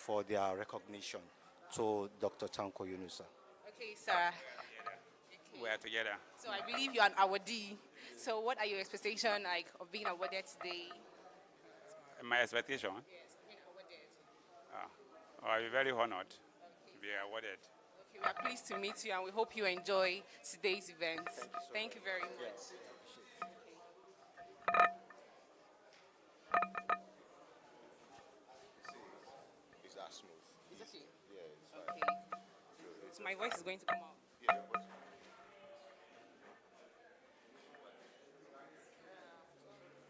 for their recognition to Dr. Tanko Yunusa. Okay, sir. We are together. So I believe you're an awardee. So what are your expectations like of being awarded today? My expectation, Yes, being awarded. I'm very honored to be awarded. Okay, we are pleased to meet you and we hope you enjoy today's event. Thank you very much. Is that smooth? It's okay. Yeah, it's Okay. So my voice is going to come out. Yeah,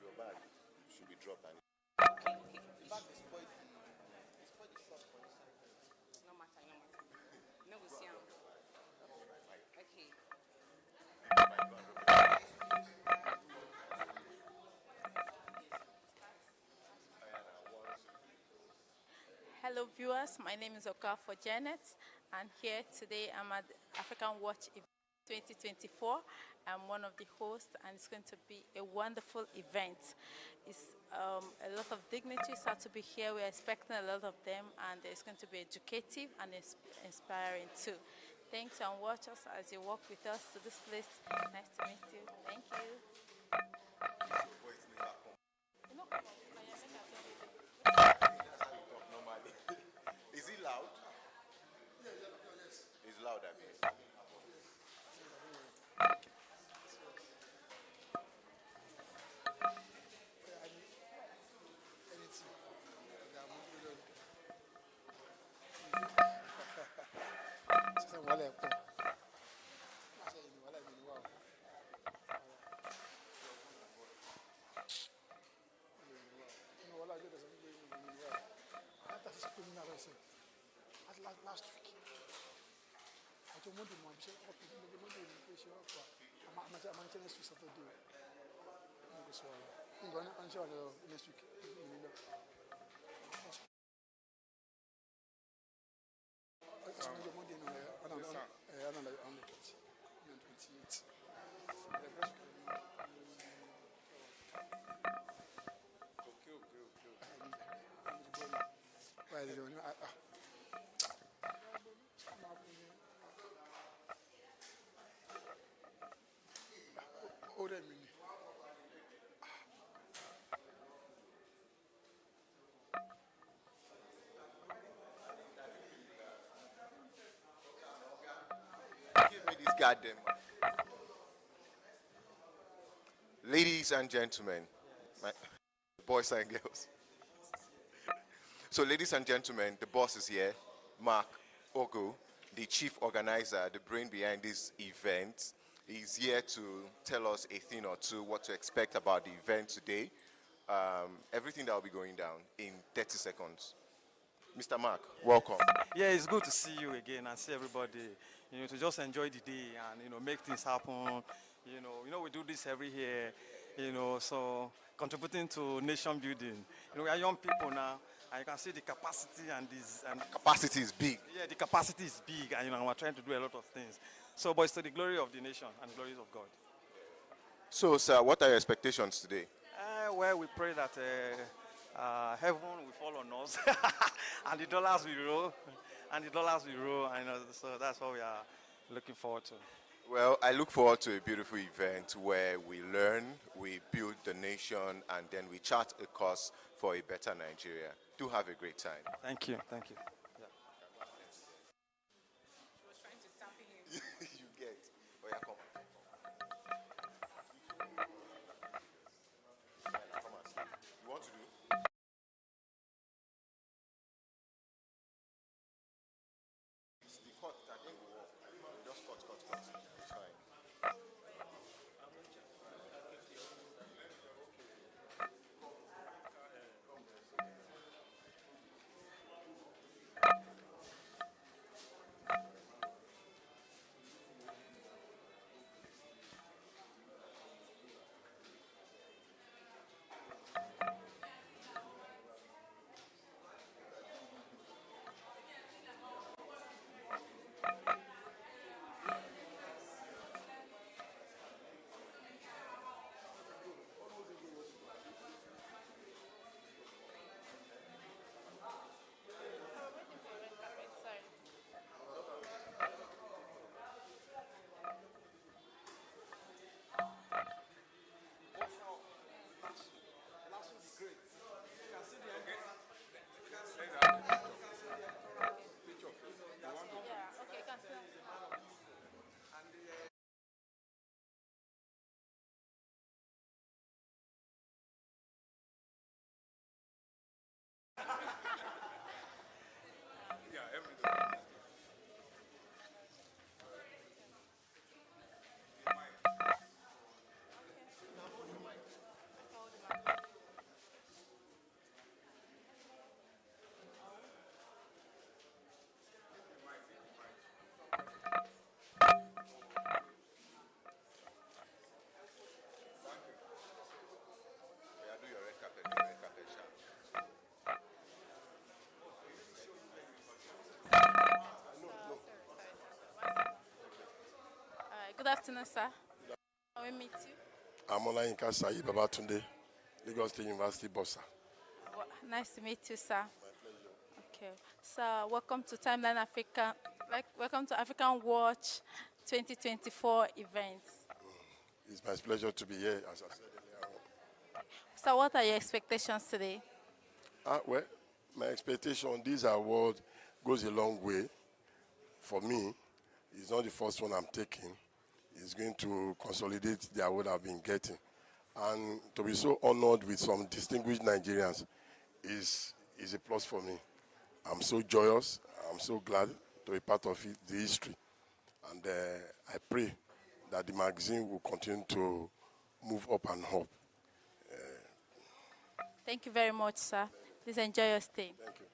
your bag should be dropped and Okay, okay. No matter, no matter. No, we see. Okay. Hello viewers, my name is Okafor Janet, and here today I'm at the Afrikanwatch 2024. I'm one of the hosts and it's going to be a wonderful event. It's a lot of dignitaries are to be here. We're expecting a lot of them and it's going to be educative and inspiring too. Thanks and watch us as you walk with us to this place. Nice to meet you. Thank you. Is it loud? It's loud, I mean. Last week, I told Monday, Mom, she said, okay, Monday, I'm next week Saturday. I'm going to next week. Give me this goddamn. Ladies and gentlemen, my boys and girls. So, ladies and gentlemen, the boss is here, Mark Ogo, the chief organizer, the brain behind this event. He's here to tell us a thing or two, what to expect about the event today, everything that will be going down in 30 seconds. Mr. Mark, welcome. Yeah, it's good to see you again and see everybody, to just enjoy the day and, make things happen. We do this every year, so contributing to nation building. We are young people now, and you can see the capacity and this. And Capacity is big. Yeah, the capacity is big, and, we're trying to do a lot of things. So, but it's to the glory of the nation and the glory of God. So, sir, what are your expectations today? Well, we pray that heaven will fall on us, and the dollars will roll, and so that's what we are looking forward to. Well, I look forward to a beautiful event where we learn, we build the nation, and then we chart a course for a better Nigeria. Do have a great time. Thank you. Thank you. Yeah. She was trying to tap him. You get. Oh, yeah, come. Yeah, come and sleep. You want to do? It's the cut, I think we will. Just cut. It's fine. afternoon, sir. Can we meet you? I'm Olayinka Sayi Babatunde, Lagos State University Bossa. Nice to meet you, sir. Okay. So, welcome to Timeline Africa. Welcome to African Watch 2024 events. It's my pleasure to be here, as I said earlier on. So, what are your expectations today? Well, my expectation, this award goes a long way. For me, it's not the first one I'm taking. It's going to consolidate the award I've been getting. And to be so honored with some distinguished Nigerians is a plus for me. I'm so joyous. I'm so glad to be part of it, the history. And I pray that the magazine will continue to move up and up. Thank you very much, sir. Please enjoy your stay. Thank you.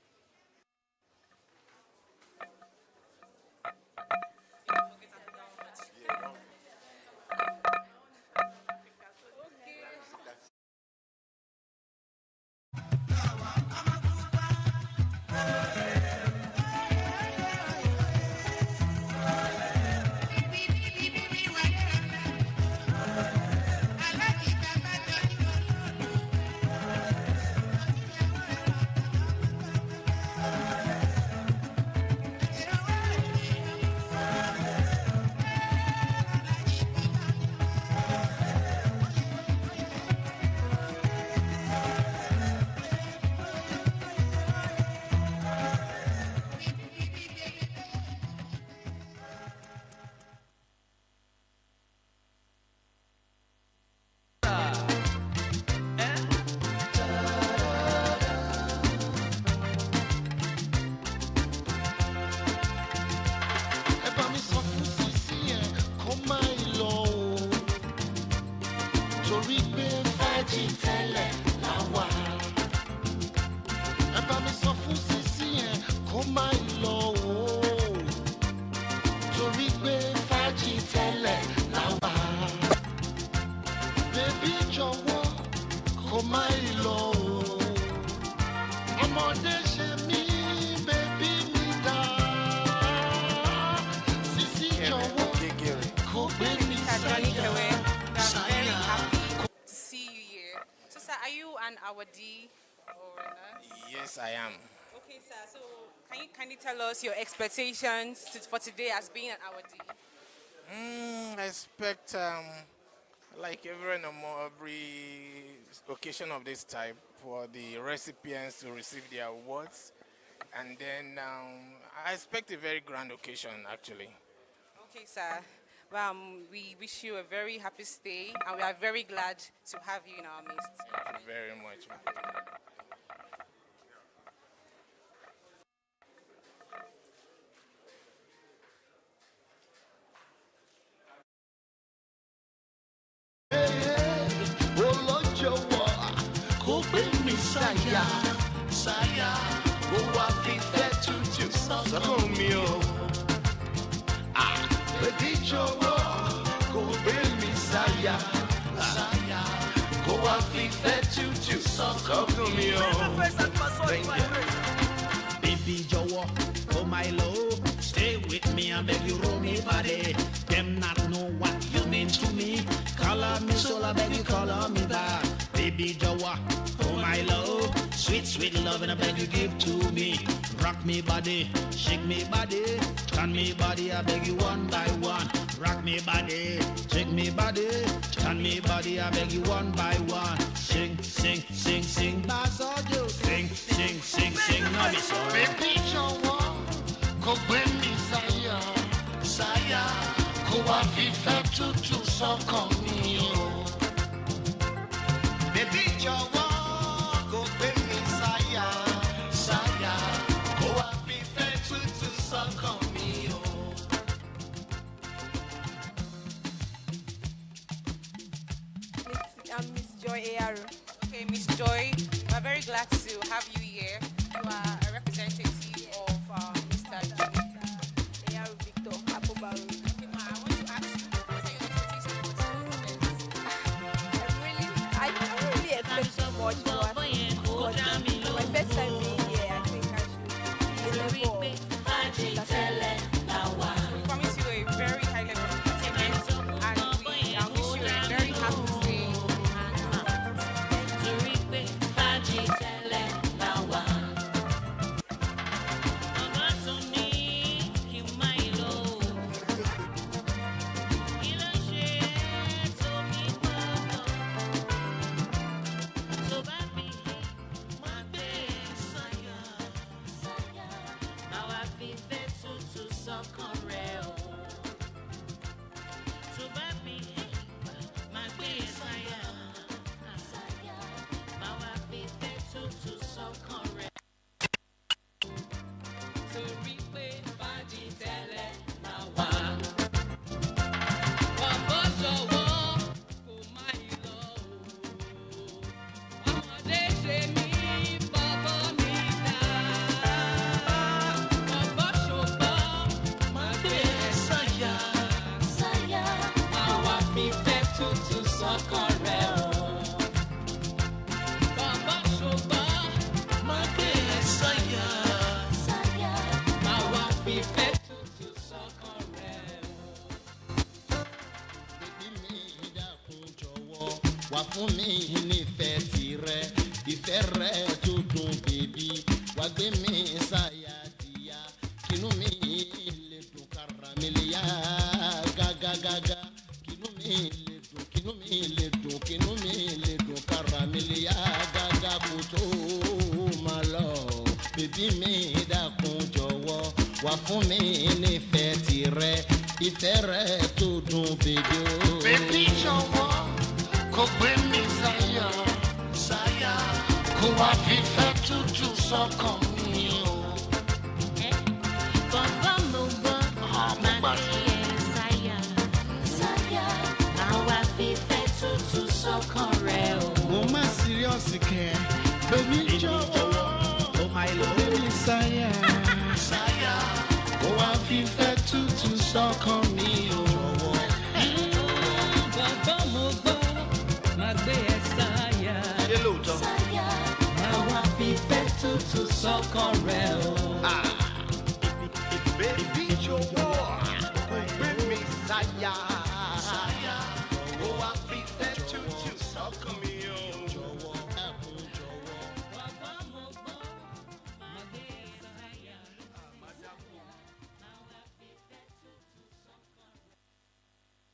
Yes, I am. Okay, sir. So, can you kindly tell us your expectations for today as being an awardee? I expect, like every occasion of this type, for the recipients to receive their awards, and then I expect a very grand occasion, actually. Okay, sir. We wish you a very happy stay, and we are very glad to have you in our midst. Thank you very much. Saya, go a fifth to some meal. Baby Joe, go bring me Saya. Saya, go a fifth to some meal. Baby Joe, oh my love, stay with me and beg you roll me body. Them not know what you mean to me. Call me soul, I beg you call me that. Baby Joe, oh my love, sweet, sweet love, and I beg you give to me. Rock me body, shake me body, turn me body, I beg you one by one. Rock me body, shake me body, turn me body, I beg you one by one. Sing, sing, sing, sing, that's all you. Sing, sing, sing, sing, no me so. Baby Joe, go bring me Saya, Saya, go a vive to so come me. Baby Joe, go bring me Saya, Saya, go a vive to so come me. I'm Miss Joy Aru. Okay, Miss Joy, we're very glad to have you here. You are a representative of Mr. Aru Victor Apobaru. Okay, ma, I want to ask you, what are your expectations for today's event? I don't really expect so much, but my first time being here, I think I should be level. We promise you a very high level of entertainment. sọ́kàn rẹ̀ o. Tó bá bí máa gbé ẹ sáyà. Máa wá fífẹ́ tútù sọ́kàn rẹ̀. Torí pé fàájì tẹ́lẹ̀ máa wà. Bọ̀bọ̀ jọ̀wọ́ kò má yí lọ o. Ọmọdé ṣe mí, bọ̀bọ̀ mi dá. Bọ̀bọ̀ ṣùgbọ́n máa gbé ẹ sáyà. Máa wá fífẹ́ tútù sọ́kàn rẹ̀ o. Bọ̀bọ̀ ṣùgbọ́n máa gbé ẹ sáyà. Máa wá fífẹ́ tútù sọ́kàn rẹ̀ o. Bébí mi dákun jọ̀wọ́ wá fún mi nífẹ̀ẹ́ tirẹ̀ ìfẹ́ rẹ̀ tó dùn bèbí wá gbé mi sáyà dìyà kínú mi lè dùn kára mi lè yá gágágágá kínú mi lè dùn kínú mi lè dùn kínú mi lè dùn kára mi lè yá gágá kó tó máa lọ bébí mi dákun jọ̀wọ́ wá fún mi nífẹ̀ẹ́ tirẹ̀ ìfẹ́ rẹ̀ tó dùn bèbí o. Bébí jọ̀wọ́ kò gbé mi sáyà. Kó wá fífẹ́ tútù sọ́kàn mi o. Bọ̀bọ̀ mo gbọ́ máa gbé ẹ sáyà. Máa wá fífẹ́ tútù sọ́kàn rẹ̀ o. Mo má serious kẹ́ bébí jọ̀wọ́ Oh my gbé lord. mi sáyà. Kó wá fífẹ́ tútù sọ́kàn mi o. Bọ̀bọ̀ mo gbọ́ máa gbé ẹ sáyà. Ṣé lóòótọ́? Máa wá fífẹ́ tútù sọ́kàn rẹ̀ o. Bébí jọ̀wọ́ kó gbé mi sáyà. Kó wá fífẹ́ tútù sọ́kàn mi o. Bọ̀bọ̀ mo gbọ́ máa gbé ẹ sáyà. Máa wá fífẹ́ tútù sọ́kàn rẹ̀ o.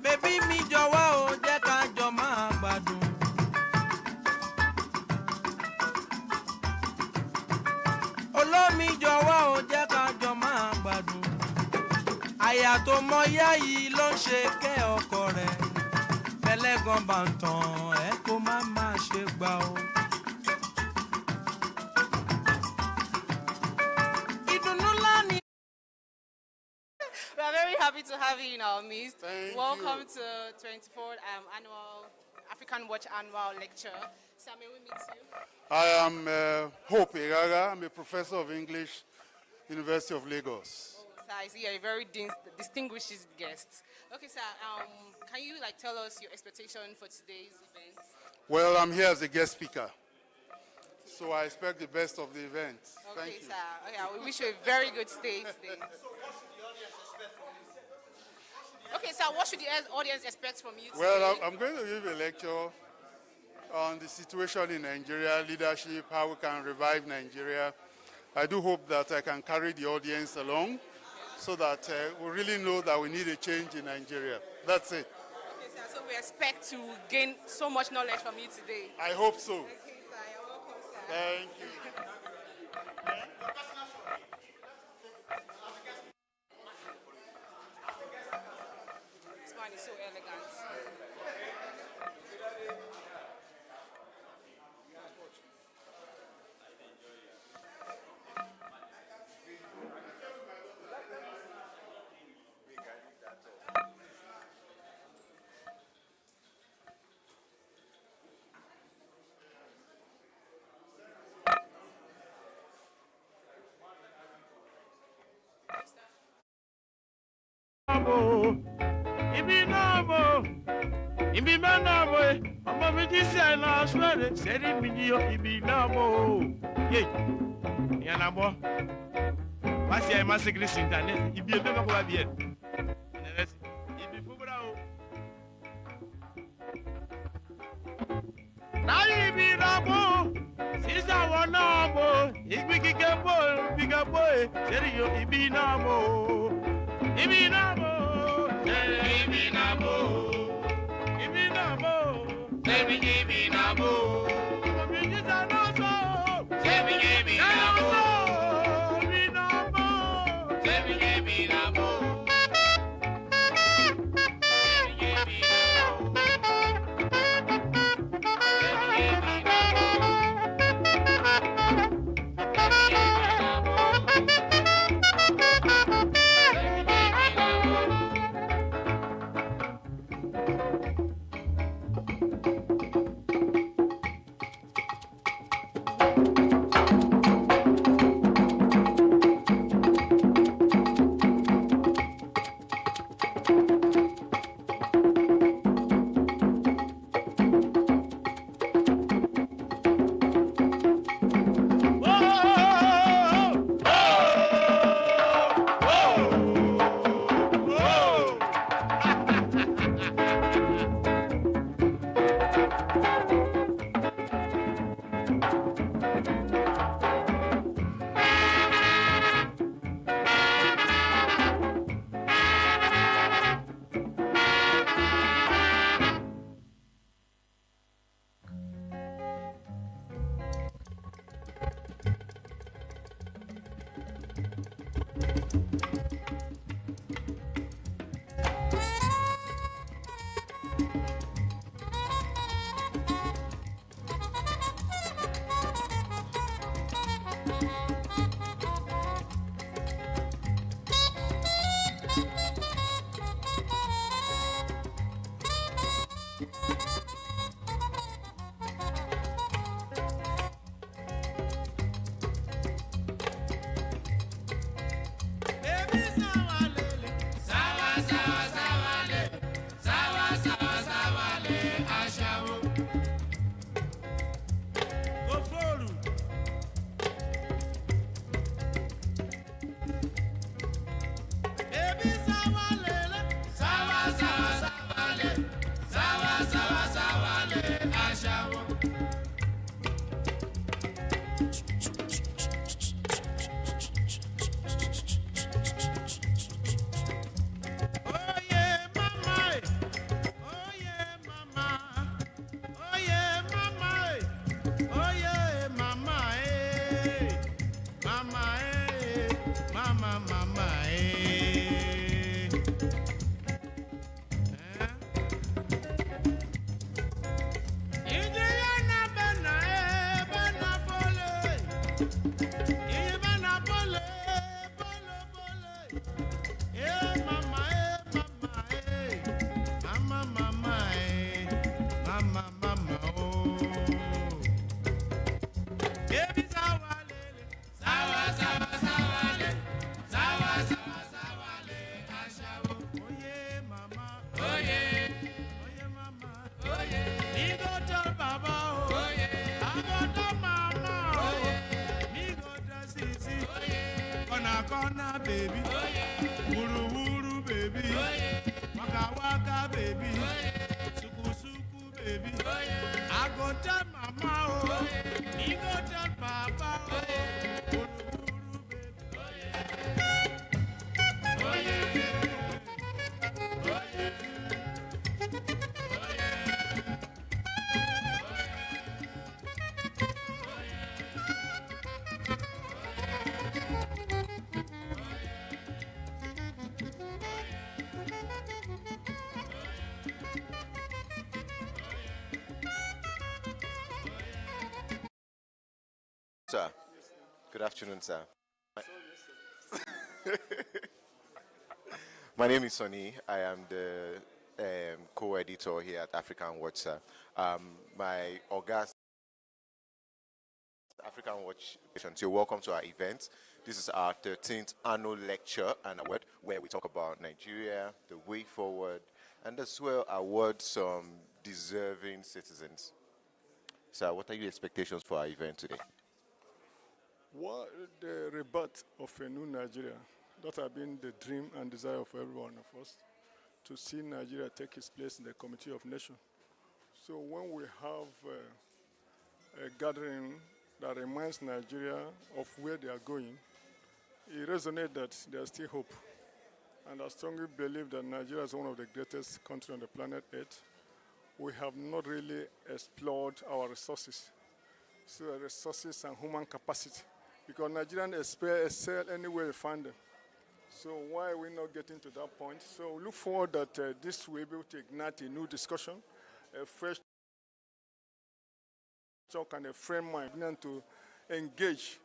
Bébí mi jọ̀wọ́ o jẹ́ ká jọ máa gbádùn. Olómi jọ̀wọ́ o jẹ́ ká jọ máa gbádùn. Àyà tó mọ́yá yìí ló ń ṣe kẹ́ ọkọ rẹ̀. Ẹlẹ́gàn bá ń tàn ẹ́ kó má máa ṣe gbà o. Ìdùnnú ńlá ni. We are very happy to have you in our midst. Thank Welcome you. to 24th annual Afrikanwatch annual lecture. Sir, may we meet you? I am Hope Iraga. I'm a professor of English, University of Lagos. Sir, I see you're a very distinguished guest. Okay, sir, can you tell us your expectation for today's event? Well, I'm here as a guest speaker, so I expect the best of the event. Okay, Thank you. sir. Okay, we wish you a very good stay today. Okay, sir, what should the audience expect from you today? Well, I'm going to give a lecture on the situation in Nigeria, leadership, how we can revive Nigeria. I do hope that I can carry the audience along so that we really know that we need a change in Nigeria. That's it. Okay, sir, so we expect to gain so much knowledge from you today. I hope so. Okay, sir, you're welcome, sir. Thank you. This man is so elegant. Ibi manabo, ọmọ mi ti sẹ́ ẹ̀ náà sọ́ọ̀rẹ́ sẹ́ni mi ni ibi náà bọ̀ o. Yé, ìyẹn náà bọ̀. Wá sí ẹ̀ máa segin sí internet, ibi ẹ̀ bẹ́ẹ̀ bá kọ́ wá bí ẹ̀. Ibi fúnbúrà o. Láyé ibi náà bọ̀, sísá wọn náà bọ̀, ìgbì kíkẹ́ bọ̀, bí kẹ́ bọ̀ ẹ̀ sẹ́ni ibi náà bọ̀ o. Ibi náà bọ̀. Sir, good afternoon, sir. My name is Sonny. I am the co-editor here at Afrikanwatch, sir. My August Afrikanwatch. So welcome to our event. This is our 13th annual lecture and award where we talk about Nigeria, the way forward, and as well award some deserving citizens. Sir, what are your expectations for our event today? What the rebirth of a new Nigeria, that has been the dream and desire of every one of us, to see Nigeria take its place in the Committee of Nations. So when we have a gathering that reminds Nigeria of where they are going, it resonates that there's still hope. And I strongly believe that Nigeria is one of the greatest countries on the planet Earth, we have not really explored our resources. So resources and human capacity. Because Nigerians excel anywhere you find them. So why are we not getting to that point? So we look forward that this will be able to ignite a new discussion, a fresh talk and a frame mind to engage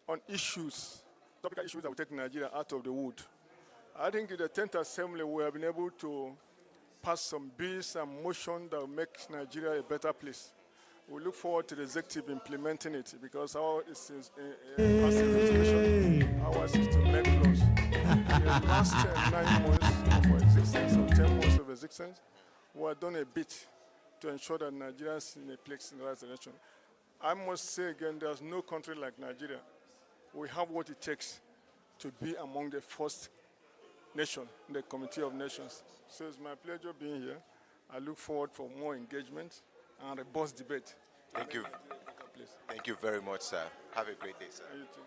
on issues, topical issues that will take Nigeria out of the wood. I think in the 10th Assembly we have been able to pass some bills and motions that will make Nigeria a better place. We look forward to the executive implementing it because ours is ours is to make laws. The last 9 months of existence or 10 months of existence, we have done a bit to ensure that Nigeria is in a place in the right direction. I must say again, there's no country like Nigeria. We have what it takes to be among the first nation in the Committee of Nations. So it's my pleasure being here. I look forward for more engagement and a robust debate. Thank you. Thank you very much, sir. Have a great day, sir. You too.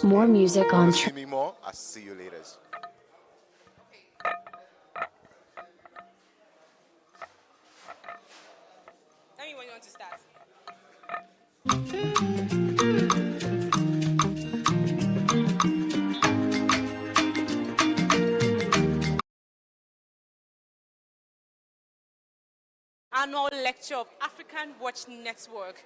More music on. See me more. I'll see you later. Tell me when you want to start. Annual lecture of Afrikanwatch Network.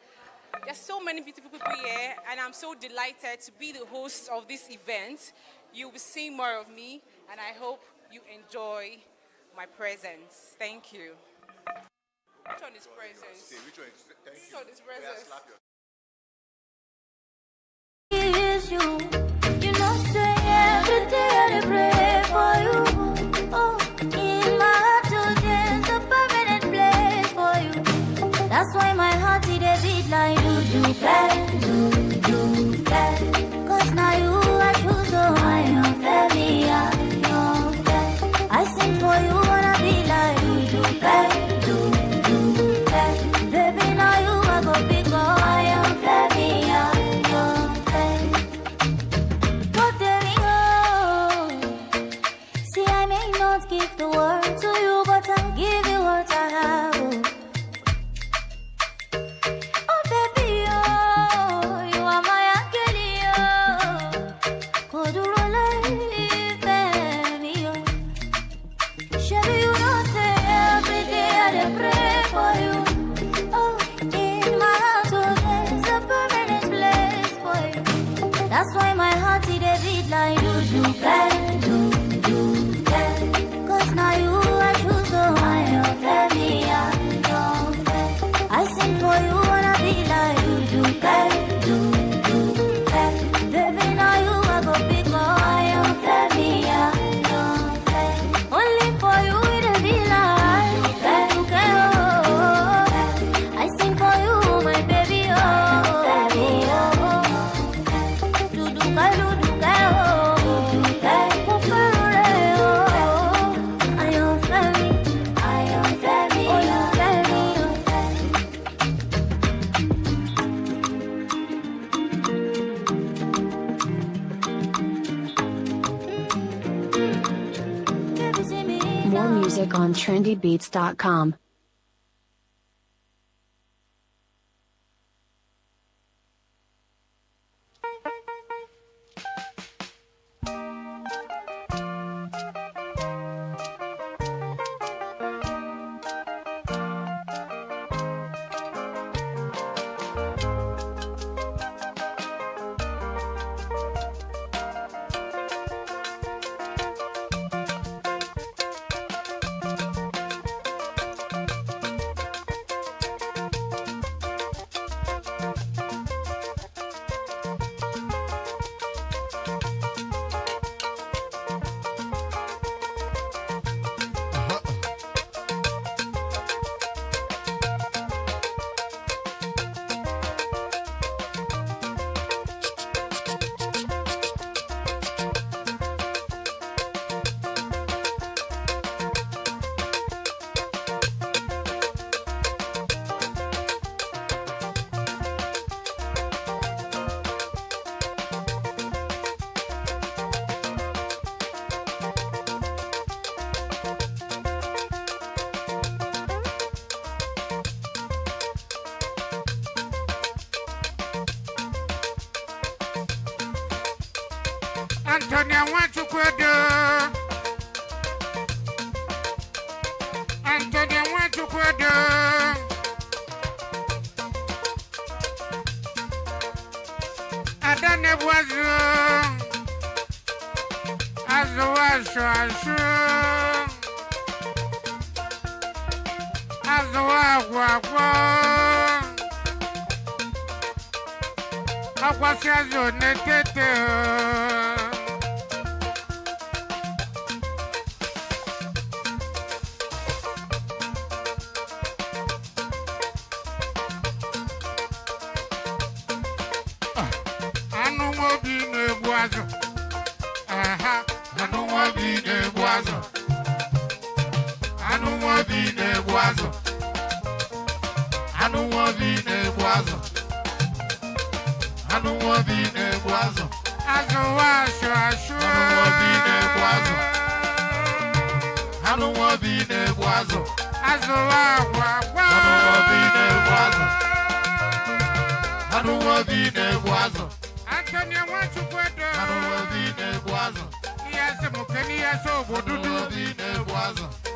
There's so many beautiful people here, and I'm so delighted to be the host of this event. You will see more of me, and I hope you enjoy my presence. Thank you. Which one is presence? Which one is thank Which one is presence? Is you, you know, say every day I pray for you. Oh, in my heart, there's a permanent place for you. That's why my heart is a beat like do bad. Cause now you are true, so I am fairly, I sing for you, wanna be like do bad. Baby, now you are go big, I am fairly, on trendybeats.com. Antonia Wanchukwedo. Antonia Wanchukwedo. Adane Boazu. Azu. Azu. Akwasi azu netete. Antonia Wanchukwedo. Yes, Mukeni Yasobo Dudu.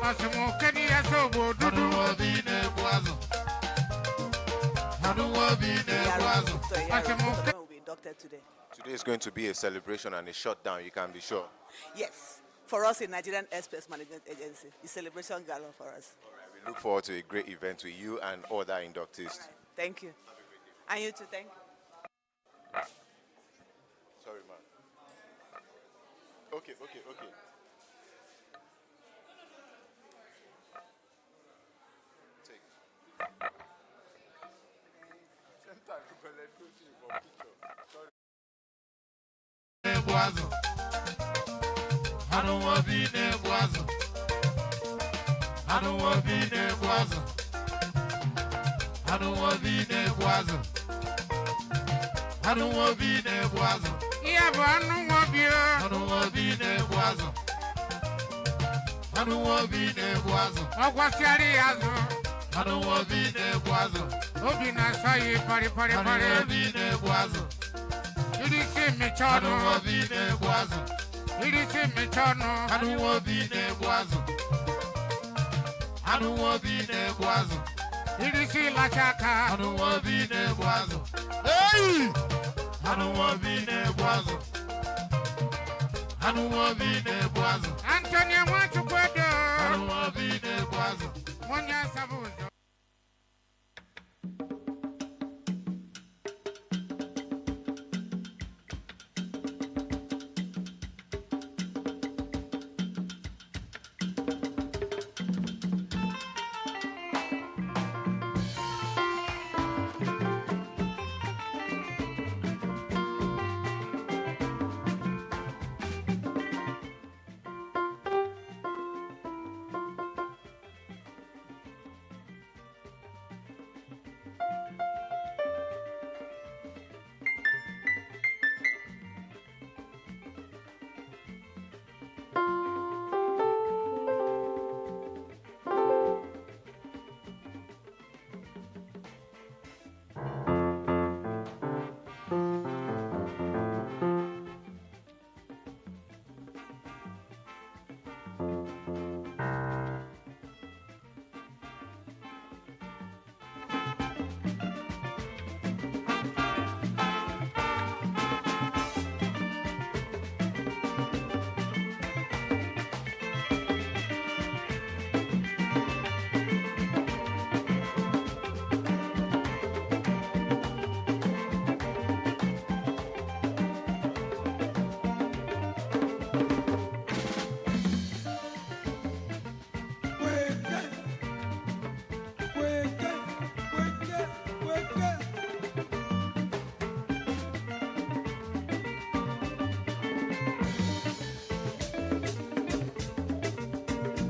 Asimukeni Yasobo Dudu. Will be inducted today. Today is going to be a celebration and a shutdown, you can be sure. Yes, for us in Nigerian Airspace Management Agency, it's celebration gala for us. We look forward to a great event with you and other inductees. Right. Thank you. And you too, thank you. Sorry, man. Okay. I don't want to be there, Boazo. I don't want to be there, Boazo. I don't want to be there, Boazo. I don't want to be there, Boazo. Yeah, but I don't want to be there. I don't want to be there, Boazo. I don't want to be there, Boazo. I want to I don't want to be there, Boazo. Obina say pari. I don't want to be there, Boazo. It is in me, I don't want to be there, Boazo. It is in me, I don't want to be there, Boazo. I don't want to be there, Boazo. It is in La Chaka. I don't want to be there, Boazo. Hey! I don't want to be there, Boazo. I don't want to be there, Boazo. Antonia Wanchukwedo. I don't want to be there, Boazo. Monya Sabuzo.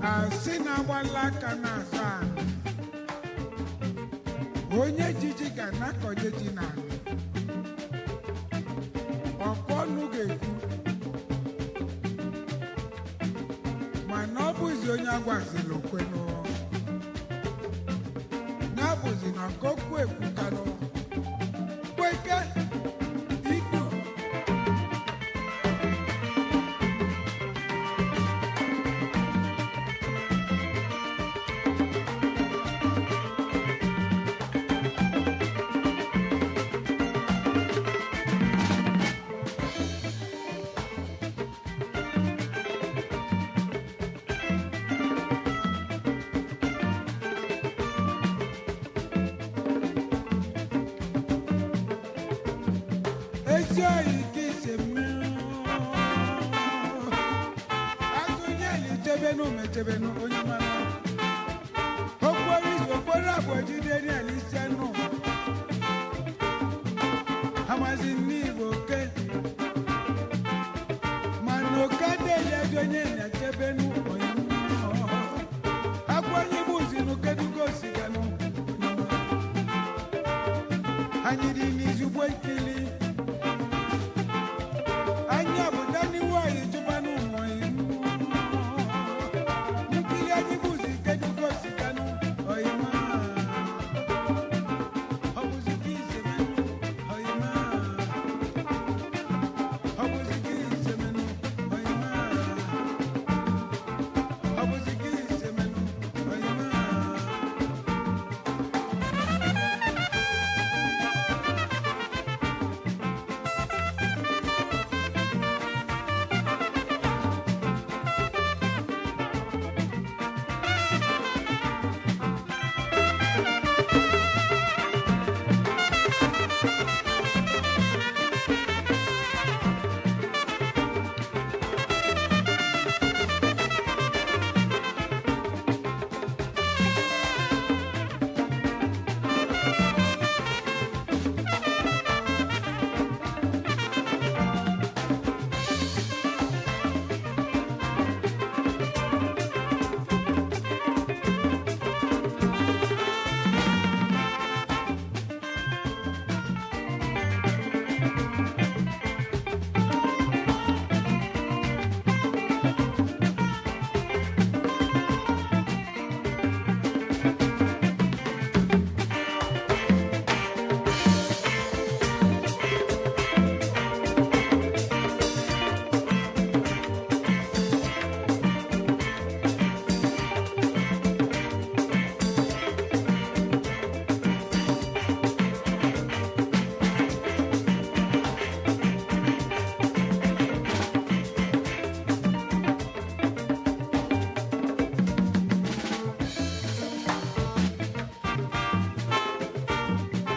asị na agbala aka n'azụ anị onye jiji ga na-akọnye ji n'anị ọkwa ọnụ ga-ekwu mana ọ bụzi onye agwazila okwenụ ya bụzi na kokwu ekwukanụ kweke ikpu ezi oyi ka ise mmiri azụ nye na-echebenu mechebenu onye mara okporo izu okporo abụọ jide n'elisianụ amazi n'igbo oke mana oke adịghị ezi onye na-echebenu onye agwa onye bụ zinu kedugo siganụ anyị dị n'izugbo ikili anya bụ dani nwanyị jụbanụ ụmụ nkili anyị bụzi kedugo siganụ oyima ọ bụzi ka izemenụ oyima ọ bụzi ka izemenụ oyima ọ bụzi ka izemenụ oyima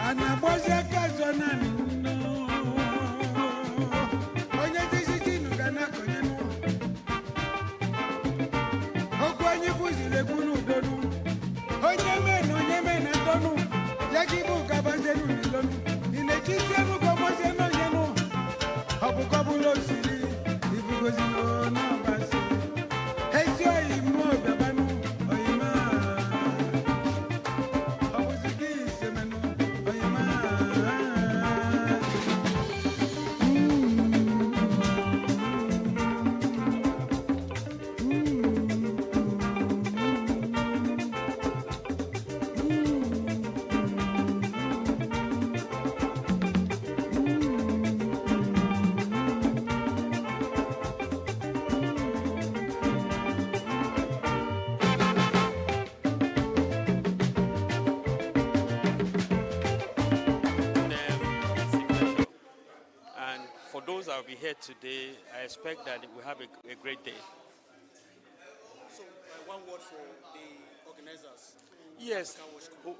ana-agbazi aka azọ naanị nnu onye dizijinu ga na-akọnye nụ okwu anyị bụziri egwu n'udonu onye mee na ndonu ya gị bụ gabazenu n'ilonu ị na-echizienu gọbọzienu onyenụ ọ bụ gọbụla osiri ibugozi n'ọbasi ezi oyi mmụọ bịabanụ oyima ọ bụzi gị isemenụ oyima And for those that will be here today, I expect that we have a great day. So, one word for the organizers. Yes.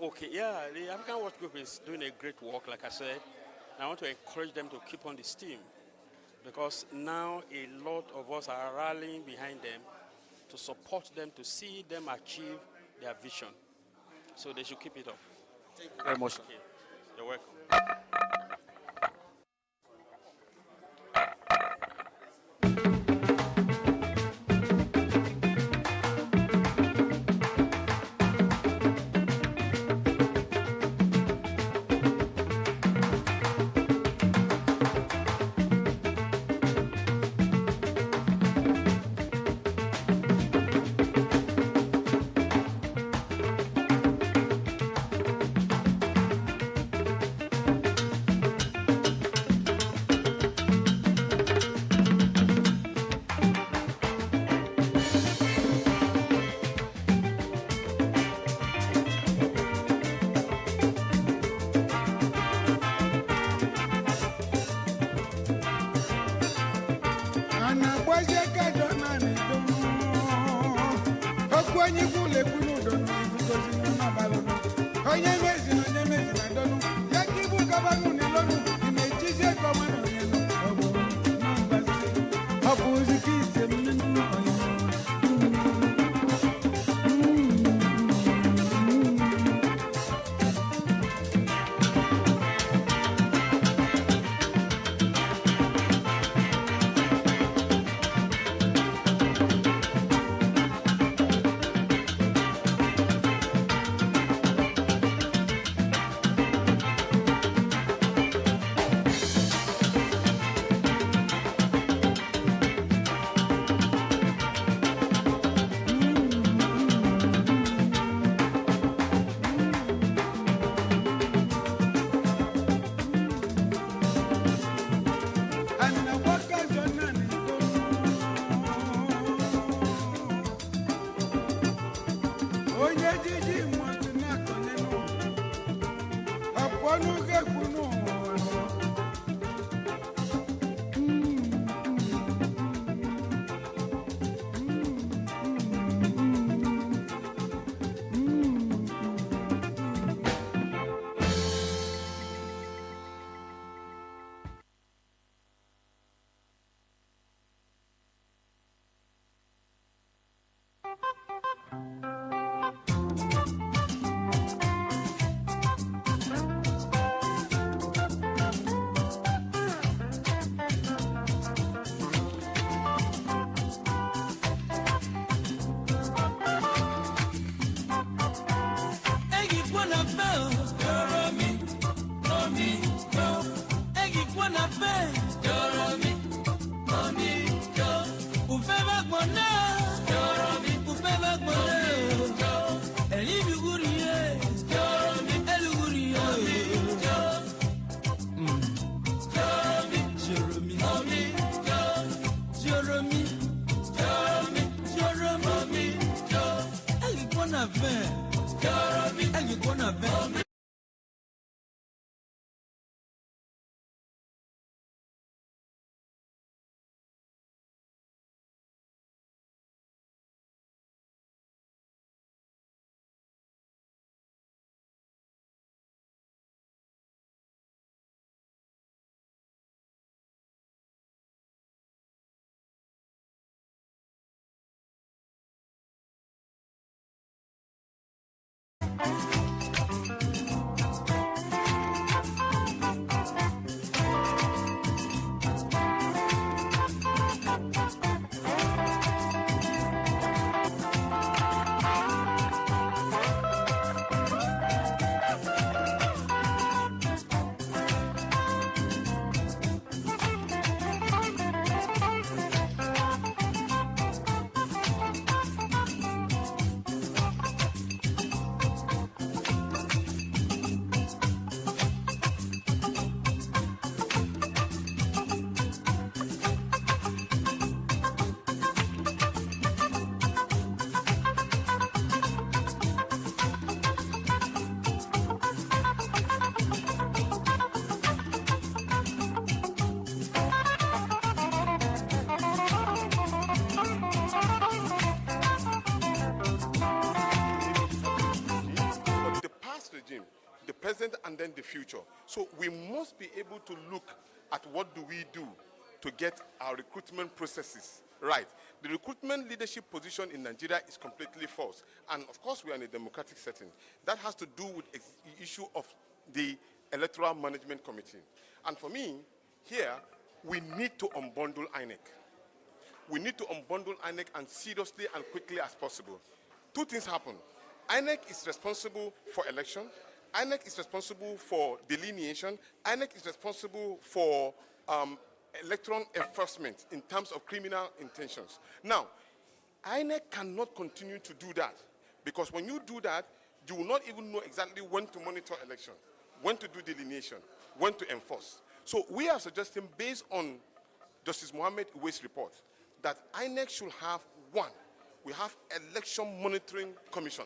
Okay. Yeah, the African Watch Group is doing a great work, like I said. And I want to encourage them to keep on the steam, because now a lot of us are rallying behind them to support them, to see them achieve their vision. So they should keep it up. Thank you very much. Okay. You're welcome. onye ikwu lekwu n'udo n'ibugozi n'ọnọbalụ onye mezi na onye mezi na dọnụ ya ka ibu gabanụ n'ilọnụ ị na-ejizi ego mmanụ n'elu ọ bụ n'ọbazi ọ bụ ozi ka ise mmemme onye present and then the future. So we must be able to look at what do we do to get our recruitment processes right. The recruitment leadership position in Nigeria is completely false. And of course, we are in a democratic setting. That has to do with the issue of the Electoral Management Committee. And for me, here, we need to unbundle INEC. We need to unbundle INEC and seriously and quickly as possible. Two things happen. INEC is responsible for election. INEC is responsible for delineation. INEC is responsible for electoral enforcement in terms of criminal intentions. Now, INEC cannot continue to do that, because when you do that, you will not even know exactly when to monitor election, when to do delineation, when to enforce. So we are suggesting, based on Justice Mohammed Uwais' report, that INEC should have one. We have Election Monitoring Commission,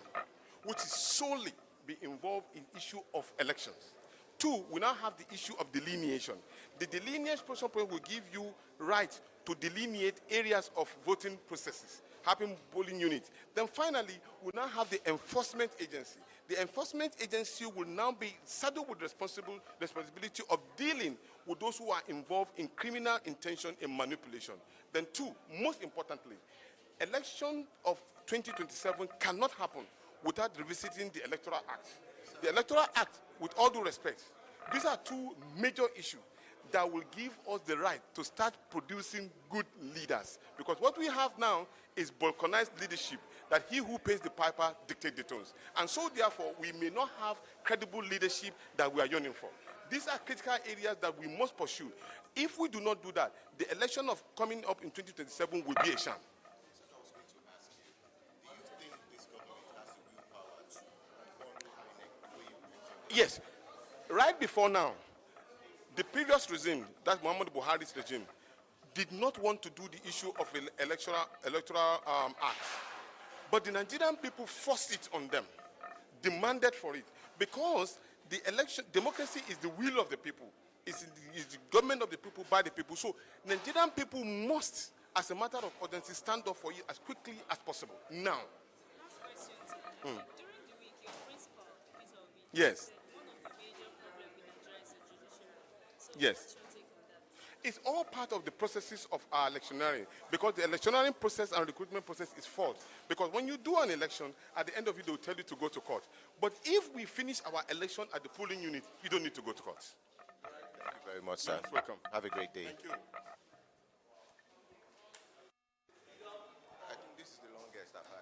which is solely be involved in issue of elections. Two, we now have the issue of delineation. The delineation process will give you right to delineate areas of voting processes. having polling units. Then finally, we now have the enforcement agency. The enforcement agency will now be saddled with responsibility of dealing with those who are involved in criminal intention and manipulation. Then two, most importantly, election of 2027 cannot happen without revisiting the Electoral Act. The Electoral Act, with all due respect, these are two major issues that will give us the right to start producing good leaders. Because what we have now is balkanized leadership, that he who pays the piper dictates the tones. And so therefore, we may not have credible leadership that we are yearning for. These are critical areas that we must pursue. If we do not do that, the election of coming up in 2027 will be a sham. Yes. Right before now, the previous regime, that's Muhammad Buhari's regime, did not want to do the issue of electoral act. But the Nigerian people forced it on them, demanded for it, because the election, democracy is the will of the people. It's the government of the people, by the people. So Nigerian people must, as a matter of urgency, stand up for it as quickly as possible. Now. Last question, sir. Mm. During the week, your principal, Peter Obi, Yes. said one of the major problems with Nigeria is the judiciary. So Yes. what's your take on that? It's all part of the processes of our electioneering, because the electioneering process and recruitment process is false. Because when you do an election, at the end of it, they will tell you to go to court. But if we finish our election at the polling unit, you don't need to go to court. Thank you very much, sir. You're welcome. Have a great day. Thank you. I think this is the longest I've had.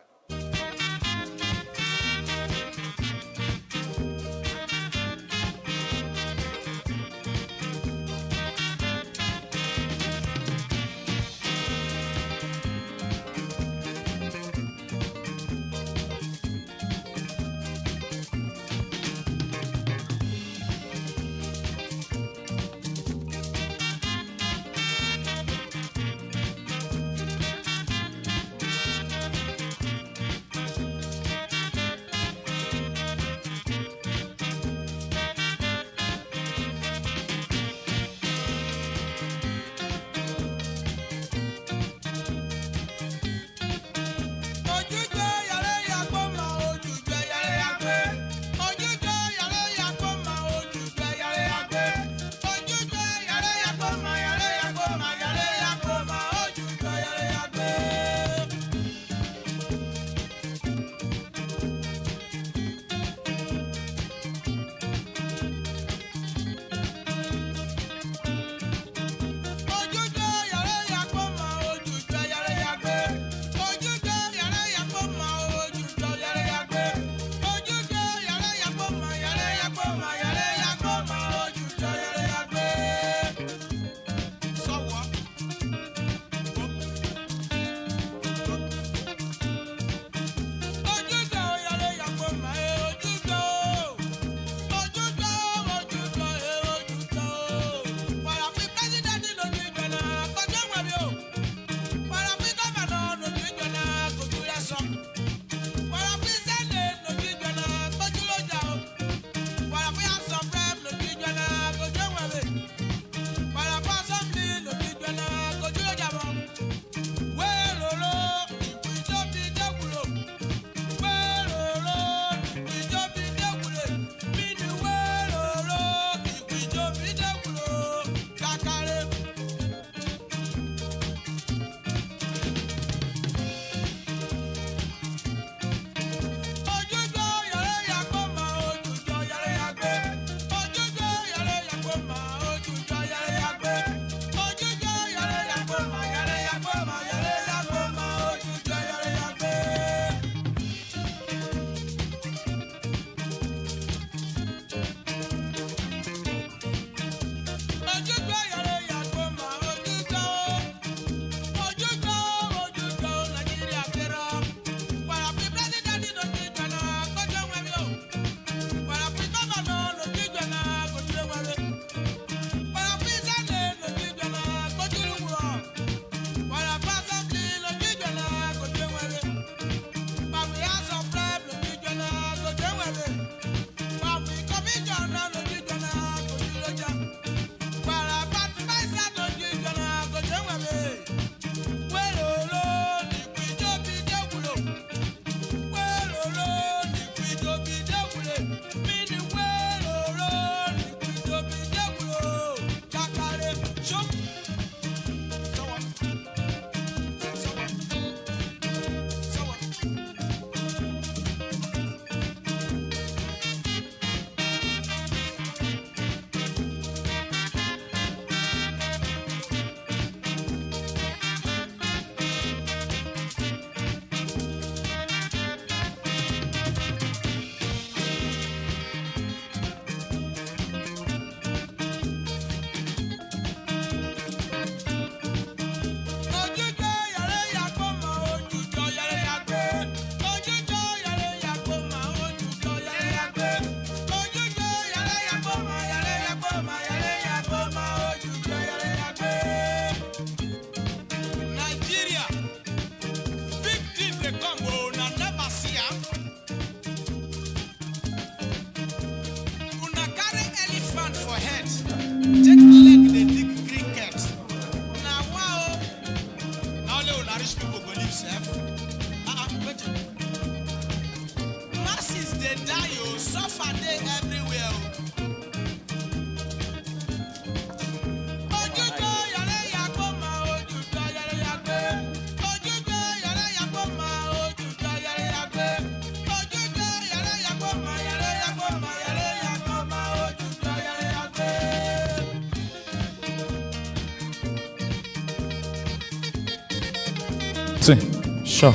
Sure.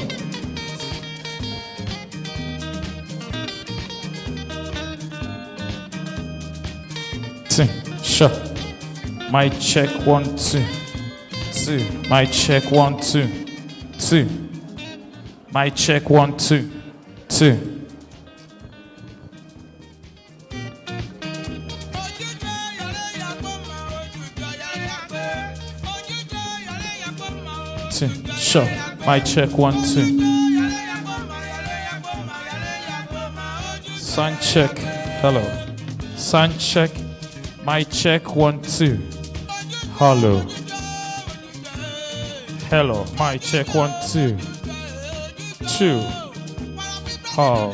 Sure. My check 1 2 2. My check 1 2 2. My check 1 2 2. Sure. My check 1 2. Sound check. Hello. Sound check. My check 1 2. Hello. Hello. My check 1 2 2. Oh.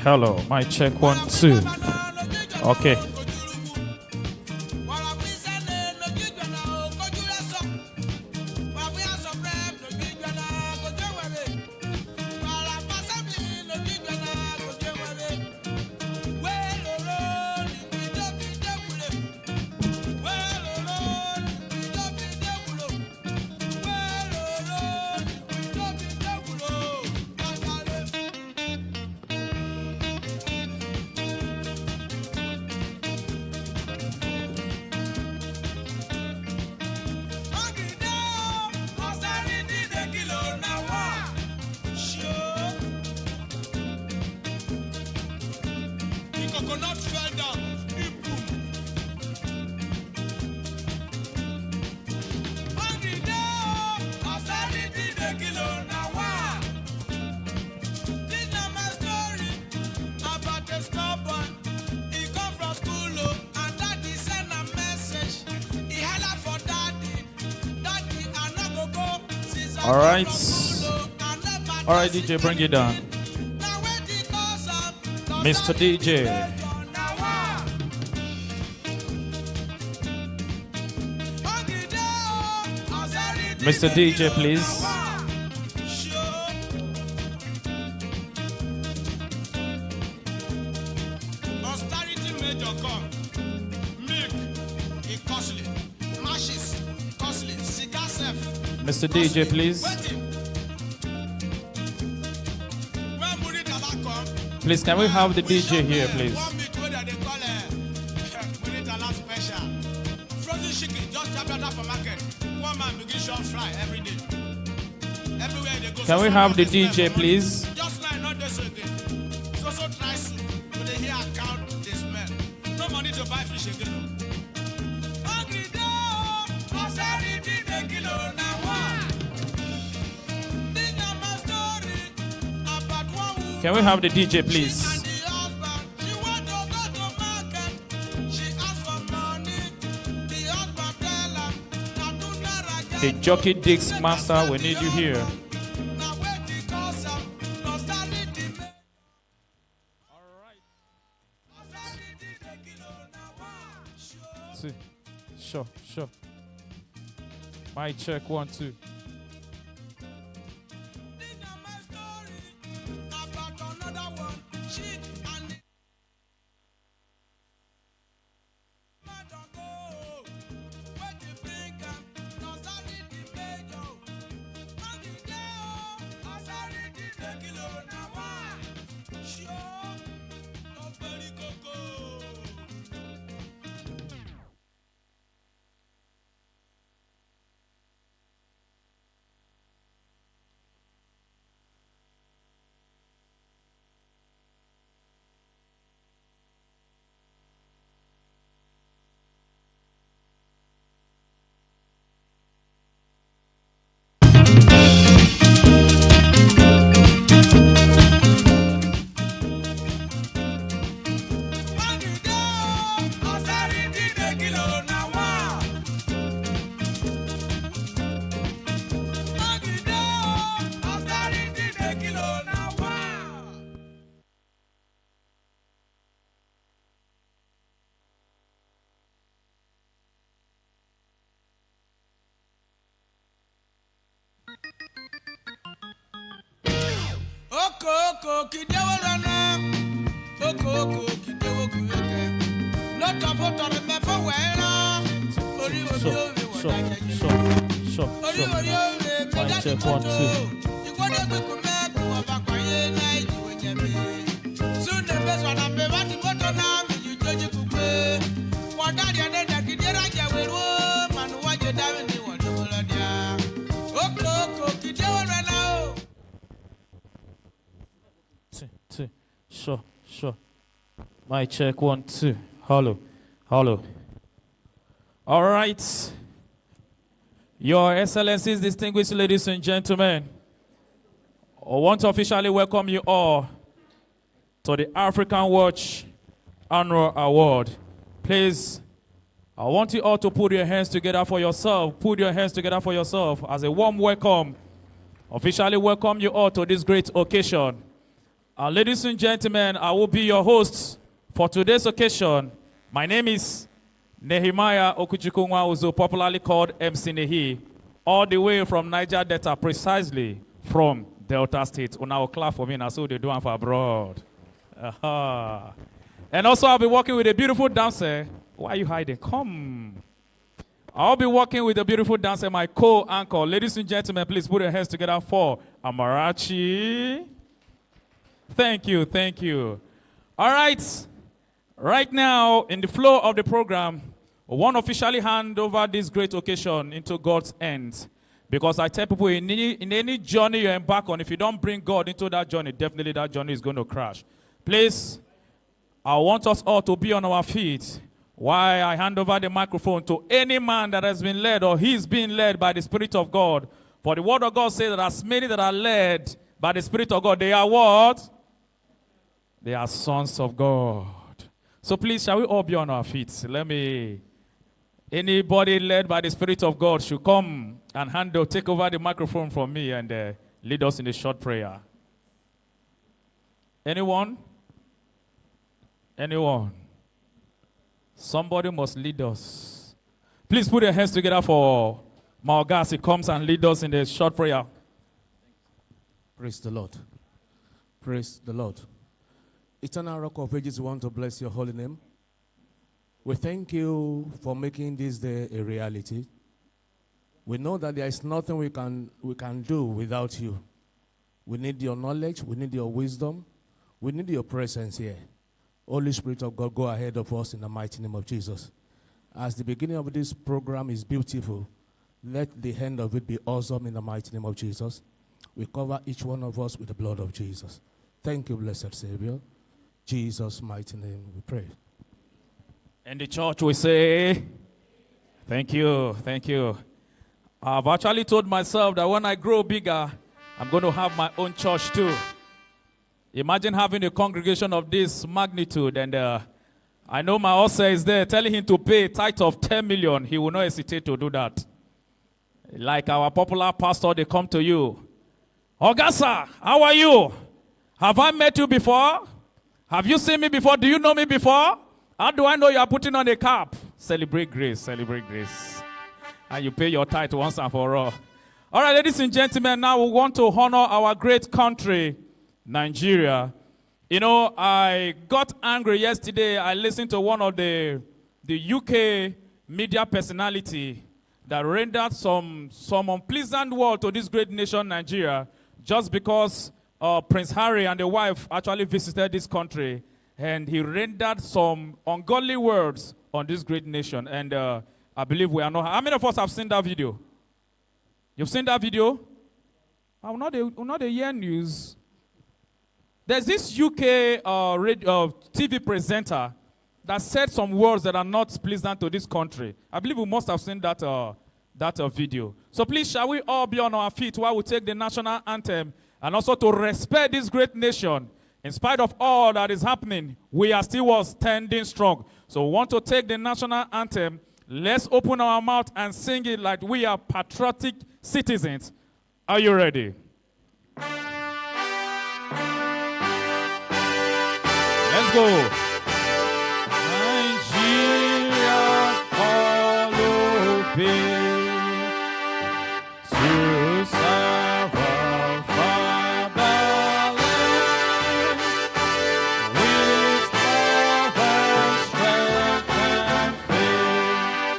Hello. My check 1 2. Okay. All right. All right, DJ, bring it down. Mr. DJ. Mr. DJ, please. Mr. DJ, please. Please, can we have the DJ here, please? Can we have the DJ, please? Can we have the DJ, please? The Jockey Dix Master, we need you here. 2. Sure, sure. Mic check 1, 2. Oko kidewo rana, oko kidewo kuyeke. Lọ́tọ̀ fọ́tọ̀rọ̀ mẹ́fọ́ wẹ̀ẹ́rán. Orí omi òwe wọ̀dà jẹjẹrẹ. Orí orí òwe mẹ́ta ní kótó. Ìwọ́dé gbẹ̀kú mẹ́kùn ọba pààyè náà ìjìwé jẹ̀bi. Súnlẹ̀ mẹ́sàn án àmì wá ti mọ́tò náà mi yìí tójú kú pé. Wọ̀dà díẹ̀ ní dàkídé rájà wẹ̀rú. Mànú wájú dáwé ní wọ̀dọ̀ wọlọ́díà. Oko kidewo rana o. Sure, sure. Mic check 1, 2. Hello, hello. All right. Your Excellencies, distinguished ladies and gentlemen, I want to officially welcome you all to the Afrikanwatch Annual Award. Please, I want you all to put your hands together for yourself. Put your hands together for yourself as a warm welcome. Officially welcome you all to this great occasion. Ladies and gentlemen, I will be your host for today's occasion. My name is Nehemiah Okuchukunwa Uzo, popularly called MC Nehi, all the way from Niger Delta, precisely from Delta State. Now clap for me, and so they do one for abroad. And also I'll be working with a beautiful dancer. Why are you hiding? Come. I'll be working with a beautiful dancer, my co-anchor. Ladies and gentlemen, please put your hands together for Amarachi. Thank you, thank you. All right. Right now, in the flow of the program, I want to officially hand over this great occasion into God's hands. Because I tell people, in any journey you embark on, if you don't bring God into that journey, definitely that journey is going to crash. Please, I want us all to be on our feet while I hand over the microphone to any man that has been led or he's being led by the Spirit of God. For the word of God says that as many that are led by the Spirit of God, they are what? They are sons of God. So please, shall we all be on our feet? Anybody led by the Spirit of God should come and take over the microphone from me and lead us in a short prayer. Anyone? Anyone? Somebody must lead us. Please put your hands together for Malgas. He comes and lead us in a short prayer. Praise the Lord. Praise the Lord. Eternal Rock of Ages, we want to bless your holy name. We thank you for making this day a reality. We know that there is nothing we can do without you. We need your knowledge. We need your wisdom. We need your presence here. Holy Spirit of God, go ahead of us in the mighty name of Jesus. As the beginning of this program is beautiful, let the end of it be awesome in the mighty name of Jesus. We cover each one of us with the blood of Jesus. Thank you, blessed Savior. Jesus' mighty name we pray. And the church will say, thank you, thank you. I've actually told myself that when I grow bigger, I'm going to have my own church too. Imagine having a congregation of this magnitude, and I know my author is there telling him to pay a tithe of 10 million. He will not hesitate to do that. Like our popular pastor, they come to you. Augusta, how are you? Have I met you before? Have you seen me before? Do you know me before? How do I know you are putting on a cap? Celebrate grace, celebrate grace. And you pay your tithe once and for all. All right, ladies and gentlemen, now we want to honor our great country, Nigeria. You know, I got angry yesterday. I listened to one of the UK media personality that rendered some unpleasant word to this great nation, Nigeria, just because Prince Harry and the wife actually visited this country, and he rendered some ungodly words on this great nation. And I believe we are not. How many of us have seen that video? You've seen that video? I'm not a year news. There's this UK TV presenter that said some words that are not pleasant to this country. I believe we must have seen that video. So please, shall we all be on our feet while we take the national anthem, and also to respect this great nation. In spite of all that is happening, we are still standing strong. So we want to take the national anthem. Let's open our mouth and sing it like we are patriotic citizens. Are you ready? Let's go. Nigeria, follow me to serve our fatherland with love and strength and faith.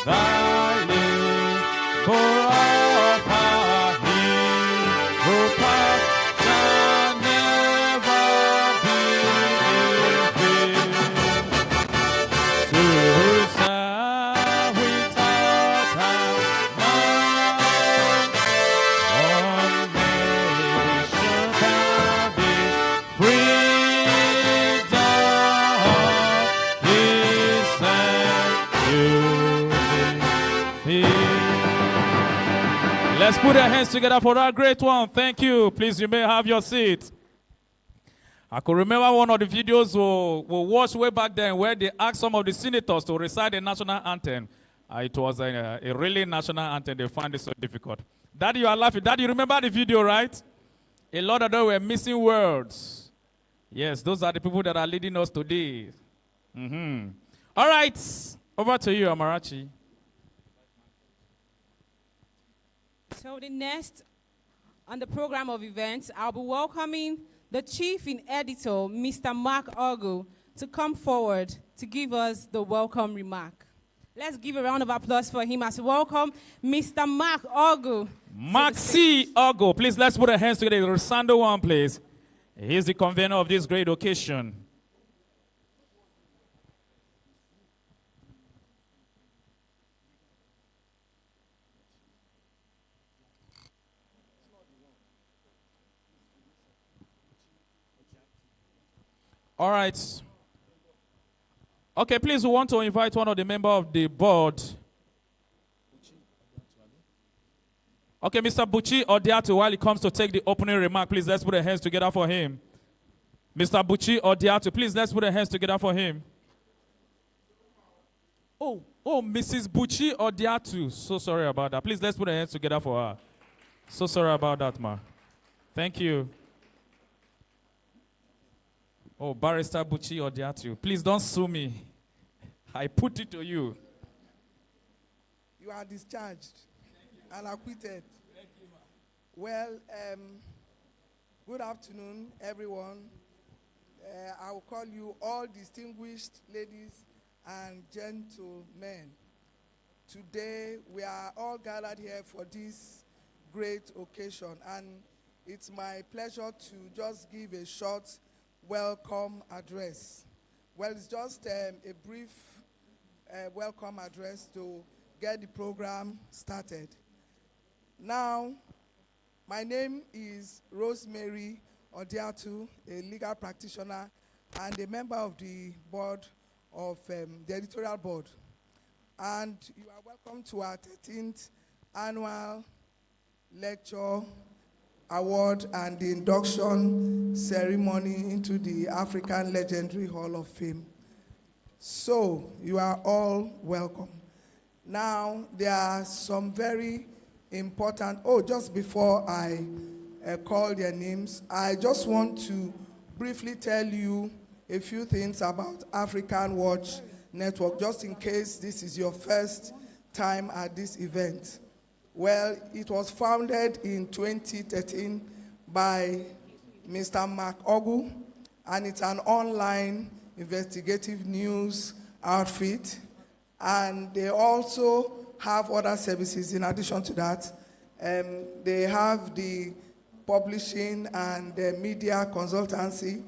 Thy labor of our hero path shall never be in vain. To serve without our mind, one nation can be freedom, peace and unity. Let's put our hands together for that great one. Thank you. Please, you may have your seat. I could remember one of the videos we watched way back then where they asked some of the senators to recite the national anthem. It was a really national anthem. They found it so difficult. Daddy, you are laughing. Daddy, you remember the video, right? A lot of them were missing words. Yes, those are the people that are leading us today. All right. Over to you, Amarachi. So the next on the program of events, I'll be welcoming the Chief in Editor, Mr. Mark Ogu, to come forward to give us the welcome remark. Let's give a round of applause for him as we welcome Mr. Mark Ogu. Mark C. Ogu. Please, let's put our hands together. Rosando one, please. He's the convener of this great occasion. All right. Okay, please, we want to invite one of the members of the board. Okay, Mr. Buchi Odiatu, while he comes to take the opening remark, please, let's put our hands together for him. Mr. Buchi Odiatu, please, let's put our hands together for him. Oh, Mrs. Buchi Odiatu. So sorry about that. Please, let's put our hands together for her. So sorry about that, ma. Thank you. Oh, Barrister Buchi Odiatu, please don't sue me. I put it to you. You are discharged and acquitted. Well, good afternoon, everyone. I will call you all distinguished ladies and gentlemen. Today, we are all gathered here for this great occasion, and it's my pleasure to just give a short welcome address. Well, it's just a brief welcome address to get the program started. Now, my name is Rosemary Odiatu, a legal practitioner and a member of the board of the editorial board. And you are welcome to our 13th annual lecture, award, and the induction ceremony into the African Legendary Hall of Fame. So, you are all welcome. Now, there are some very important, just before I call their names, I just want to briefly tell you a few things about Afrikanwatch Network, just in case this is your first time at this event. Well, it was founded in 2013 by Mr. Mark Ogu, and it's an online investigative news outfit. And they also have other services in addition to that. They have the publishing and the media consultancy.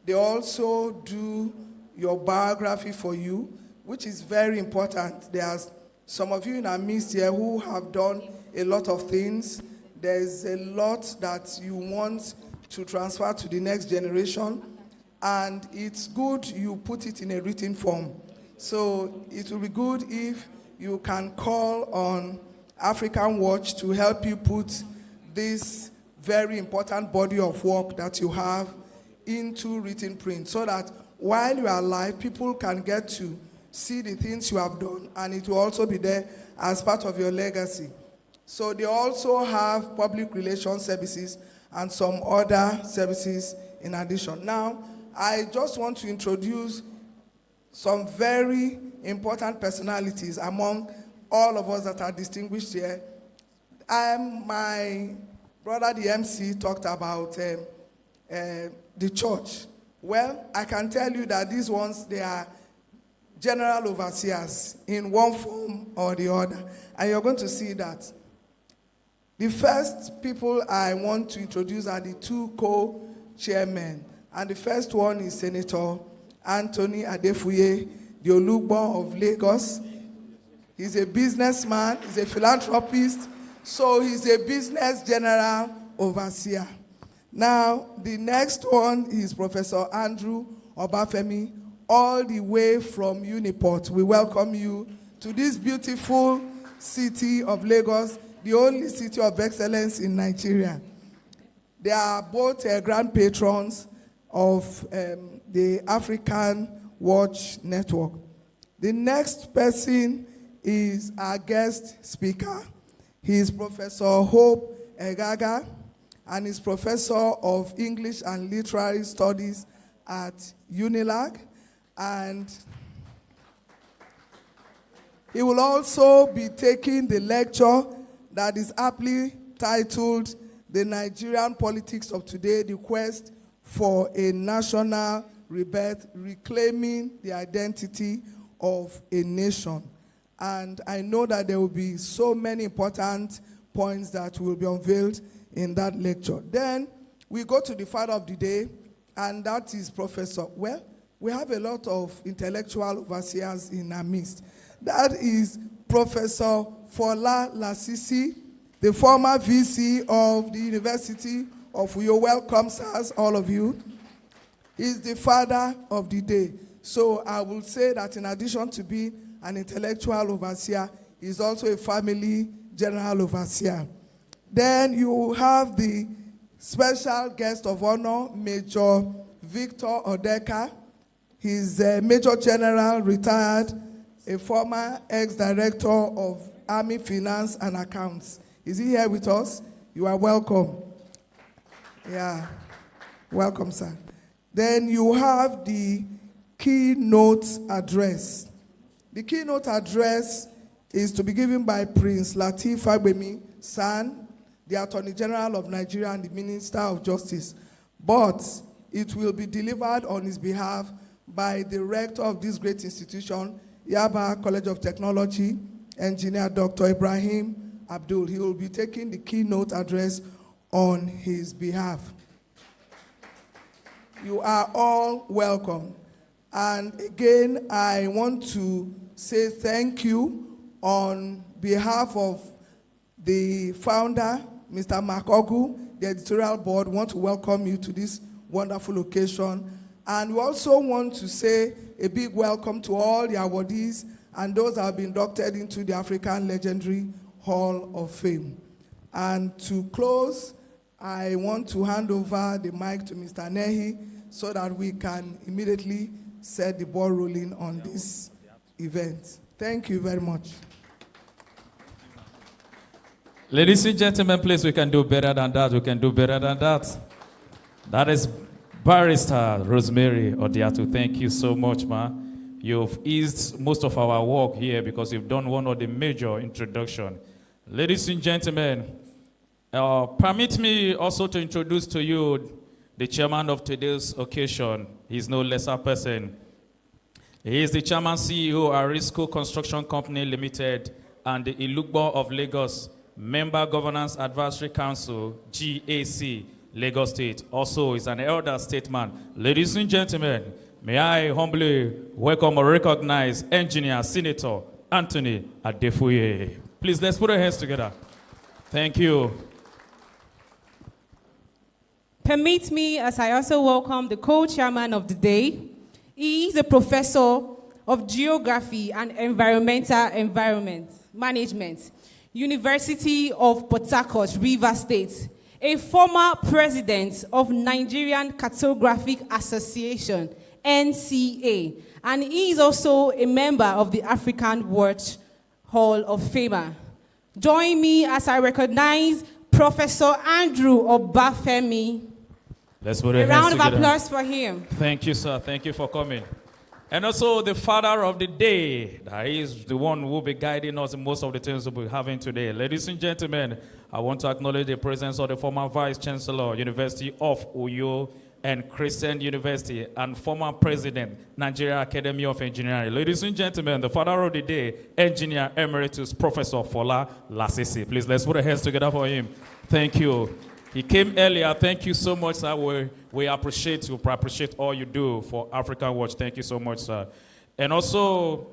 They also do your biography for you, which is very important. There's some of you in our midst here who have done a lot of things. There's a lot that you want to transfer to the next generation, and it's good you put it in a written form. So it will be good if you can call on Afrikanwatch to help you put this very important body of work that you have into written print, so that while you are alive, people can get to see the things you have done, and it will also be there as part of your legacy. So they also have public relations services and some other services in addition. Now, I just want to introduce some very important personalities among all of us that are distinguished here. My brother, the MC, talked about the church. Well, I can tell you that these ones, they are general overseers in one form or the other. And you're going to see that. The first people I want to introduce are the two co-chairmen. And the first one is Senator Anthony Adefuye, the Olugbo of Lagos. He's a businessman, he's a philanthropist, so he's a business general overseer. Now, the next one is Professor Andrew Obafemi, all the way from Uniport. We welcome you to this beautiful city of Lagos, the only city of excellence in Nigeria. They are both grand patrons of the Afrikanwatch network. The next person is our guest speaker. He is Professor Hope Egaga, and is Professor of English and Literary Studies at UNILAG. And he will also be taking the lecture that is aptly titled The Nigerian Politics of Today, the Quest for a National Rebirth, Reclaiming the Identity of a Nation. And I know that there will be so many important points that will be unveiled in that lecture. Then we go to the father of the day, and that is Professor. Well, we have a lot of intellectual overseers in our midst. That is Professor Fola Lasisi, the former VC of the University of Uyo. Welcome, sirs, all of you. He's the father of the day. So I will say that in addition to being an intellectual overseer, he's also a family general overseer. Then you have the special guest of honor, Major Victor Odeka. He's a Major General, retired, a former ex-director of Army Finance and Accounts. Is he here with us? You are welcome. Yeah, welcome, sir. Then you have the keynote address. The keynote address is to be given by Prince Lateef Fagbemi, son, the Attorney General of Nigeria and the Minister of Justice. But it will be delivered on his behalf by the rector of this great institution, Yaba College of Technology, Engineer Dr. Ibrahim Abdul. He will be taking the keynote address on his behalf. You are all welcome. And again, I want to say thank you on behalf of the founder, Mr. Mark Ogu, the editorial board. Want to welcome you to this wonderful occasion. And we also want to say a big welcome to all the awardees and those that have been inducted into the African Legendary Hall of Fame. And to close, I want to hand over the mic to Mr. Nehi so that we can immediately set the ball rolling on this event. Thank you very much. Ladies and gentlemen, please, we can do better than that. We can do better than that. That is Barrister Rosemary Odiatu. Thank you so much, ma. You've eased most of our work here because you've done one of the major introduction. Ladies and gentlemen, permit me also to introduce to you the chairman of today's occasion. He's no lesser person. He is the chairman CEO of Arisco Construction Company Limited and the Ilugbo of Lagos, Member Governance Advisory Council, GAC, Lagos State. Also is an elder statesman. Ladies and gentlemen, may I humbly welcome or recognize Engineer Senator Anthony Adefuye. Please, let's put our hands together. Thank you. Permit me, as I also welcome the co-chairman of the day. He is a professor of geography and environment management, University of Port Harcourt, Rivers State, a former president of Nigerian Cartographic Association, NCA, and he is also a member of the Afrikanwatch Hall of Famer. Join me as I recognize Professor Andrew Obafemi. Let's put A our hands round of together. applause for him. Thank you, sir. Thank you for coming. And also the father of the day, that is the one who will be guiding us in most of the things we'll be having today. Ladies and gentlemen, I want to acknowledge the presence of the former Vice Chancellor, University of Uyo and Christian University, and former President, Nigeria Academy of Engineering. Ladies and gentlemen, the father of the day, Engineer Emeritus Professor Fola Lasisi. Please, let's put our hands together for him. Thank you. He came earlier. Thank you so much, sir. We appreciate you. Appreciate all you do for Afrikanwatch. Thank you so much, sir. And also,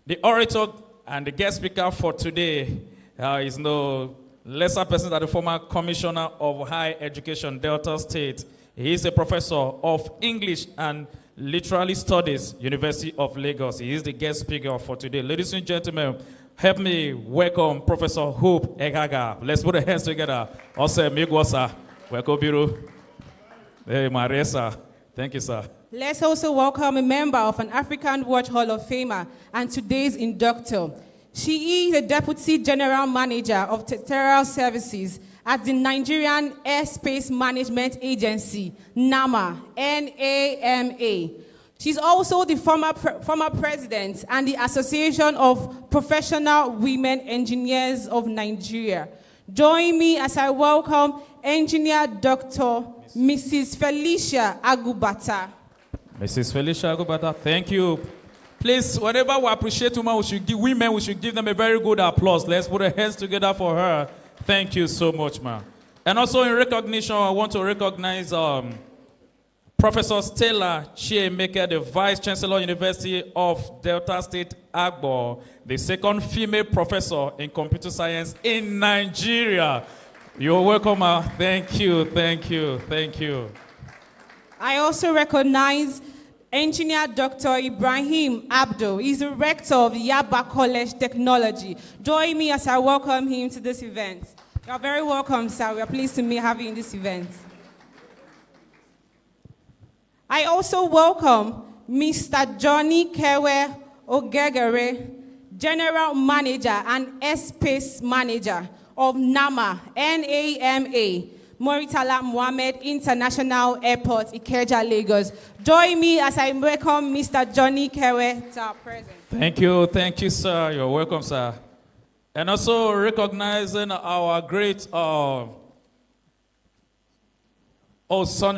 the orator and the guest speaker for today is no lesser person than the former Commissioner of Higher Education, Delta State. He is a professor of English and Literary Studies, University of Lagos. He is the guest speaker for today. Ladies and gentlemen, help me welcome Professor Hope Egaga. Let's put our hands together. Also, Migwasa. Welcome, Biro. Hey, Marisa. Thank you, sir. Let's also welcome a member of an Afrikanwatch Hall of Famer and today's inductor. She is the Deputy General Manager of Territorial Services at the Nigerian Airspace Management Agency, NAMA, N-A-M-A. She's also the former president and the Association of Professional Women Engineers of Nigeria. Join me as I welcome Engineer Dr. Mrs. Felicia Agubata. Mrs. Felicia Agubata, thank you. Please, whenever we appreciate women, we should give them a very good applause. Let's put our hands together for her. Thank you so much, ma'am. And also in recognition, I want to recognize Professor Stella Chiemeke, the Vice Chancellor, University of Delta State, Agbo, the second female professor in computer science in Nigeria. You're welcome, ma'am. Thank you, thank you, thank you. I also recognize Engineer Dr. Ibrahim Abdo. He's the rector of Yaba College Technology. Join me as I welcome him to this event. You're very welcome, sir. We are pleased to have you in this event. I also welcome Mr. Johnny Kewe Ogegere, General Manager and Airspace Manager of NAMA, N-A-M-A, Moritala Mohammed International Airport, Ikeja, Lagos. Join me as I welcome Mr. Johnny Kewe to our presence. Thank you, sir. You're welcome, sir. And also recognizing our great St.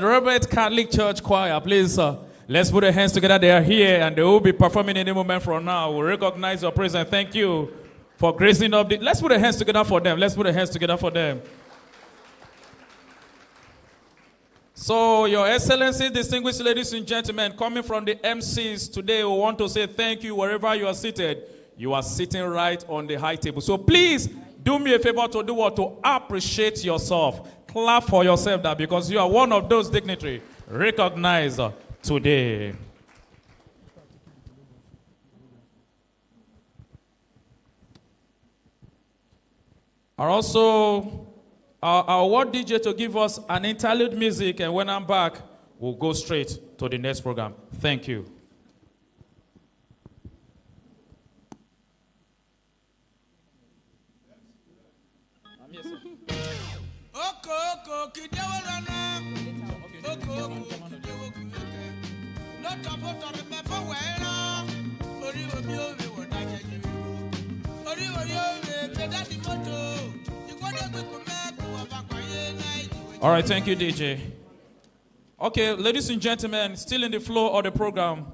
Robert Catholic Church Choir. Please, let's put our hands together. They are here and they will be performing any moment from now. We recognize your presence. Thank you for gracing up. Let's put our hands together for them. Let's put our hands together for them. So, Your Excellency, distinguished ladies and gentlemen, coming from the MCs today, we want to say thank you wherever you are seated. You are sitting right on the high table. So please do me a favor to do what? To appreciate yourself. Clap for yourself that because you are one of those dignitaries recognized today. And also, our award DJ to give us an interlude music, and when I'm back, we'll go straight to the next program. Thank you. Not All right, thank you, DJ. Okay, ladies and gentlemen, still in the flow of the program,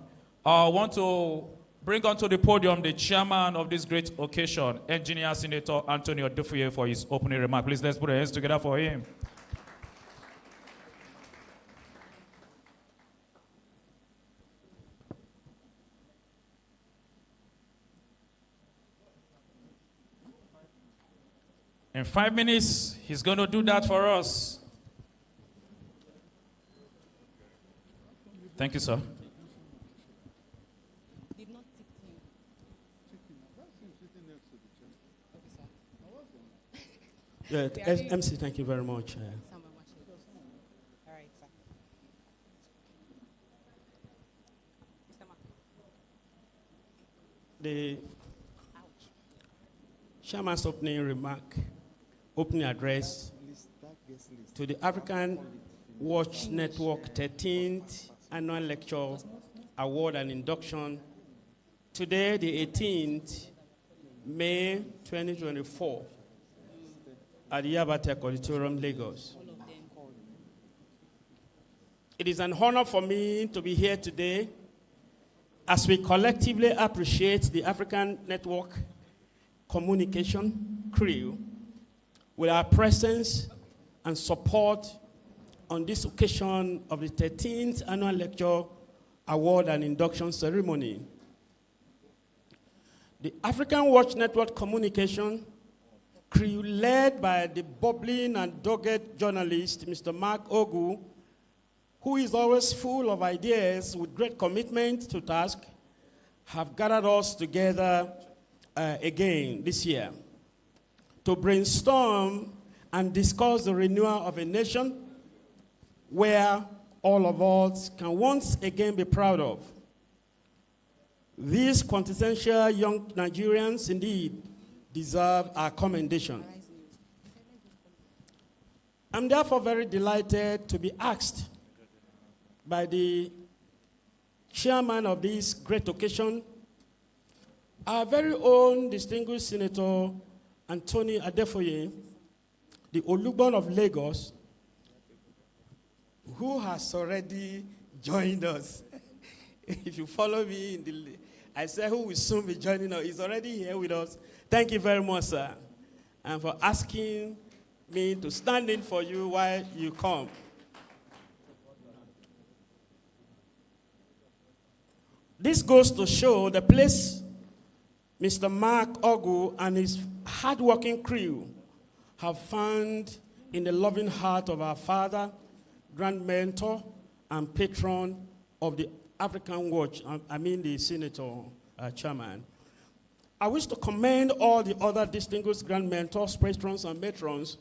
I want to bring onto the podium the chairman of this great occasion, Engineer Senator Antonio Dufuye, for his opening remark. Please, let's put our hands together for him. In 5 minutes, he's going to do that for us. Thank you, sir. Yeah, MC, thank you very much. The chairman's opening address to the Afrikanwatch Network 13th Annual Lecture Award and Induction. Today, the 18th May 2024, at the Yabatek Auditorium, Lagos. It is an honor for me to be here today as we collectively appreciate the African Network Communication crew with our presence and support on this occasion of the 13th Annual Lecture Award and Induction Ceremony. The Afrikanwatch Network Communication crew, led by the bubbling and dogged journalist, Mr. Mark Ogu, who is always full of ideas with great commitment to task, have gathered us together again this year to brainstorm and discuss the renewal of a nation where all of us can once again be proud of. These quintessential young Nigerians indeed deserve our commendation. I'm therefore very delighted to be asked by the chairman of this great occasion, our very own distinguished Senator Anthony Adefoye, the Olugbon of Lagos, who has already joined us. If you follow me, I said who will soon be joining us. He's already here with us. Thank you very much, sir, and for asking me to stand in for you while you come. This goes to show the place Mr. Mark Ogu and his hard-working crew have found in the loving heart of our father, grand mentor, and patron of the Afrikanwatch, the Senator Chairman. I wish to commend all the other distinguished grand mentors, patrons, and matrons,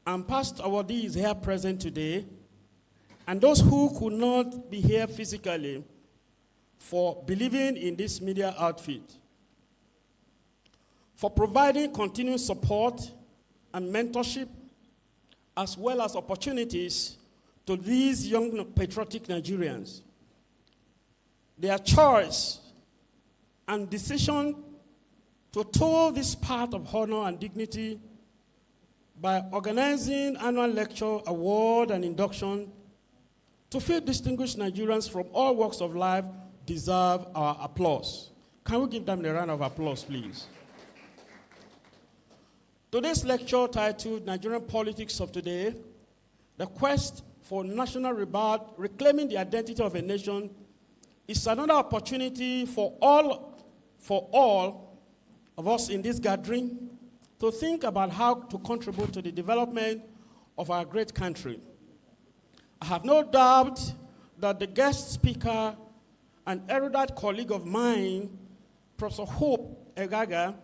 and past awardees here present today, and those who could not be here physically, for believing in this media outfit, for providing continued support and mentorship, as well as opportunities to these young patriotic Nigerians. Their choice and decision to toll this path of honor and dignity by organizing annual lecture, award, and induction to few distinguished Nigerians from all walks of life deserve our applause. Can we give them a round of applause, please? Today's lecture, titled Nigerian Politics of Today, The Quest for National Rebirth, Reclaiming the Identity of a Nation, is another opportunity for all of us in this gathering to think about how to contribute to the development of our great country. I have no doubt that the guest speaker, an erudite colleague of mine, Professor Hope Egaga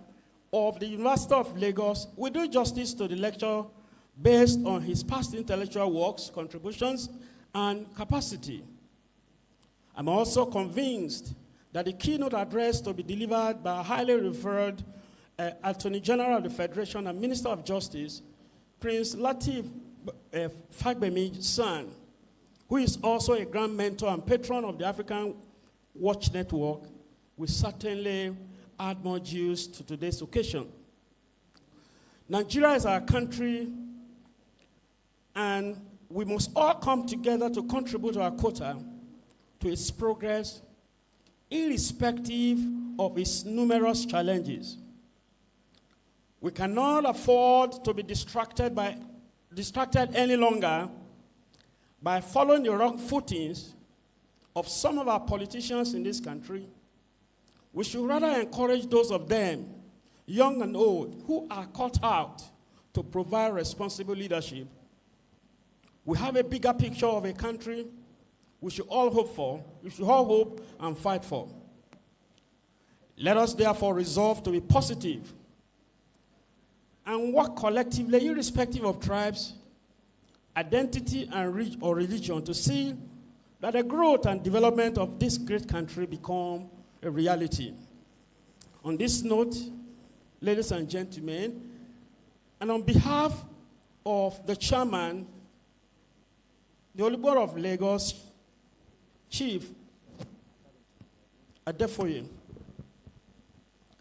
of the University of Lagos, will do justice to the lecture based on his past intellectual works, contributions, and capacity. I'm also convinced that the keynote address to be delivered by a highly revered Attorney General of the Federation and Minister of Justice, Prince Lateef Fagbemi's son, who is also a grand mentor and patron of the Afrikanwatch Network, will certainly add more juice to today's occasion. Nigeria is our country And we must all come together to contribute our quota to its progress, irrespective of its numerous challenges. We cannot afford to be distracted any longer by following the wrong footings of some of our politicians in this country. We should rather encourage those of them, young and old, who are caught out to provide responsible leadership. We have a bigger picture of a country we should all hope and fight for. Let us therefore resolve to be positive and work collectively, irrespective of tribes, identity, and or religion, to see that the growth and development of this great country become a reality. On this note, ladies and gentlemen, and on behalf of the chairman, the Olugbo of Lagos, Chief Adefoye,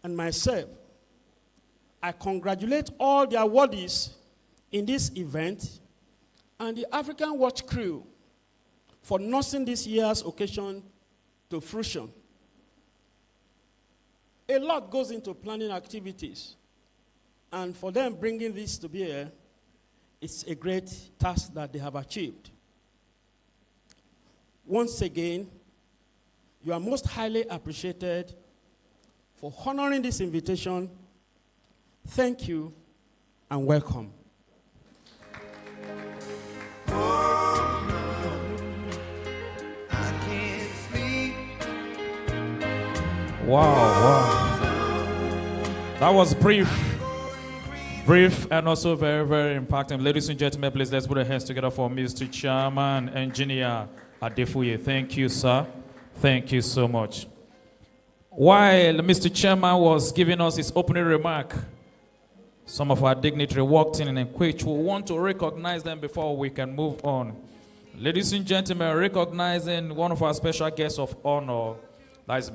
and myself, I congratulate all the awardees in this event and the Afrikanwatch crew for nursing this year's occasion to fruition. A lot goes into planning activities, and for them bringing this to bear, it's a great task that they have achieved. Once again, you are most highly appreciated for honoring this invitation. Thank you and welcome. Wow. That was brief and also very, very impacting. Ladies and gentlemen, please let's put our hands together for Mr. Chairman, Engineer Adefoye. Thank you, sir. Thank you so much. While Mr. Chairman was giving us his opening remark, some of our dignitaries walked in and which we want to recognize them before we can move on. Ladies and gentlemen, recognizing one of our special guests of honor, that is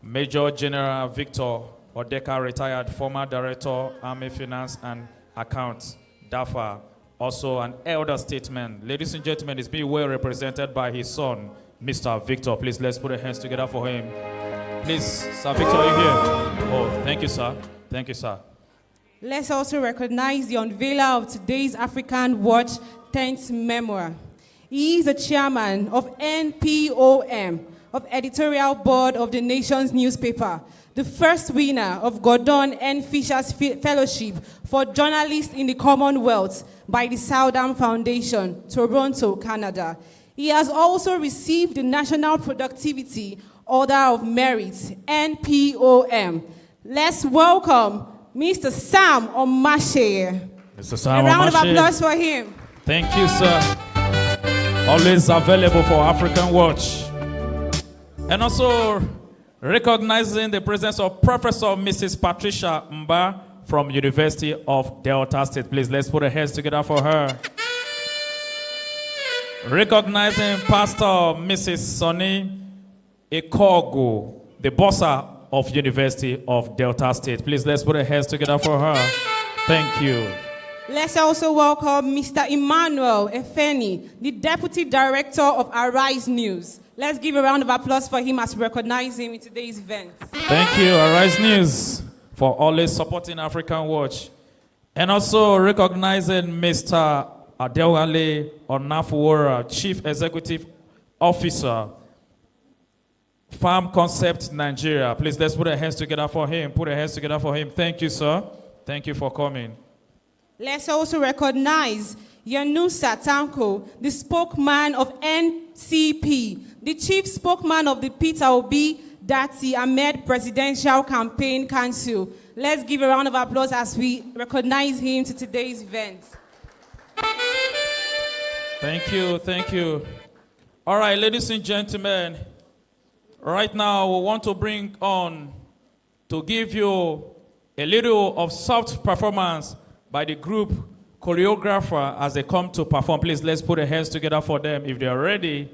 Major General Victor Odeka, retired former Director, Army Finance and Accounts, DAFA, also an elder statesman. Ladies and gentlemen, he's being well represented by his son, Mr. Victor. Please, let's put our hands together for him. Please, Sir Victor, are you here? Oh, thank you, sir. Thank you, sir. Let's also recognize the unveiler of today's Afrikanwatch 10th memoir. He is the chairman of NPOM, of editorial board of the nation's newspaper, the first winner of Gordon N. Fisher's Fellowship for Journalists in the Commonwealth by the Southern Foundation, Toronto, Canada. He has also received the National Productivity Order of Merit, NPOM. Let's welcome Mr. Sam Omashe. Mr. Sam A round of Omashe. applause for him. Thank you, sir. Always available for Afrikanwatch. And also recognizing the presence of Professor Mrs. Patricia Mba from University of Delta State. Please, let's put our hands together for her. Recognizing Pastor Mrs. Sonny Ekogu, the bossa of University of Delta State. Please, let's put our hands together for her. Thank you. Let's also welcome Mr. Emmanuel Efeni, the Deputy Director of Arise News. Let's give a round of applause for him as we recognize him in today's event. Thank you, Arise News, for always supporting Afrikanwatch. And also recognizing Mr. Adewale Onafuora, Chief Executive Officer, Farm Concept Nigeria. Please, let's put our hands together for him. Put our hands together for him. Thank you, sir. Thank you for coming. Let's also recognize Yanusa Tanko, the spokesman of NCP, the chief spokesman of the Peter Obi Dati Ahmed Presidential Campaign Council. Let's give a round of applause as we recognize him to today's event. Thank you, thank you. All right, ladies and gentlemen, right now we want to bring on to give you a little of soft performance by the group choreographer as they come to perform. Please, let's put our hands together for them if they are ready.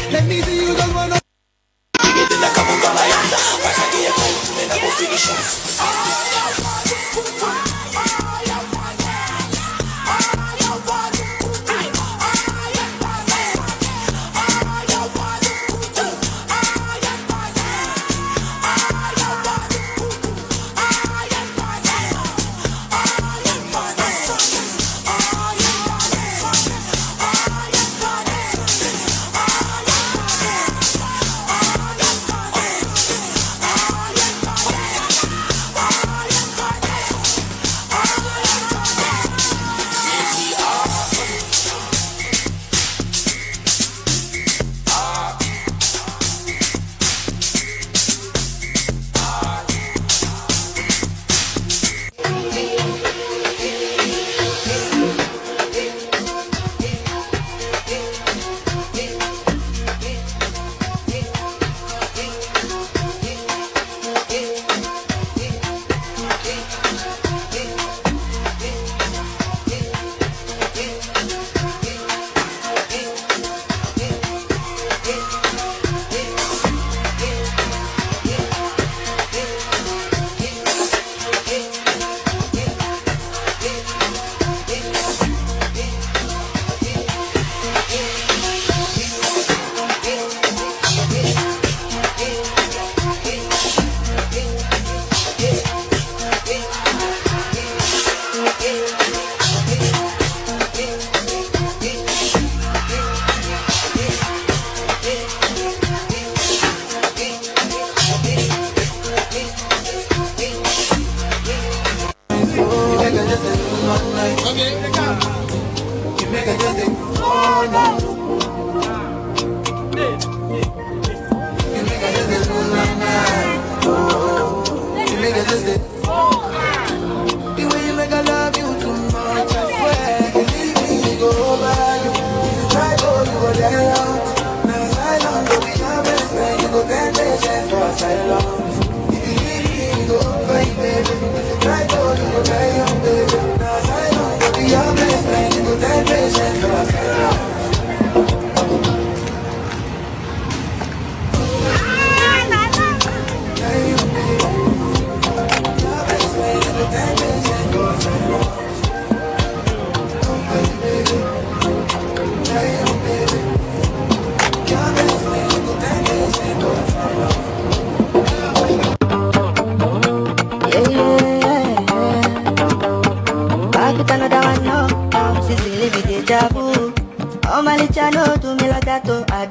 Let me see you just wanna.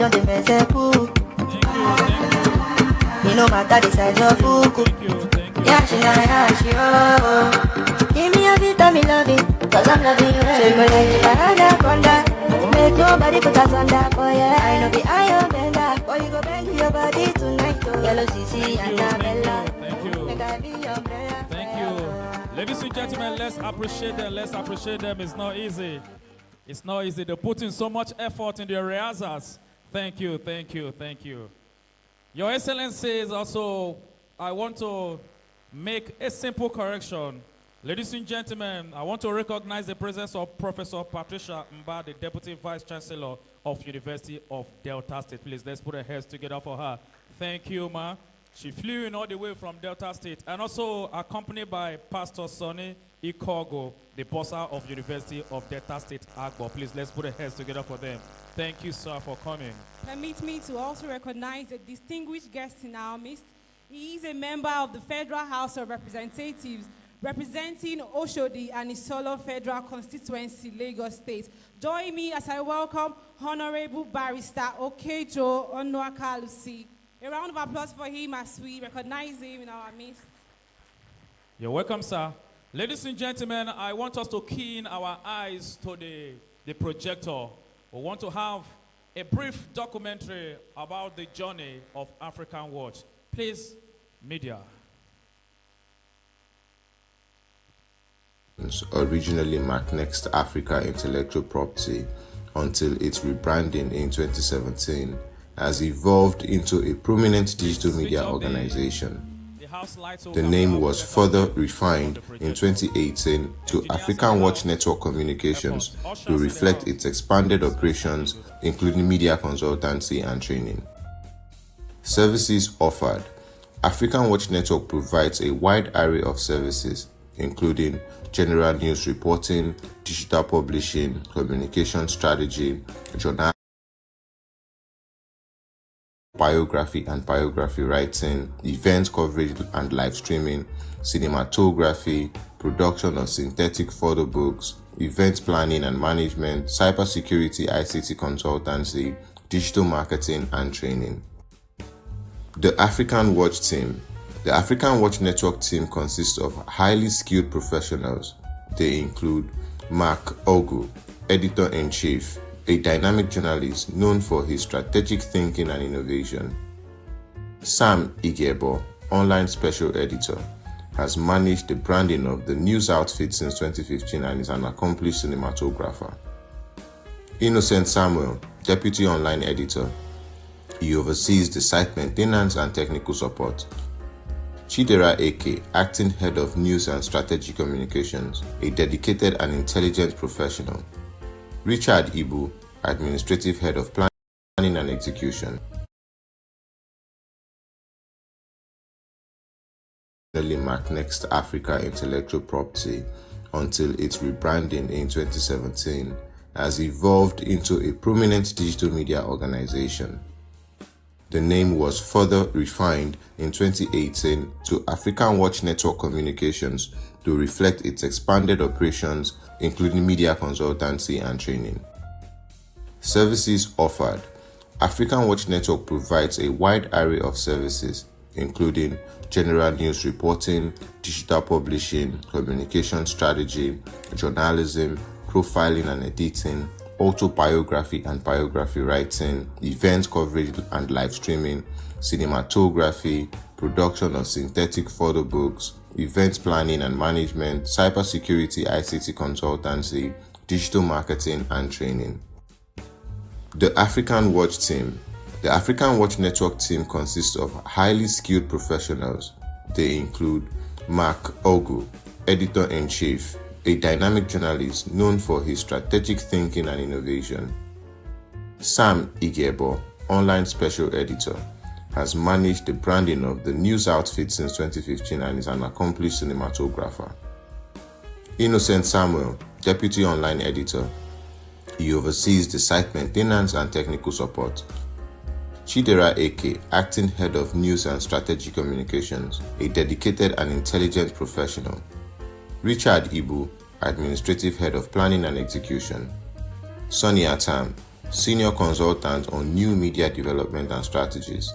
don't dey mess up. You no matter the size of buku. Yeah, she oh. Give me a vitamin loving, cause I'm loving you. She go like the anaconda. Make nobody put us under for ya. I know the iron bender. Boy, you go bend your body tonight. Yellow CC and Bella. Thank you. Thank you. Ladies and gentlemen, let's appreciate them. Let's appreciate them. It's not easy. It's not easy. They put in so much effort in their rehearsals. Thank you, thank you, thank you. Your Excellencies, also, I want to make a simple correction. Ladies and gentlemen, I want to recognize the presence of Professor Patricia Mba, the Deputy Vice Chancellor of University of Delta State. Please, let's put our hands together for her. Thank you, ma. She flew in all the way from Delta State, and also accompanied by Pastor Sonny Ikogo, the bossa of University of Delta State, Agbo. Please, let's put our hands together for them. Thank you, sir, for coming. Permit me to also recognize a distinguished guest in our midst. He is a member of the Federal House of Representatives, representing Oshodi and Isolo Federal Constituency, Lagos State. Join me as I welcome Honorable Barrister Okejo Onuakalusi. A round of applause for him as we recognize him in our midst. You're welcome, sir. Ladies and gentlemen, I want us to key in our eyes to the projector. We want to have a brief documentary about the journey of Afrikanwatch. Please, media. Originally marked Next Africa Intellectual Property until its rebranding in 2017 has evolved into a prominent digital media organization. The name was further refined in 2018 to Afrikanwatch Network Communications to reflect its expanded operations, including media consultancy and training. Services offered. Afrikanwatch Network provides a wide array of services, including general news reporting, digital publishing, communication strategy, journalism, biography and biography writing, event coverage and live streaming, cinematography, production of synthetic photo books, event planning and management, cybersecurity ICT consultancy, digital marketing and training. The Afrikanwatch team. The Afrikanwatch Network team consists of highly skilled professionals. They include Mark Ogu, Editor-in-Chief, a dynamic journalist known for his strategic thinking and innovation. Sam Igebo, online special editor, has managed the branding of the news outfit since 2015 and is an accomplished cinematographer. Innocent Samuel, deputy online editor. He oversees the site maintenance and technical support. Chidera Eke, acting head of news and strategic communications, a dedicated and intelligent professional. Richard Ibu, administrative head of planning and execution. Marked Next Africa Intellectual Property until its rebranding in 2017 has evolved into a prominent digital media organization. The name was further refined in 2018 to Afrikanwatch Network Communications to reflect its expanded operations, including media consultancy and training. Services offered. Afrikanwatch Network provides a wide array of services, including general news reporting, digital publishing, communication strategy, journalism, profiling and editing, autobiography and biography writing, event coverage and live streaming, cinematography, production of synthetic photo books, event planning and management, cybersecurity ICT consultancy, digital marketing and training. The Afrikanwatch team. The Afrikanwatch Network team consists of highly skilled professionals. They include Mark Ogu, Editor-in-Chief, a dynamic journalist known for his strategic thinking and innovation. Sam Igebo, online special editor, has managed the branding of the news outfit since 2015 and is an accomplished cinematographer. Innocent Samuel, deputy online editor. He oversees the site maintenance and technical support. Chidera Eke, acting head of news and strategic communications, a dedicated and intelligent professional. Richard Ibu, administrative head of planning and execution. Sonny Atam, Senior Consultant on New Media Development and Strategies.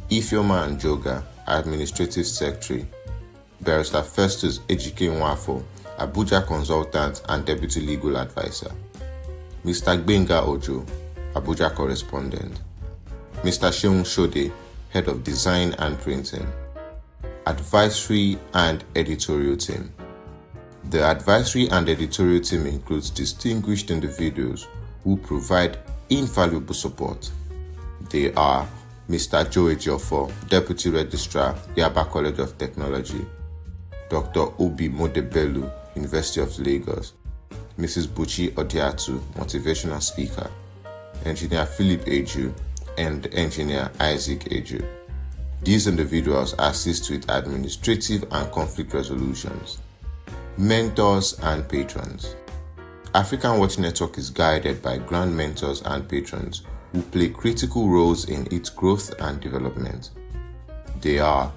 Ifeoma Njoga, Administrative Secretary. Barrister Festus Ejike Nwafo, Abuja Consultant and Deputy Legal Advisor. Mr. Gbenga Ojo, Abuja Correspondent. Mr. Sheung Shode, Head of Design and Printing. Advisory and Editorial Team. The advisory and editorial team includes distinguished individuals who provide invaluable support. They are Mr. Joe Ejiofor, Deputy Registrar, Yaba College of Technology. Dr. Obi Modebelu, University of Lagos. Mrs. Buchi Odiatu, Motivational Speaker. Engineer Philip Eju and Engineer Isaac Eju. These individuals assist with administrative and conflict resolutions. Mentors and patrons. Afrikanwatch Network is guided by grand mentors and patrons who play critical roles in its growth and development. They are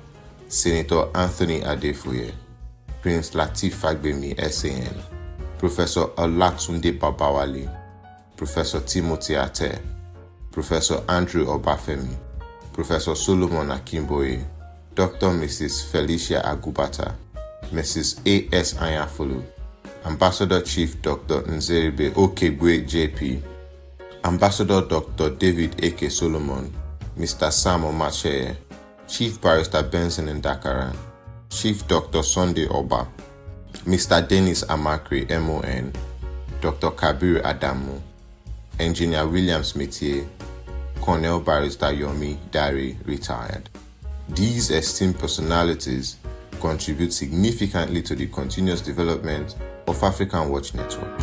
Senator Anthony Adefuye, Prince Lateef Fagbemi SAN, Professor Olatunde Babawale, Professor Timothy Ate, Professor Andrew Obafemi, Professor Solomon Akimboye, Dr. Mrs. Felicia Agubata, Mrs. A.S. Ayafolu, Ambassador Chief Dr. Nzeribe Okegwe JP, Ambassador Dr. David A.K. Solomon, Mr. Sam Omacheye, Chief Barrister Benson Ndakaran, Chief Dr. Sunday Oba, Mr. Dennis Amakri MON, Dr. Kabir Adamu, Engineer William Smithier, Colonel Barrister Yomi Dari, retired. These esteemed personalities contribute significantly to the continuous development of Afrikanwatch Network.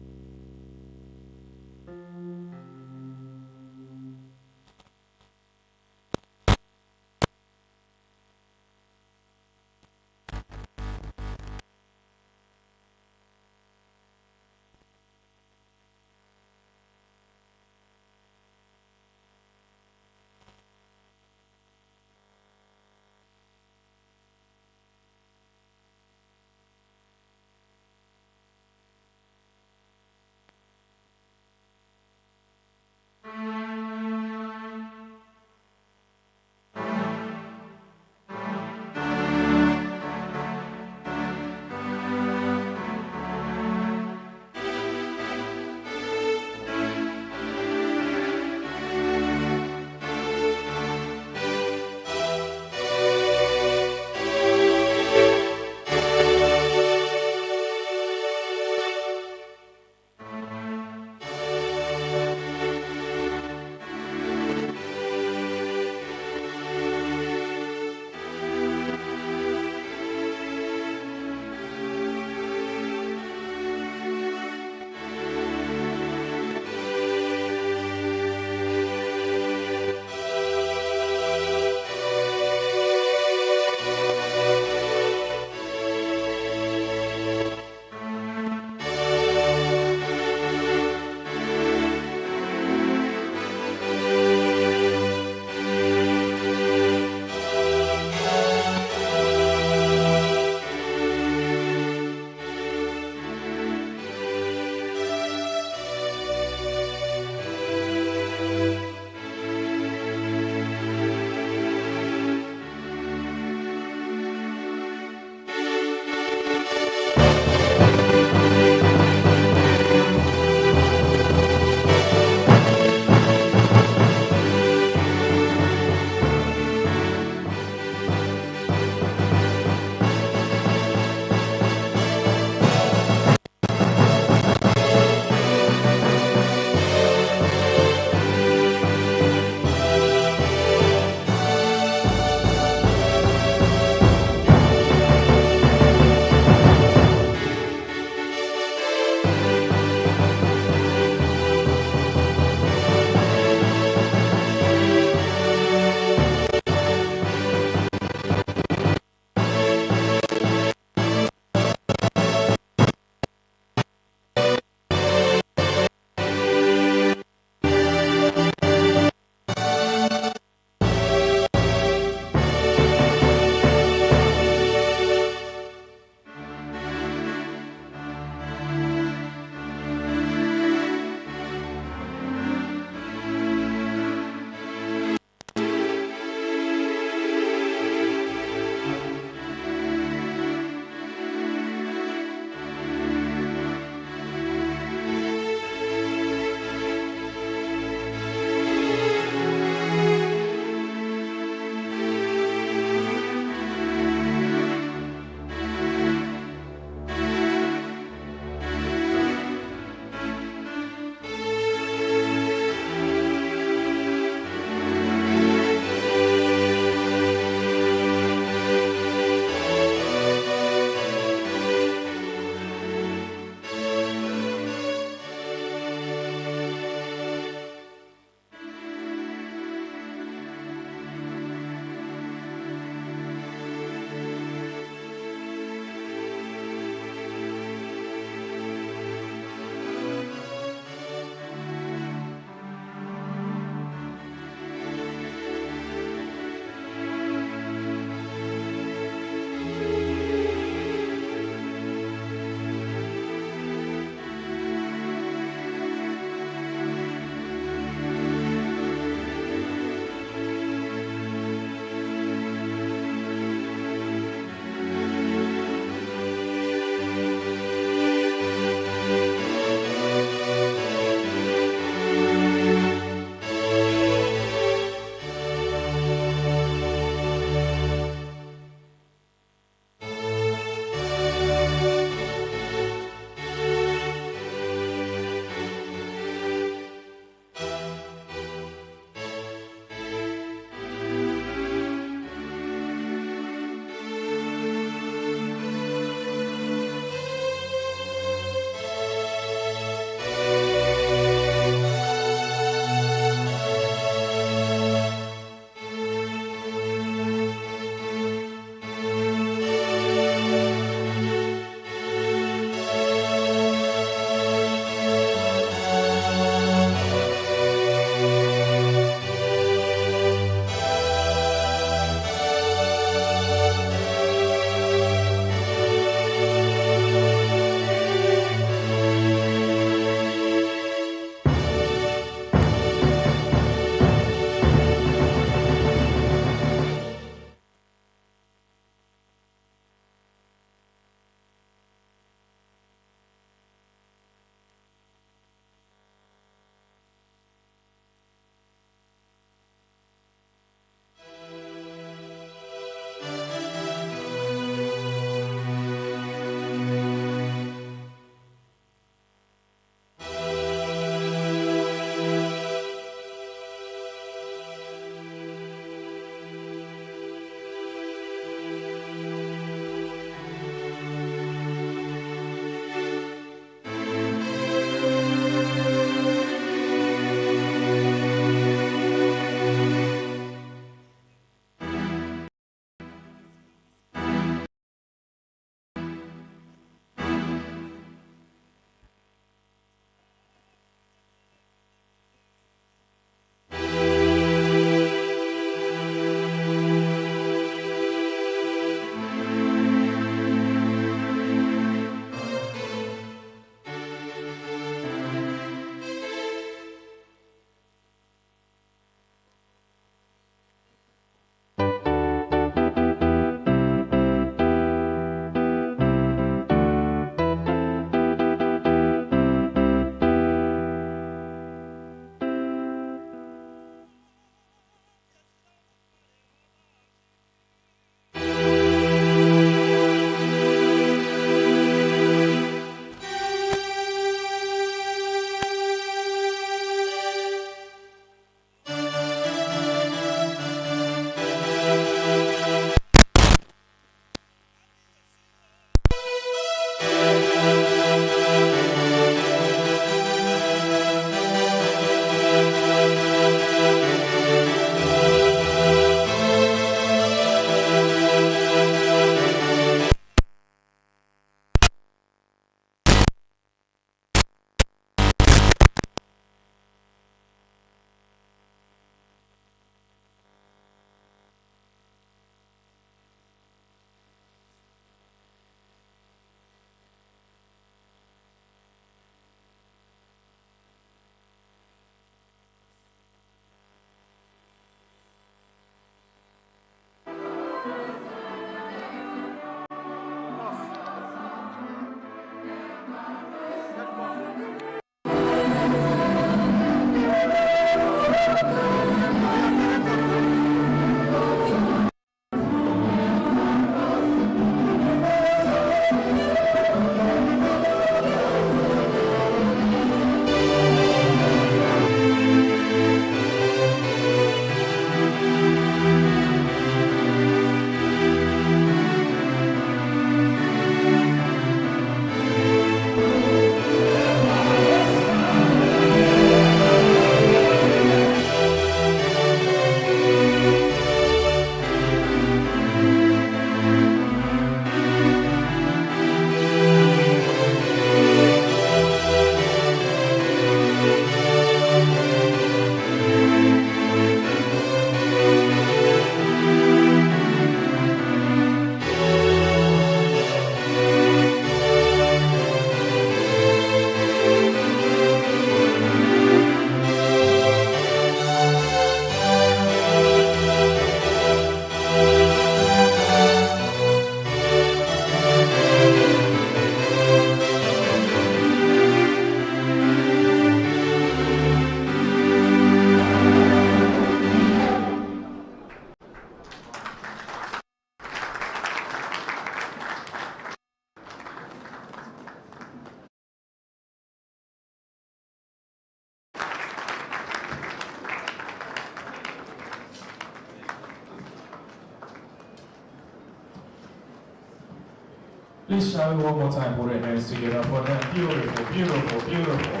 Please shall we one more time put our hands together for them. Beautiful, beautiful, beautiful.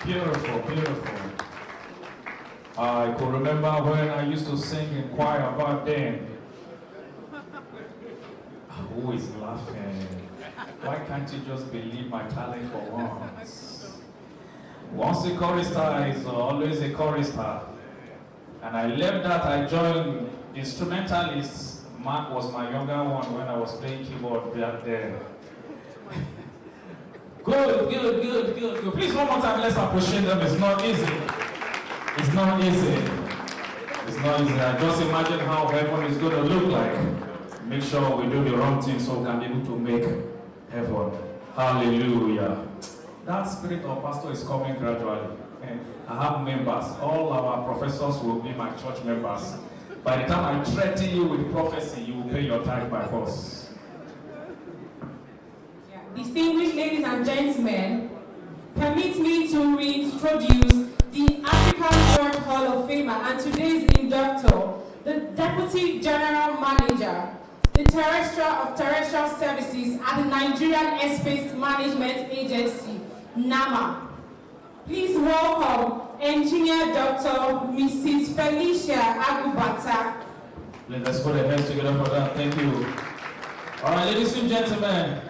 Beautiful, beautiful. I could remember when I used to sing in choir back then. Who is laughing? Why can't you just believe my talent for once? Once a chorister is always a chorister. And I left that, I joined instrumentalists. Mark was my younger one when I was playing keyboard back there. Good, good, good, good, good. Please, one more time, let's appreciate them. It's not easy. It's not easy. It's not easy. I just imagine how heaven is going to look like. Make sure we do the wrong thing so we can be able to make heaven. Hallelujah. That spirit of pastor is coming gradually. And I have members. All our professors will be my church members. By the time I threaten you with prophecy, you will pay your tithe by force. Distinguished ladies and gentlemen, permit me to reintroduce the Afrikanwatch Hall of Famer and today's inductor, the Deputy General Manager, the Director of Terrestrial Services at the Nigerian Airspace Management Agency, NAMA. Please welcome Engineer Dr. Mrs. Felicia Agubata. Let's put our hands together for that. Thank you. All right, ladies and gentlemen,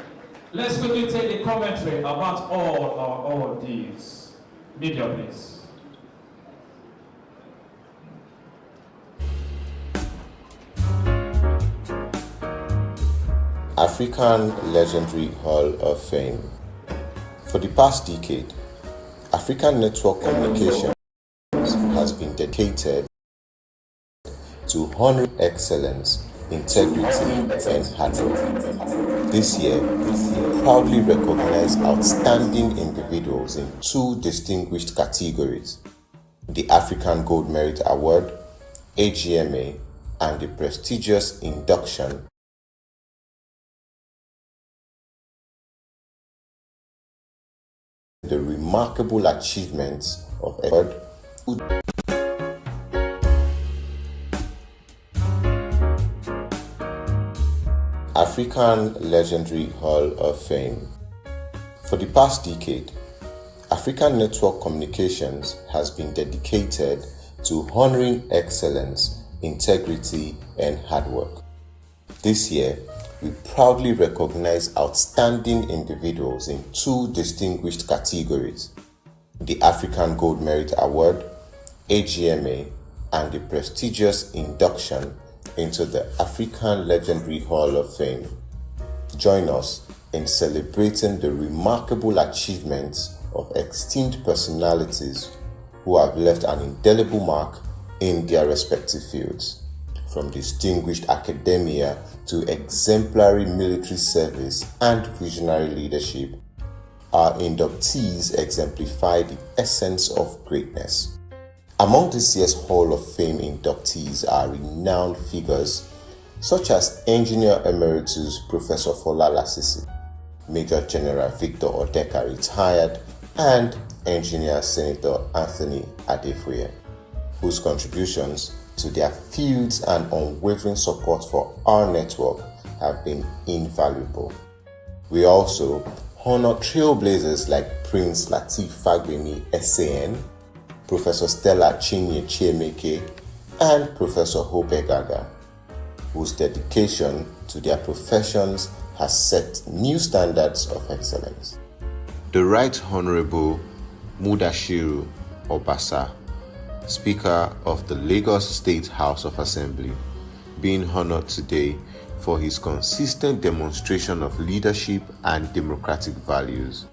let's quickly take the commentary about all these. Media, please. African Legendary Hall of Fame. For the past decade, African Network Communications has been dedicated to honoring excellence, integrity, and hard work. This year, we proudly recognize outstanding individuals in 2 distinguished categories: the African Gold Merit Award, AGMA, and the prestigious Induction. The remarkable achievements of Edward African Legendary Hall of Fame. For the past decade, African Network Communications has been dedicated to honoring excellence, integrity, and hard work. This year, we proudly recognize outstanding individuals in 2 distinguished categories: the African Gold Merit Award, AGMA, and the prestigious Induction into the African Legendary Hall of Fame. Join us in celebrating the remarkable achievements of esteemed personalities who have left an indelible mark in their respective fields. From distinguished academia to exemplary military service and visionary leadership, our inductees exemplify the essence of greatness. Among this year's Hall of Fame inductees are renowned figures such as Engineer Emeritus Professor Fola Lasisi, Major General Victor Odeka retired, and Engineer Senator Anthony Adefoye, whose contributions to their fields and unwavering support for our network have been invaluable. We also honor trailblazers like Prince Lateef Fagbemi SAN, Professor Stella Chinye Chiemeke, and Professor Hope Gaga, whose dedication to their professions has set new standards of excellence. The Right Honorable Mudashiru Obasa, Speaker of the Lagos State House of Assembly, being honored today for his consistent demonstration of leadership and democratic values.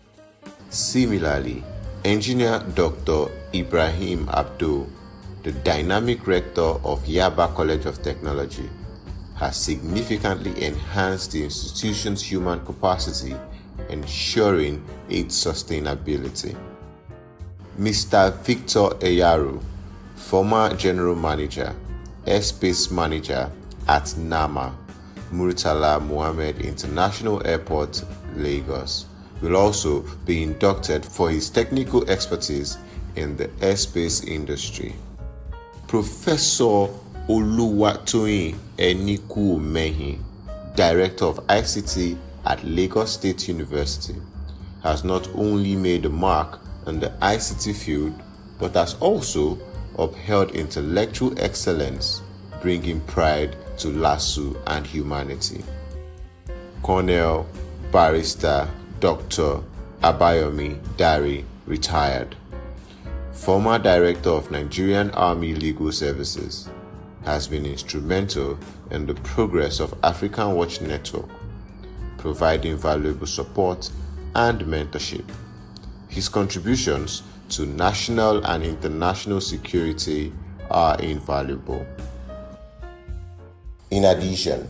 Similarly, Engineer Dr. Ibrahim Abdul, the dynamic rector of Yaba College of Technology, has significantly enhanced the institution's human capacity, ensuring its sustainability. Mr. Victor Eyaru, former General Manager, Airspace Manager at NAMA, Murtala Mohammed International Airport, Lagos, will also be inducted for his technical expertise in the airspace industry. Professor Oluwatoyin Eniku Mehi, Director of ICT at Lagos State University, has not only made a mark in the ICT field, but has also upheld intellectual excellence, bringing pride to LASU and humanity. Colonel Barrister Dr. Abayomi Dari, retired, former Director of Nigerian Army Legal Services, has been instrumental in the progress of Afrikanwatch Network, providing valuable support and mentorship. His contributions to national and international security are invaluable. In addition,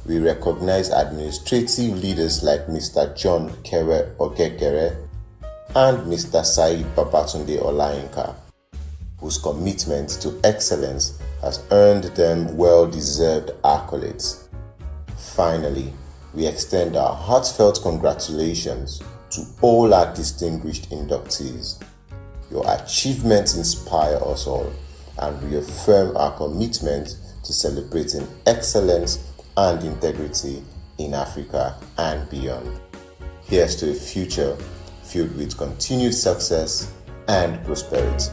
we recognize administrative leaders like Mr. John Kewe Ogekere and Mr. Said Babatunde Olayinka, whose commitment to excellence has earned them well-deserved accolades. Finally, we extend our heartfelt congratulations to all our distinguished inductees. Your achievements inspire us all and reaffirm our commitment to celebrating excellence and integrity in Africa and beyond. Here's to a future filled with continued success and prosperity.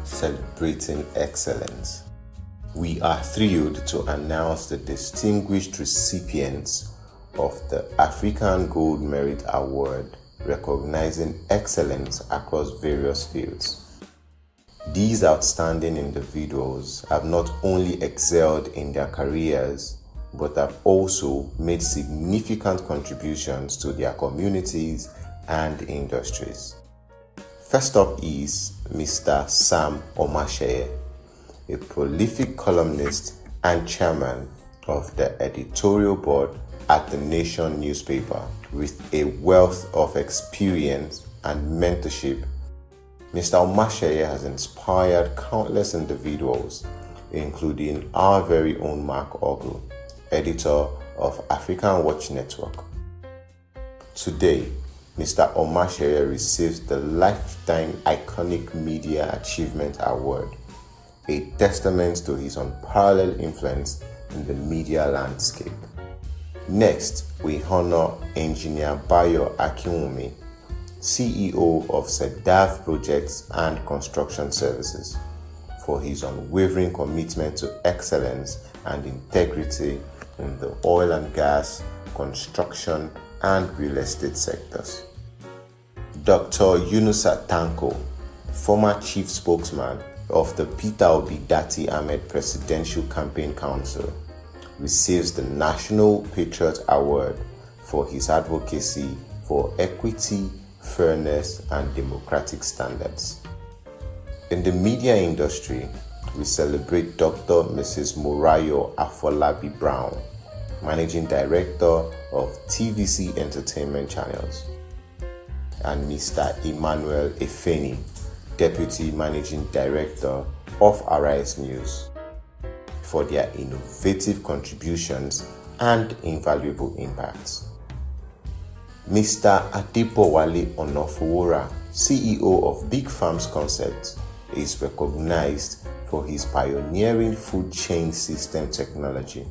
Celebrating excellence. We are thrilled to announce the distinguished recipients of the African Gold Merit Award, recognizing excellence across various fields. These outstanding individuals have not only excelled in their careers, but have also made significant contributions to their communities and industries. First up is Mr. Sam Omasheye, a prolific columnist and chairman of the editorial board at the Nation newspaper. With a wealth of experience and mentorship, Mr. Omasheye has inspired countless individuals, including our very own Mark Ogu, editor of Afrikanwatch Network. Today, Mr. Omasheye receives the Lifetime Iconic Media Achievement Award, a testament to his unparalleled influence in the media landscape. Next, we honor Engineer Bayo Akinwumi, CEO of SEDAV Projects and Construction Services, for his unwavering commitment to excellence and integrity in the oil and gas, construction, and real estate sectors. Dr. Yunusa Tanko, former chief spokesman of the Peter Obi Dati Ahmed Presidential Campaign Council, receives the National Patriot Award for his advocacy for equity, fairness, and democratic standards. In the media industry, we celebrate Dr. Mrs. Morayo Afolabi Brown, Managing Director of TVC Entertainment Channels, and Mr. Emmanuel Efeni, Deputy Managing Director of Arise News, for their innovative contributions and invaluable impacts. Mr. Adebowale Onofowora, CEO of Big Farms Concepts, is recognized for his pioneering food chain system technology,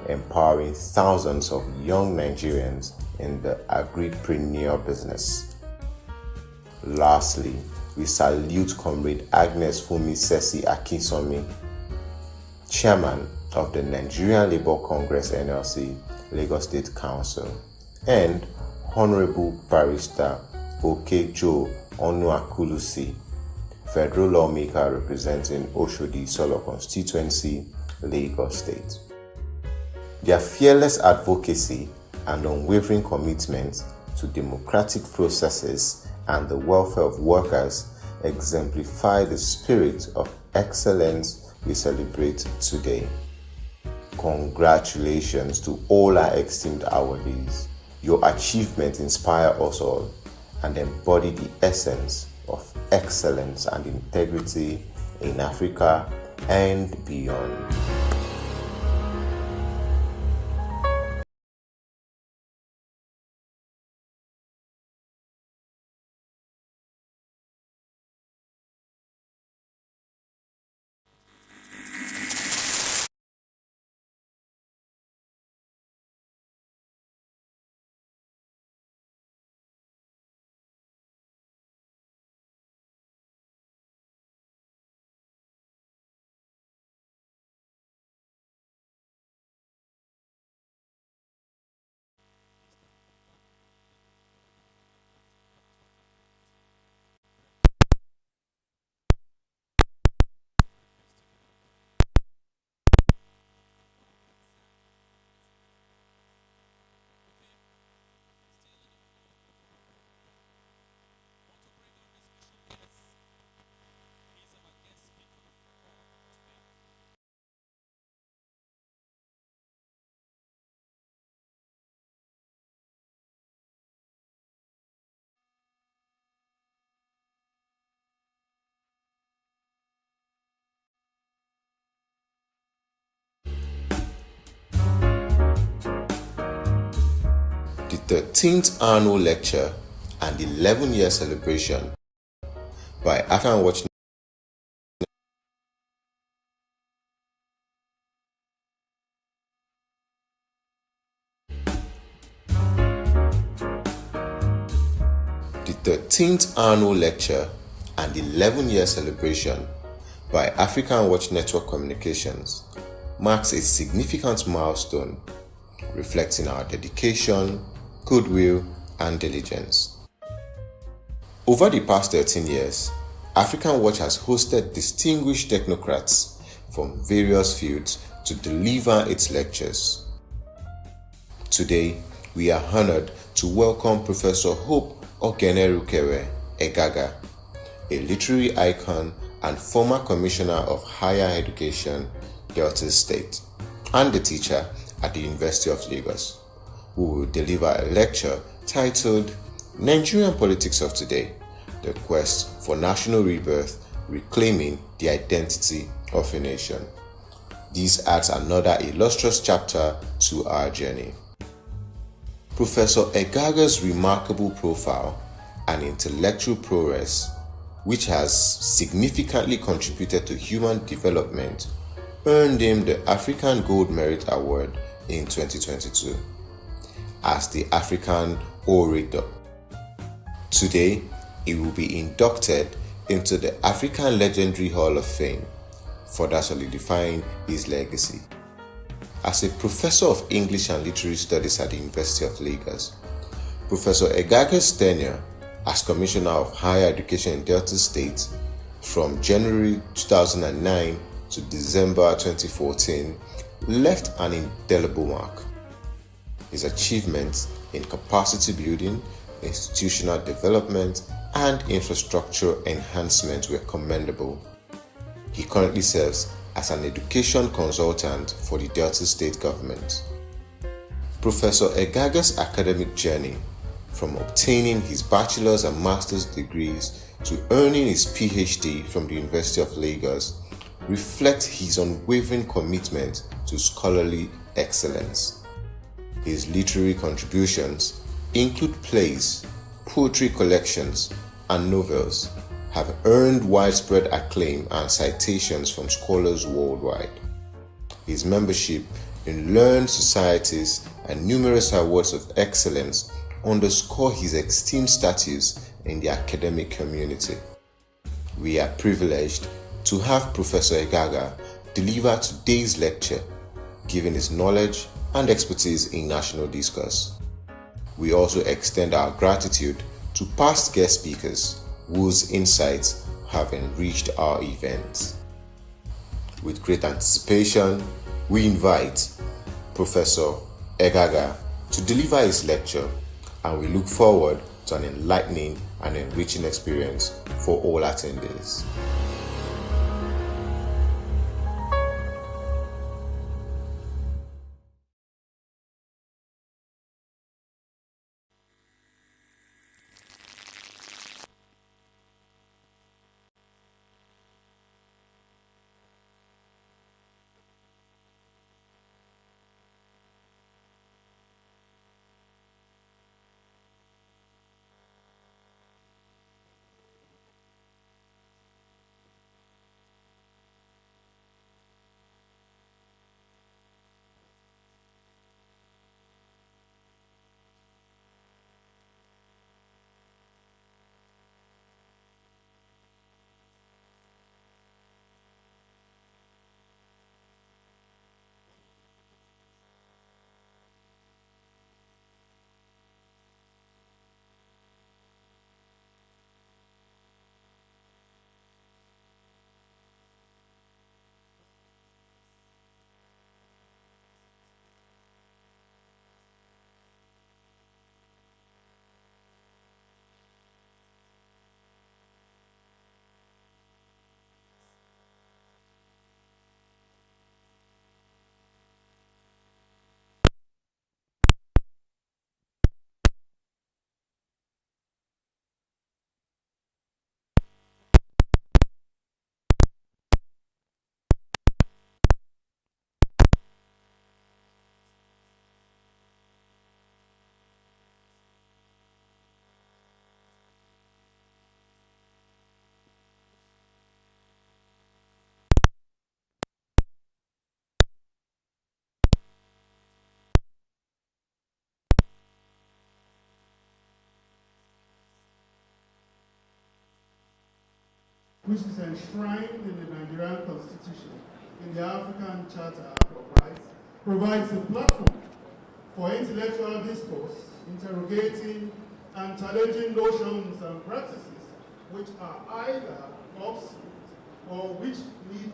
empowering thousands of young Nigerians in the agripreneur business. Lastly, we salute Comrade Agnes Fumi Sesi Akinsomi, Chairman of the Nigerian Labour Congress NLC, Lagos State Council, and Honorable Barrister Okejo Onuakulusi, Federal Lawmaker representing Oshodi Solo Constituency, Lagos State. Their fearless advocacy and unwavering commitment to democratic processes and the welfare of workers exemplify the spirit of excellence we celebrate today. Congratulations to all our esteemed awardees. Your achievements inspire us all and embody the essence of excellence and integrity in Africa and beyond. 13th annual lecture and 11-year celebration by Afrikanwatch. The 13th annual lecture and 11-year celebration by Afrikanwatch Network Communications marks a significant milestone reflecting our dedication, goodwill, and diligence. Over the past 13 years, Afrikanwatch has hosted distinguished technocrats from various fields to deliver its lectures. Today, we are honored to welcome Professor Hope Ogenerukewe Egaga, a literary icon and former Commissioner of Higher Education, Delta State, and a teacher at the University of Lagos, who will deliver a lecture titled Nigerian Politics of Today, The Quest for National Rebirth, Reclaiming the Identity of a Nation. This adds another illustrious chapter to our journey. Professor Egaga's remarkable profile and intellectual prowess, which has significantly contributed to human development, earned him the African Gold Merit Award in 2022 as the African Orator. Today, he will be inducted into the African Legendary Hall of Fame, further solidifying his legacy. As a professor of English and Literary Studies at the University of Lagos, Professor Egaga's tenure as Commissioner of Higher Education in Delta State from January 2009 to December 2014 left an indelible mark. His achievements in capacity building, institutional development, and infrastructure enhancement were commendable. He currently serves as an education consultant for the Delta State government. Professor Egaga's academic journey, from obtaining his bachelor's and master's degrees to earning his PhD from the University of Lagos, reflects his unwavering commitment to scholarly excellence. His literary contributions include plays, poetry collections, and novels, have earned widespread acclaim and citations from scholars worldwide. His membership in learned societies and numerous awards of excellence underscore his esteemed status in the academic community. We are privileged to have Professor Egaga deliver today's lecture, given his knowledge and expertise in national discourse. We also extend our gratitude to past guest speakers whose insights have enriched our events. With great anticipation, we invite Professor Egaga to deliver his lecture, and we look forward to an enlightening and enriching experience for all attendees. which is enshrined in the Nigerian Constitution, in the African Charter of Rights, provides a platform for intellectual discourse, interrogating and challenging notions and practices which are either obsolete or which need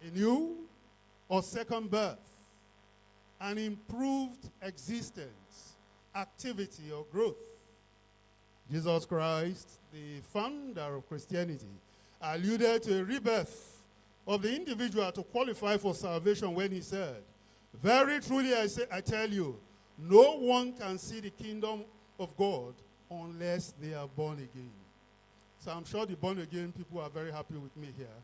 a new or second birth, an improved existence, activity, or growth. Jesus Christ, the founder of Christianity, alluded to a rebirth of the individual to qualify for salvation when he said, "Very truly I tell you, no one can see the kingdom of God unless they are born again." So I'm sure the born again people are very happy with me here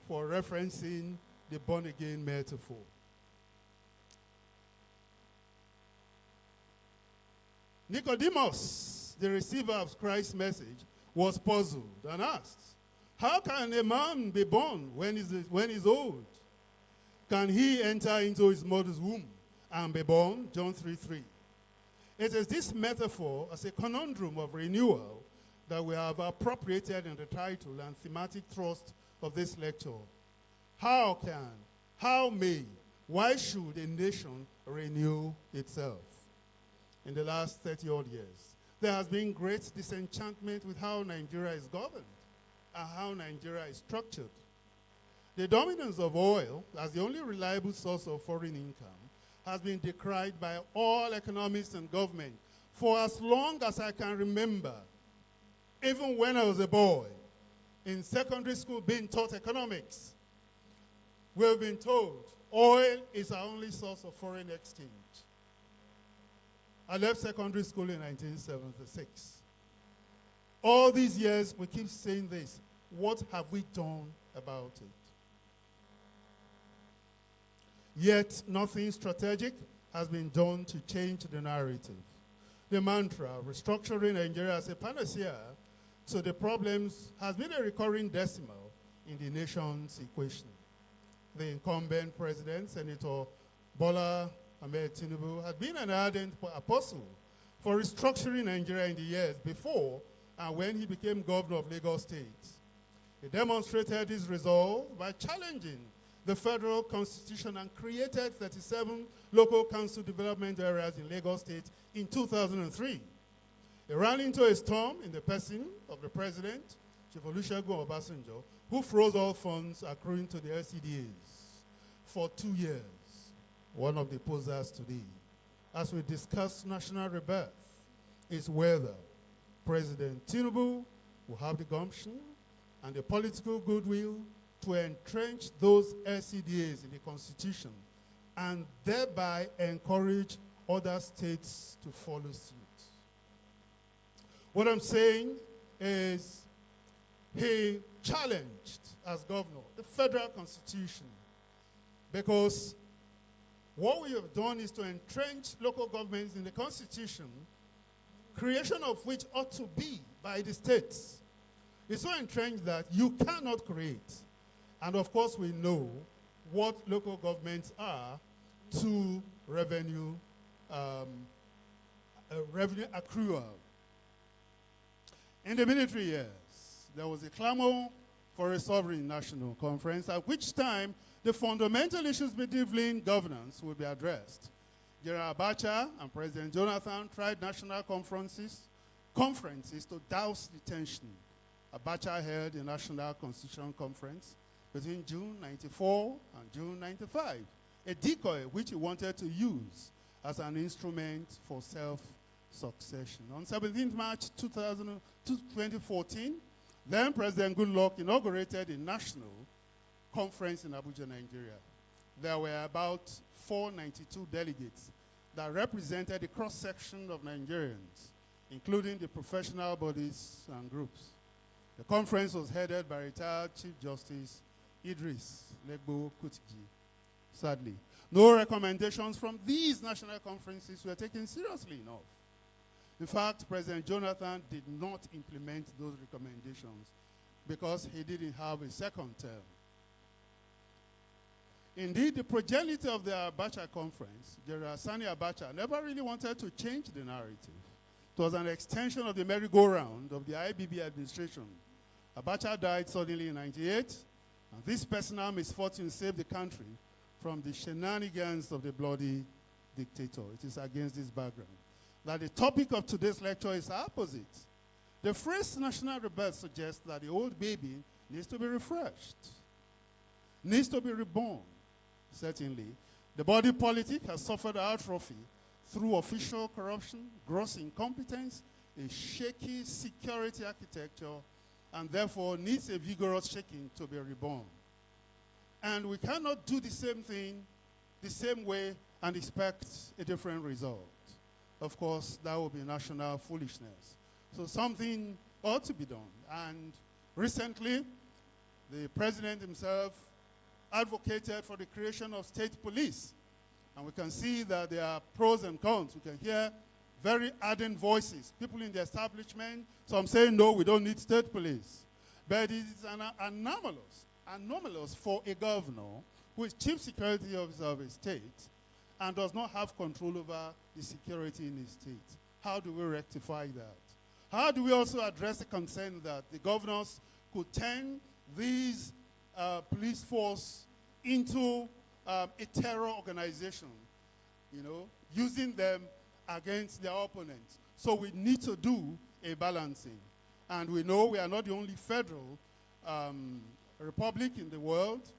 for referencing the born again metaphor. Nicodemus, the receiver of Christ's message, was puzzled and asked, "How can a man be born when he's old? Can he enter into his mother's womb and be born?" John 3:3. It is this metaphor as a conundrum of renewal that we have appropriated in the title and thematic thrust of this lecture. How can, how may, why should a nation renew itself? In the last 30-odd years, there has been great disenchantment with how Nigeria is governed and how Nigeria is structured. The dominance of oil as the only reliable source of foreign income has been decried by all economists and government for as long as I can remember. Even when I was a boy, in secondary school being taught economics, we've been told oil is our only source of foreign exchange. I left secondary school in 1976. All these years, we keep saying this. What have we done about it? Yet, nothing strategic has been done to change the narrative. The mantra, restructuring Nigeria as a panacea to the problems, has been a recurring decimal in the nation's equation. The incumbent president, Senator Bola Ahmed Tinubu, had been an ardent apostle for restructuring Nigeria in the years before and when he became governor of Lagos State. He demonstrated his resolve by challenging the federal constitution and created 37 local council development areas in Lagos State in 2003. He ran into a storm in the person of the president, Chief Olusegun Obasanjo, who froze all funds accruing to the LCDAs for 2 years. One of the posers today, as we discuss national rebirth, is whether President Tinubu will have the gumption and the political goodwill to entrench those LCDAs in the Constitution and thereby encourage other states to follow suit. What I'm saying is he challenged, as governor, the federal constitution, because what we have done is to entrench local governments in the constitution, creation of which ought to be by the states. It's so entrenched that you cannot create. And of course we know what local governments are to revenue accrual. In the military years, there was a clamor for a sovereign national conference, at which time the fundamental issues bedeviling governance will be addressed. General Abacha and President Jonathan tried national conferences to douse the tension. Abacha held a national constitutional conference between June 94 and June 95, a decoy which he wanted to use as an instrument for self-succession. On 17th March 2014, then President Goodluck inaugurated a national conference in Abuja, Nigeria. There were about 492 delegates that represented a cross-section of Nigerians, including the professional bodies and groups. The conference was headed by retired Chief Justice Idris Legbo Kutigi. Sadly, no recommendations from these national conferences were taken seriously enough. In fact, President Jonathan did not implement those recommendations because he didn't have a second term. Indeed, the progenitor of the Abacha conference, General Sani Abacha, never really wanted to change the narrative. It was an extension of the merry-go-round of the IBB administration. Abacha died suddenly in 98, and this personal misfortune saved the country from the shenanigans of the bloody dictator. It is against this background that the topic of today's lecture is opposite. The phrase national rebirth suggests that the old baby needs to be refreshed, needs to be reborn. Certainly, the body politic has suffered atrophy through official corruption, gross incompetence, a shaky security architecture, and therefore needs a vigorous shaking to be reborn. And we cannot do the same thing the same way and expect a different result. Of course, that will be national foolishness. So something ought to be done. And recently, the president himself advocated for the creation of state police. And we can see that there are pros and cons. We can hear very ardent voices, people in the establishment, some saying, no, we don't need state police. But it is anomalous for a governor who is chief security officer of a state and does not have control over the security in his state. How do we rectify that? How do we also address the concern that the governors could turn these police force into a terror organization, using them against their opponents? So we need to do a balancing. And we know we are not the only federal republic in the world.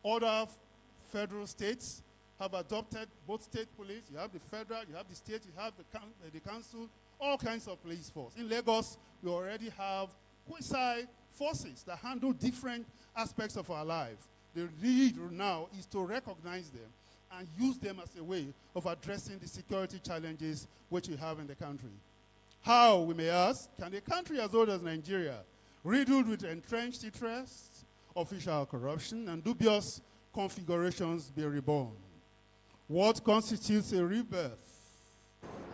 Other federal states have adopted both state police. You have the federal, you have the state, you have the council, all kinds of police force. In Lagos, we already have quasi forces that handle different aspects of our life. The need now is to recognize them and use them as a way of addressing the security challenges which we have in the country. How, we may ask, can a country as old as Nigeria, riddled with entrenched interests, official corruption, and dubious configurations, be reborn? What constitutes a rebirth?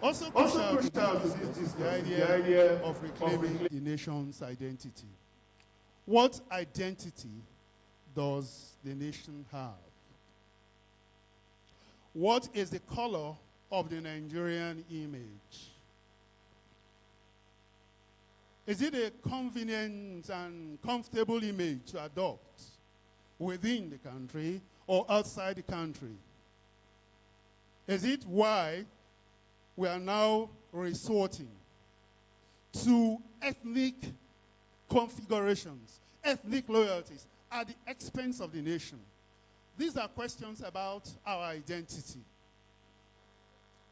Also crucial is the idea of reclaiming the nation's identity. What identity does the nation have? What is the color of the Nigerian image? Is it a convenient and comfortable image to adopt within the country or outside the country? Is it why we are now resorting to ethnic configurations, ethnic loyalties at the expense of the nation? These are questions about our identity.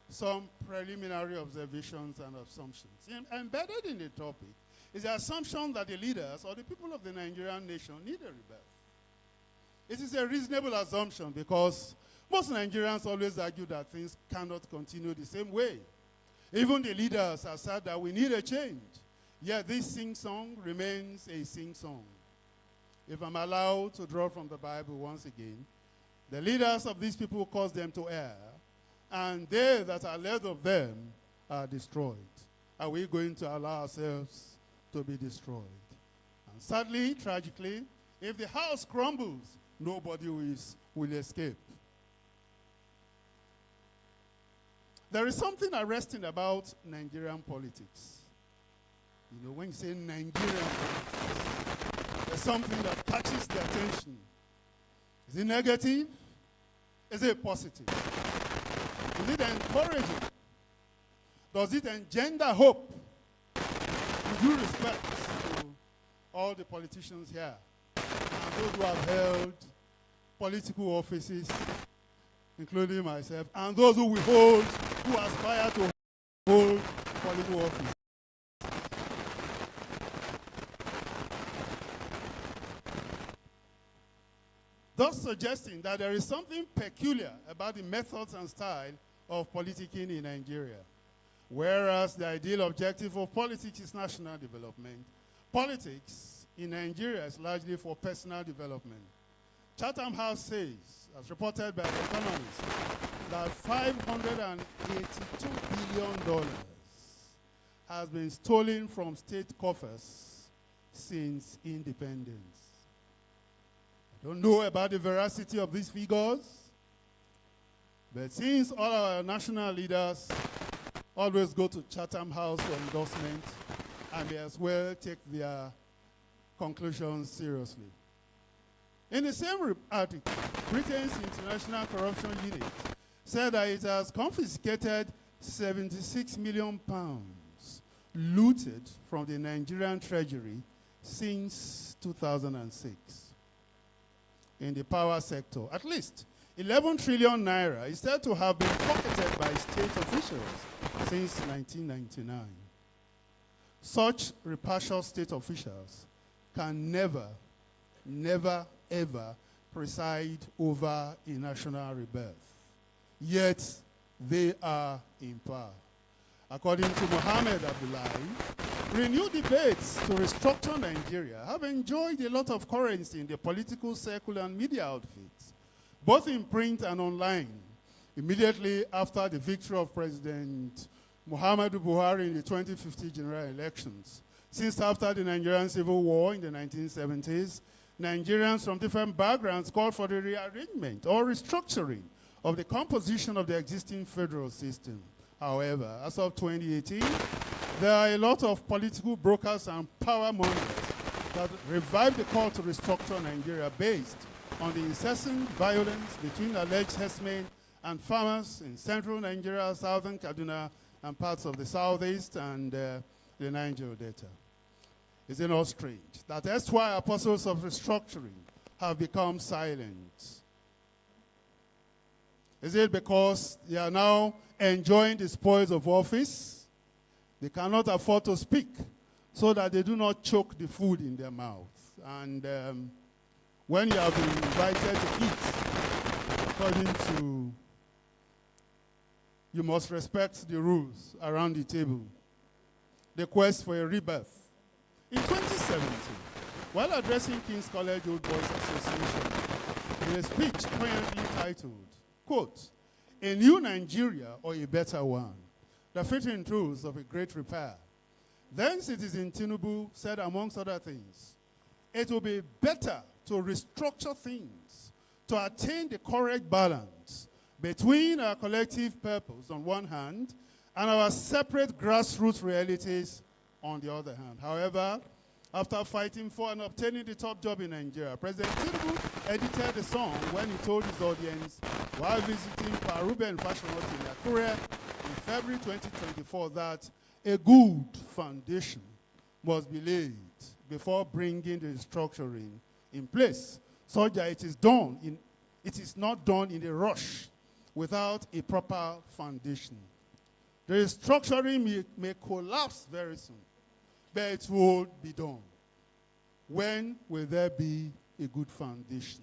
Some preliminary observations and assumptions. Embedded in the topic is the assumption that the leaders or the people of the Nigerian nation need a rebirth. It is a reasonable assumption because most Nigerians always argue that things cannot continue the same way. Even the leaders have said that we need a change. Yet this sing-song remains a sing-song. If I'm allowed to draw from the Bible once again, the leaders of these people cause them to err, and they that are led of them are destroyed. Are we going to allow ourselves to be destroyed? And sadly, tragically, if the house crumbles, nobody will escape. There is something arresting about Nigerian politics. You know, when you say Nigerian politics, there's something that catches the attention. Is it negative? Is it positive? Is it encouraging? Does it engender hope? With due respect to all the politicians here, and those who have held political offices, including myself, and those who will hold, who aspire to hold political office. Thus suggesting that there is something peculiar about the methods and style of politicking in Nigeria. Whereas the ideal objective of politics is national development, politics in Nigeria is largely for personal development. Chatham House says, as reported by The Economist, that $582 billion has been stolen from state coffers since independence. I don't know about the veracity of these figures, but since all our national leaders always go to Chatham House for endorsement, I may as well take their conclusions seriously. In the same article, Britain's International Corruption Unit said that it has confiscated 76 million pounds looted from the Nigerian treasury since 2006. In the power sector, at least 11 trillion naira is said to have been pocketed by state officials since 1999. Such rapacious state officials can never, ever preside over a national rebirth. Yet they are in power. According to Mohammed Abdullahi, renewed debates to restructure Nigeria have enjoyed a lot of currency in the political circle and media outfits, both in print and online, immediately after the victory of President Muhammadu Buhari in the 2015 general elections. Since after the Nigerian Civil War in the 1970s, Nigerians from different backgrounds called for the rearrangement or restructuring of the composition of the existing federal system. However, as of 2018, there are a lot of political brokers and power mongers that revived the call to restructure Nigeria based on the incessant violence between alleged herdsmen and farmers in central Nigeria, southern Kaduna, and parts of the southeast and the Niger Delta. Is it not strange that that's why apostles of restructuring have become silent? Is it because they are now enjoying the spoils of office? They cannot afford to speak so that they do not choke the food in their mouth. And when you have been invited to eat, according to, you must respect the rules around the table. The quest for a rebirth. In 2017, while addressing King's College Old Boys Association, in a speech poignantly titled, quote, "A new Nigeria or a better one, the fitting truths of a great repair." Then Citizen Tinubu said, amongst other things, it will be better to restructure things to attain the correct balance between our collective purpose on one hand and our separate grassroots realities on the other hand. However, after fighting for and obtaining the top job in Nigeria, President Tinubu edited the song when he told his audience while visiting Parube and Fashionot in Akure in February 2024 that a good foundation must be laid before bringing the restructuring in place, so that it is not done in a rush without a proper foundation. The restructuring may collapse very soon, but it will be done. When will there be a good foundation?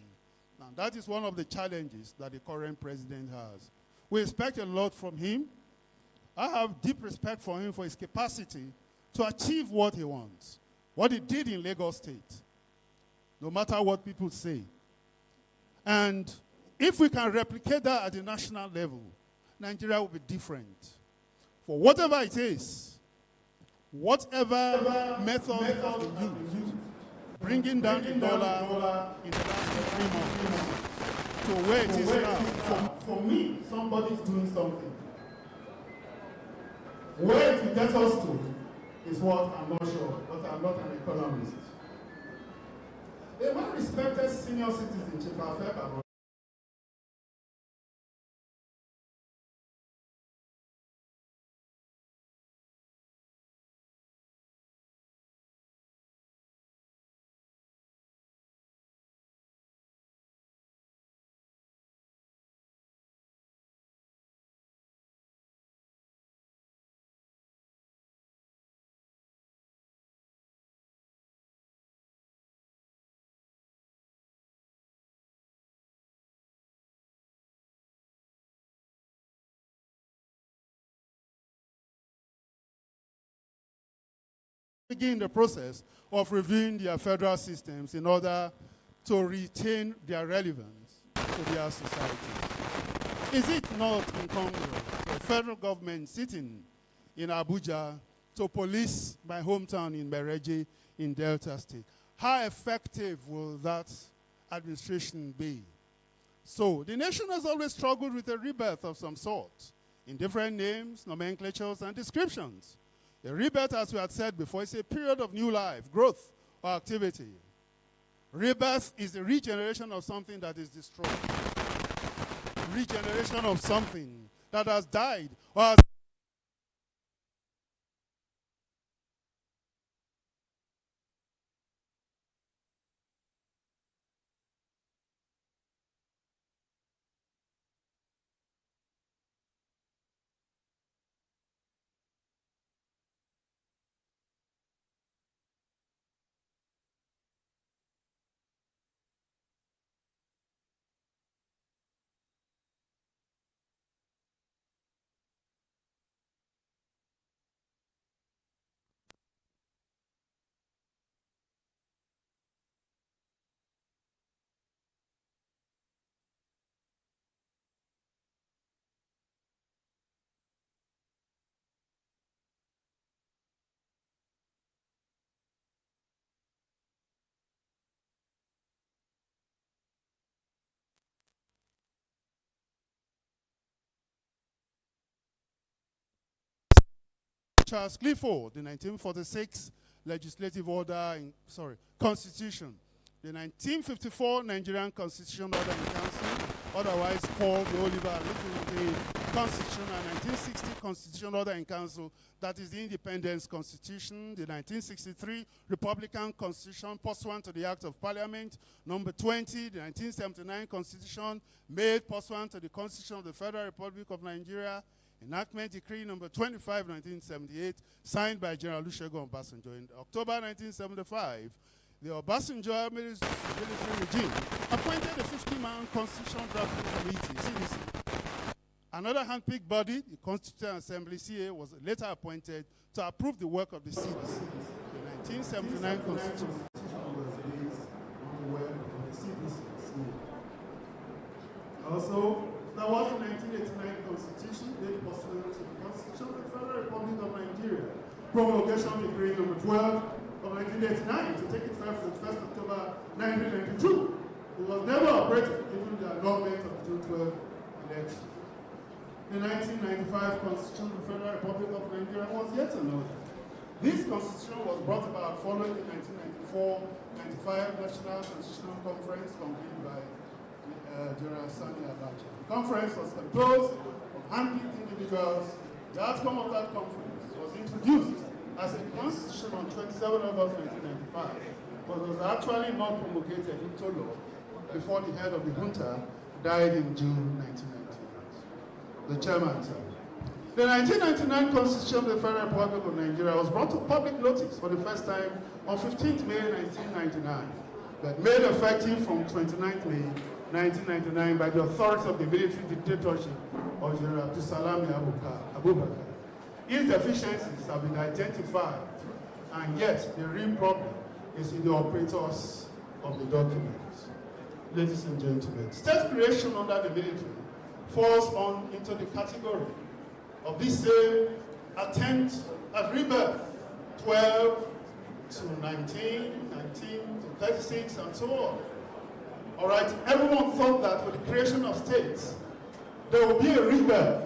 Now, that is one of the challenges that the current president has. We expect a lot from him. I have deep respect for him for his capacity to achieve what he wants. What he did in Lagos State, no matter what people say. And if we can replicate that at the national level, Nigeria will be different. For whatever it is, whatever method has been used, bringing down the dollar in the last 3 months to where it is now. For me, somebody's doing something. Where it will get us to is what I'm not sure, but I'm not an economist. A well-respected senior citizen, Chief Afeba, begin the process of reviewing their federal systems in order to retain their relevance to their society. Is it not incongruous for the federal government sitting in Abuja to police my hometown in Mereji in Delta State? How effective will that administration be? So the nation has always struggled with a rebirth of some sort in different names, nomenclatures, and descriptions. A rebirth, as we had said before, is a period of new life, growth, or activity. Rebirth is the regeneration of something that is destroyed. Regeneration of something that has died or has Charles Clifford, the 1946 Legislative Order, Constitution, the 1954 Nigerian Constitution Order in Council, otherwise called the Oliver Little Constitution, and 1960 Constitution Order in Council, that is the Independence Constitution, the 1963 Republican Constitution pursuant to the Act of Parliament, number 20, the 1979 Constitution made pursuant to the Constitution of the Federal Republic of Nigeria, Enactment Decree number 25, 1978, signed by General Olusegun Obasanjo. In October 1975, the Obasanjo military regime appointed a 50-man Constitution Drafting Committee, CDC. Another handpicked body, the Constituent Assembly, CA, was later appointed to approve the work of the CDC. The 1979 Constitution was based on the work of the CDC. Also, there was a 1989 Constitution made pursuant to the Constitution of the Federal Republic of Nigeria, promulgation decree number 12 of 1989 to take effect from 1st October 1992. It was never operated even the annulment of the June 12 election. The 1995 Constitution of the Federal Republic of Nigeria was yet another. This constitution was brought about following the 1994-95 National Constitutional Conference convened by General Sani Abacha. The conference was composed of handpicked individuals. The outcome of that conference was introduced as a constitution on 27 August 1995, but was actually not promulgated into law before the head of the junta died in June 1998. The chairman said, the 1999 Constitution of the Federal Republic of Nigeria was brought to public notice for the first time on 15th May 1999, but made effective from 29th May 1999 by the authorities of the military dictatorship of General Abdulsalami Abubakar. Its deficiencies have been identified, and yet the real problem is in the operators of the documents. Ladies and gentlemen, state creation under the military falls into the category of this same attempt at rebirth, 12 to 19, 19 to 36, and so on. All right, everyone thought that with the creation of states, there will be a rebirth.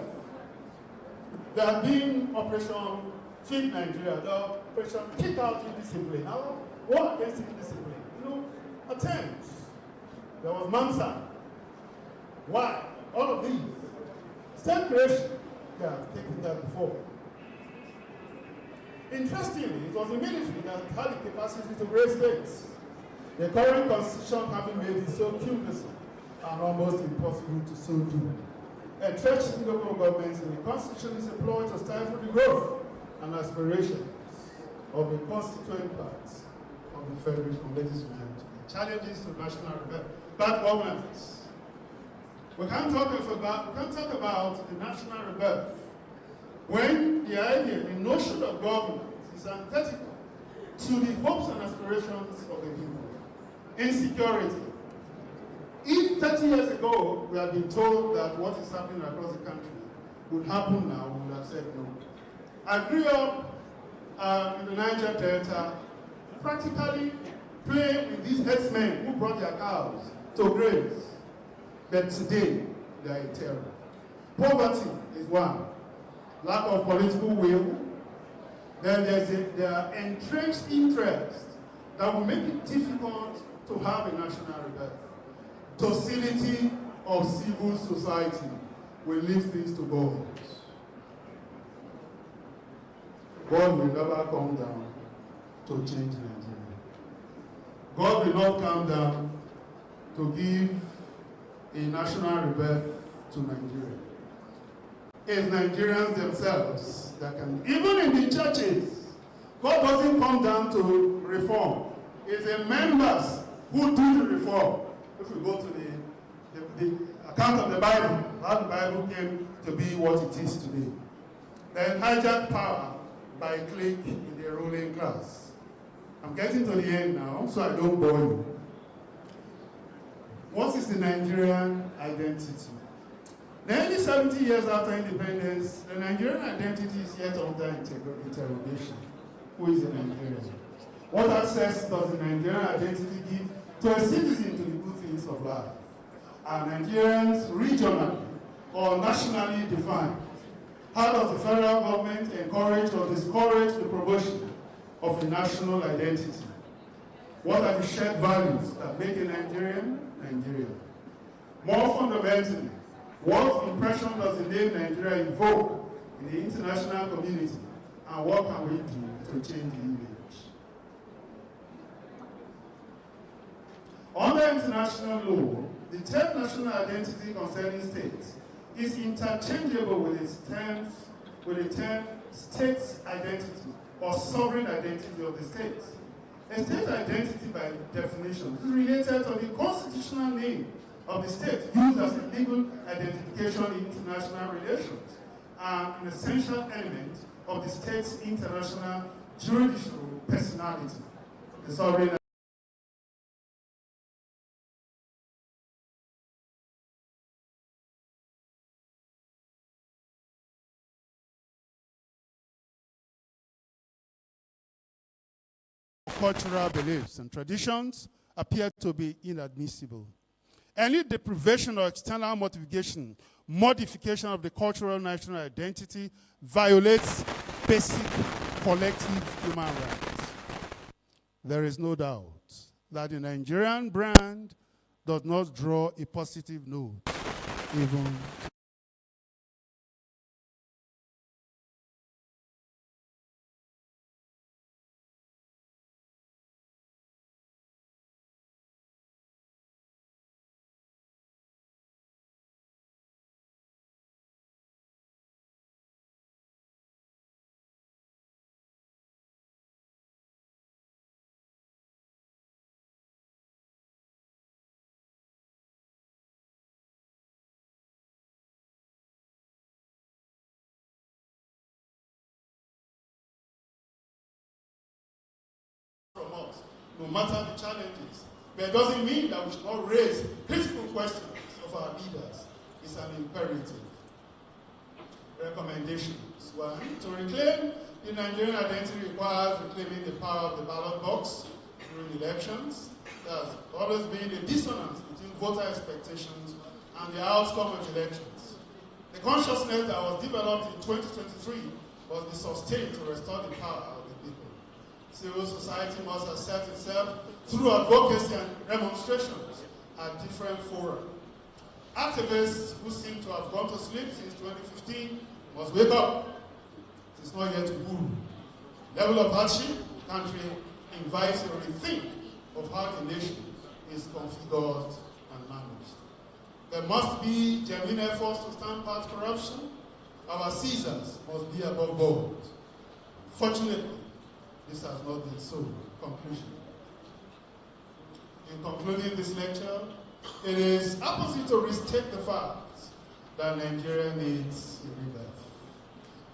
There had been Operation Feed Nigeria, the Operation Kick Out Indiscipline, war against indiscipline, attempts. There was Mansa. Why? All of these. State creation, they have taken that before. Interestingly, it was the military that had the capacity to create states. The current constitution having made it so cumbersome and almost impossible to so do. Entrenched local governments in the constitution is employed to stifle the growth and aspirations of the constituent parts of the federation. Ladies and gentlemen, challenges to national rebirth, bad governance. We can't talk about the national rebirth when the idea, the notion of governance is antithetical to the hopes and aspirations of the people. Insecurity. If 30 years ago we had been told that what is happening across the country would happen now, we would have said no. I grew up in the Niger Delta, practically playing with these herdsmen who brought their cows to graze. But today, they are in terror. Poverty is one. Lack of political will. Then there are entrenched interests that will make it difficult to have a national rebirth. Docility of civil society will leave things to God. God will never come down to change Nigeria. God will not come down to give a national rebirth to Nigeria. It's Nigerians themselves that can, even in the churches, God doesn't come down to reform. It's the members who do the reform. If we go to the account of the Bible, how the Bible came to be what it is today. Then hijack power by a clique in the ruling class. I'm getting to the end now, so I don't bore you. What is the Nigerian identity? Nearly 70 years after independence, the Nigerian identity is yet under interrogation. Who is a Nigerian? What access does the Nigerian identity give to a citizen to the good things of life? Are Nigerians regionally or nationally defined? How does the federal government encourage or discourage the promotion of a national identity? What are the shared values that make a Nigerian Nigerian? More fundamentally, what impression does the name Nigeria evoke in the international community, and what can we do to change the image? Under international law, the term national identity concerning states is interchangeable with the term state's identity or sovereign identity of the state. A state identity, by definition, is related to the constitutional name of the state used as a legal identification in international relations and an essential element of the state's international judicial personality. The sovereign cultural beliefs and traditions appear to be inadmissible. Any deprivation or external modification of the cultural national identity violates basic collective human rights. There is no doubt that the Nigerian brand does not draw a positive note, even no matter the challenges. But it doesn't mean that we should not raise critical questions of our leaders. It's an imperative. Recommendations. 1. To reclaim the Nigerian identity requires reclaiming the power of the ballot box during elections. There's always been a dissonance between voter expectations and the outcome of elections. The consciousness that was developed in 2023 must be sustained to restore the power of the people. Civil society must assert itself through advocacy and demonstrations at different fora. Activists who seem to have gone to sleep since 2015 must wake up. It is not yet good. Level of hardship in the country invites a rethink of how the nation is configured and managed. There must be genuine efforts to stamp out corruption. Our Caesars must be above board. Fortunately, this has not been so. Conclusion. In concluding this lecture, it is opposite to restate the fact that Nigeria needs a rebirth,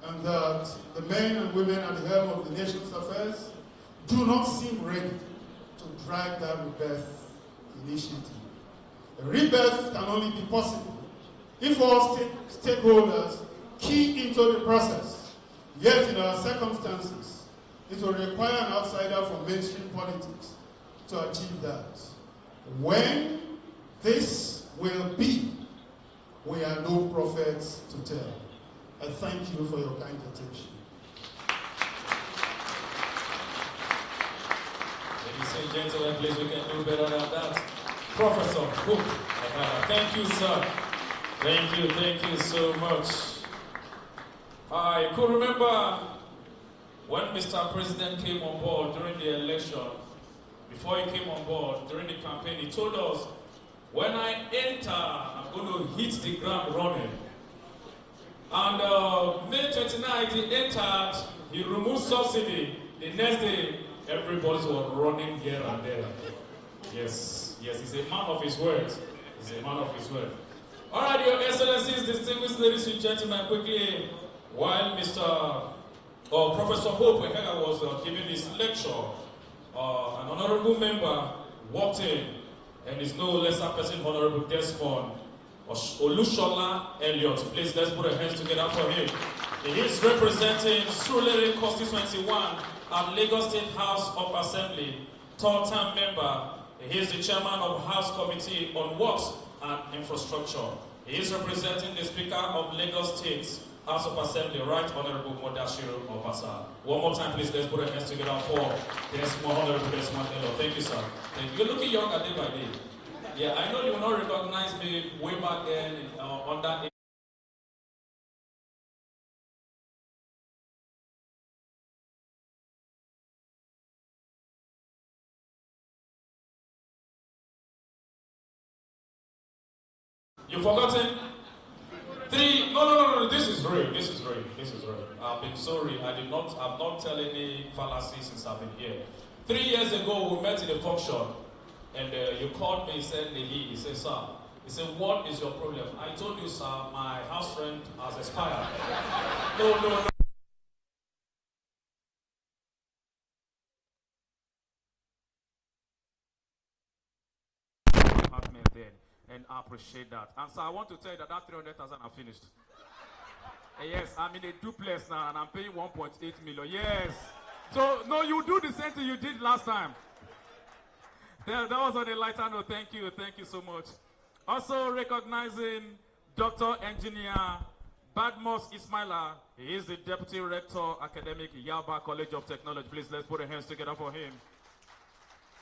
and that the men and women at the helm of the nation's affairs do not seem ready to drive that rebirth initiative. A rebirth can only be possible if all stakeholders key into the process. Yet in our circumstances, it will require an outsider from mainstream politics to achieve that. When this will be, we are no prophets to tell. I thank you for your kind attention. Ladies and gentlemen, please, we can do better than that. Professor Hook, thank you, sir. Thank you so much. I could remember when Mr. President came on board during the election. Before he came on board, during the campaign, he told us, when I enter, I'm going to hit the ground running. And May 29th, he entered, he removed subsidy. The next day, everybody was running here and there. Yes, he's a man of his word. He's a man of his word. All right, Your Excellencies, distinguished ladies and gentlemen, quickly, while Professor Hope was giving his lecture, an honorable member walked in, and is no lesser person, Honorable Desmond Olushola Elliott. Please, let's put our hands together for him. He is representing Surulere Constituency 1 at Lagos State House of Assembly, third-term member. He is the chairman of House Committee on Works and Infrastructure. He is representing the Speaker of Lagos State House of Assembly, Right Honorable Modashiru Obasa. One more time, please, let's put our hands together for Desmond, Honorable Desmond Elliott. Thank you, sir. Thank you. You're looking younger day by day. Yeah, I know you will not recognize me way back then on that. You've forgotten? No, this is real. I've been sorry. I'm not telling any fallacy since I've been here. 3 years ago, we met in a function, and you called me and said, he said, sir, he said, what is your problem? I told you, sir, my house rent has expired. No. Then, and I appreciate that. And so I want to tell you that 300,000 are finished. Yes, I'm in a duplex now and I'm paying 1.8 million. Yes. So, no, you do the same thing you did last time. That was on a lighter note. Thank you so much. Also recognizing Dr. Engineer Badmos Ismaila. He is the Deputy Rector, Academic, Yaba College of Technology. Please, let's put our hands together for him.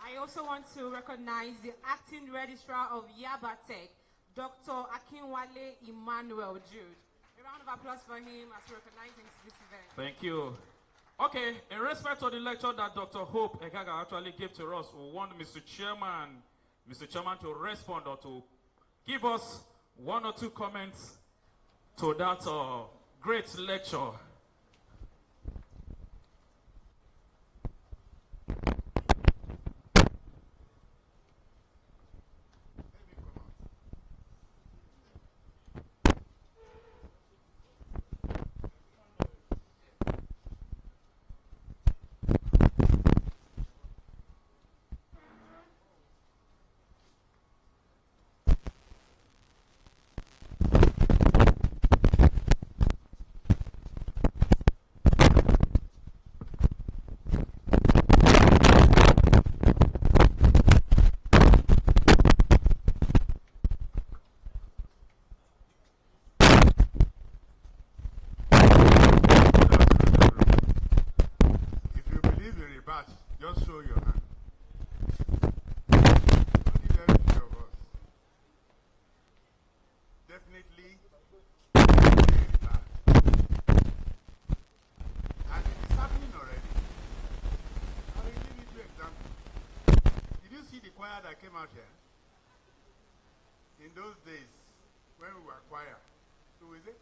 I also want to recognize the Acting Registrar of Yaba Tech, Dr. Akinwale Emmanuel Jude. A round of applause for him as recognizing this event. Thank you. Okay, in respect to the lecture that Dr. Hope Egaga actually gave to us, we want Mr. Chairman to respond or to give us one or two comments to that great lecture. definitely very bad. And it is happening already. I will give you two examples. Did you see the choir that came out here? In those days, when we were choir, so we say,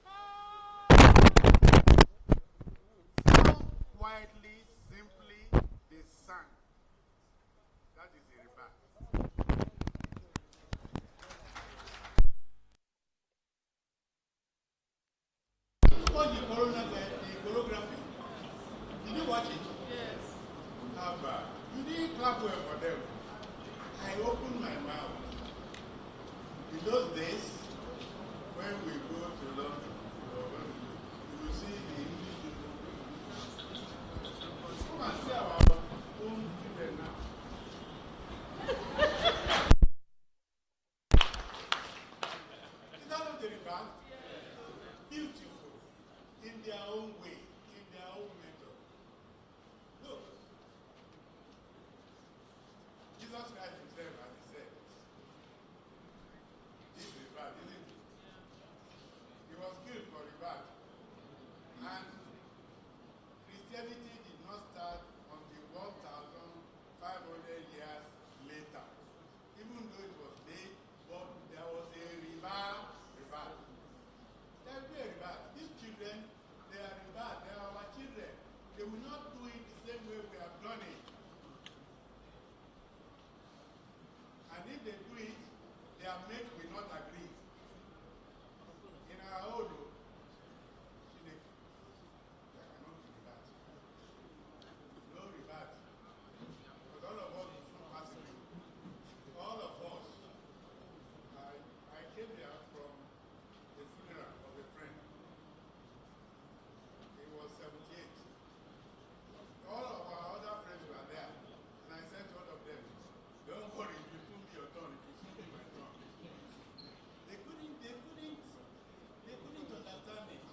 so quietly, simply, they sang. That is a rebirth. Watch the choreography. Did you watch it? Yes. How bad? You didn't clap well for them. I opened my mouth. In those days, when we go to London, you will see the English people. Come and see our own children now. Is that not the rebirth? Beautiful. In their own way, in their own method. Look. Jesus Christ himself, as he said, this is rebirth, isn't it? He was killed for rebirth. And Christianity did not start until 1,500 years later. Even though it was late, but there was a rebirth. There will be a rebirth. These children, they are rebirth. They are our children. They will not do it the same way we have done it. And if they do it, their mates will not agree. In our own, there cannot be rebirth. No rebirth. Because all of us will soon pass away. All of us. I came here from the funeral of a friend. He was 78. All of our other friends were there. And I said to all of them, don't worry, it will soon be your turn. It will soon be my turn. They couldn't understand it.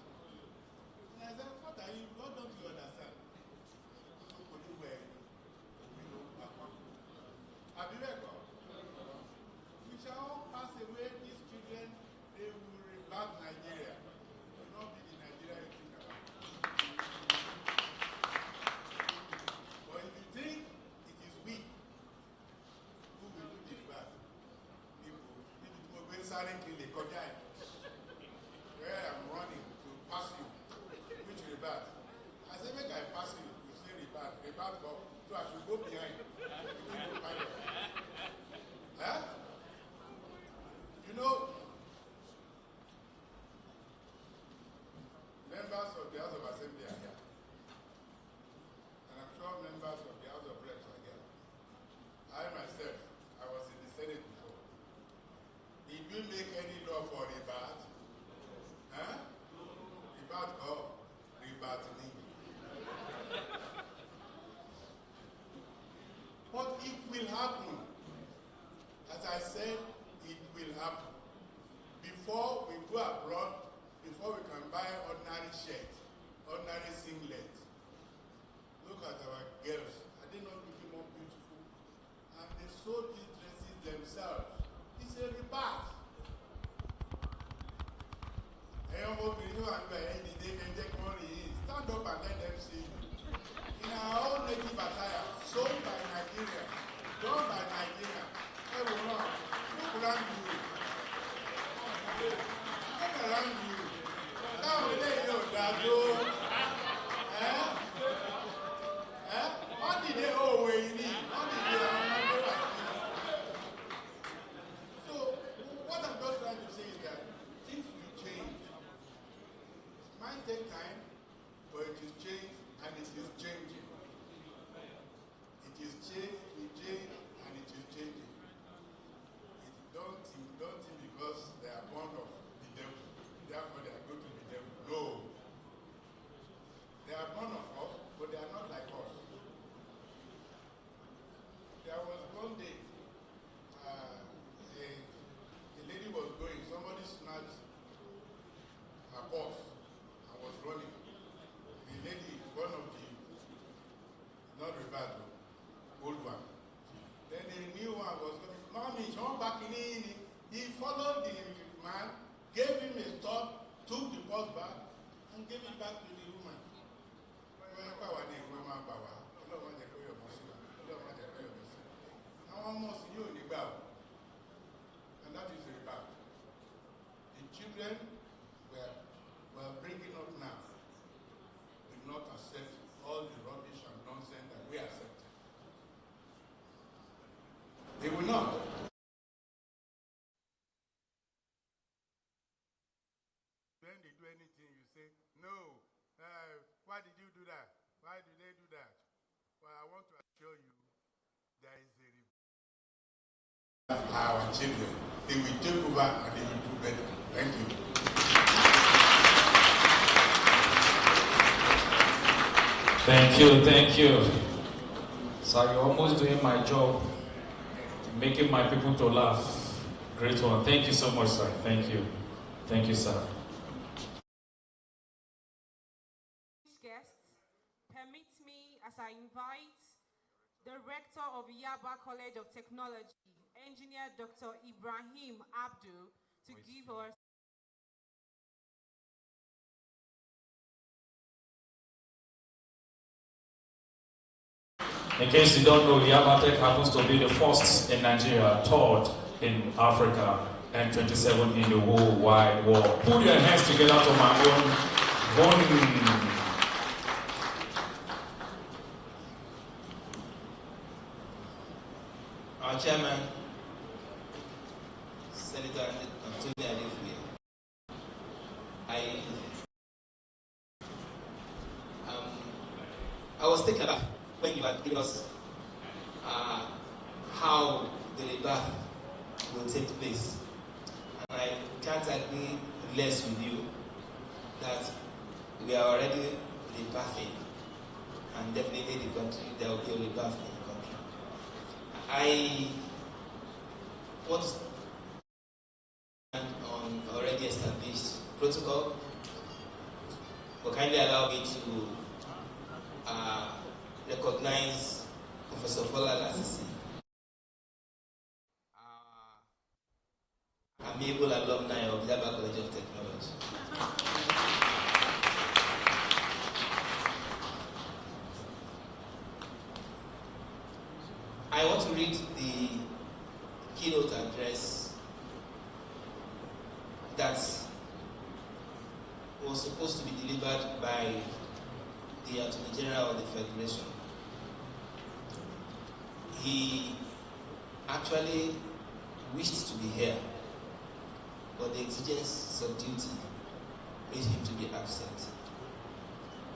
And I said, what don't you understand? We shall all pass away. These children, they will revert Nigeria. It will not be the Nigeria you think about. But if you think it is we who will do the rebirth, people, where I'm running to pass you, which rebirth? I said, make I pass you, you say rebirth go. So I should go behind. Huh? You know, members of the House of Assembly are here. And I'm sure members of the House of Reps are here. I myself, I was in the Senate before. Did we make any law for rebirth? Huh? Rebirth go, rebirth me. But it will happen. As I said, it will happen. Before we go abroad, before we can buy ordinary shirt, ordinary singlet, look at our girls. Are they not looking more beautiful? And they sew these dresses themselves. It's a rebirth. Stand up and let them see you. In our own native attire, sold by Nigeria, done by Nigeria. Everyone, look around you. Look around you. Now we let you that go. What did they owe where you need? What did they owe? So, what I'm just trying to say is that things will change. It might take time, but it is changed and it is changing. It is changed, it will change, and it is changing. Don't us back and gave it back to the woman. And that is Rebirth. The children we're bringing up now will not accept all the rubbish and nonsense that we accept. They will not. When they do anything, you say, no, why did you do that? Why did they do that? Well, I want to assure you, there is a our children. They will take over and they will do better. Thank you. Thank you. So you're almost doing my job, making my people to laugh. Great one. Thank you so much, sir. Thank you. Thank you, sir. Guests, permit me as I invite the Rector of Yaba College of Technology, Engineer Dr. Ibrahim Abdul, to give us In case you don't know, Yaba Tech happens to be the first in Nigeria, third in Africa, and 27 in the whole wide world. Put your hands together to my own. Our chairman, Senator Anthony Adefue, I was taken aback when you had given us how the rebirth will take place. And I can't agree less with you that we are already rebirthing, and definitely the country, there will be a rebirth in the country. I want to stand on already established protocol, but kindly allow me to recognize Professor Fola Lasisi, amiable alumni of Yaba College of Technology. I want to read the keynote address that was supposed to be delivered by the Attorney General of the Federation. He actually wished to be here, but the exigence of duty made him to be absent.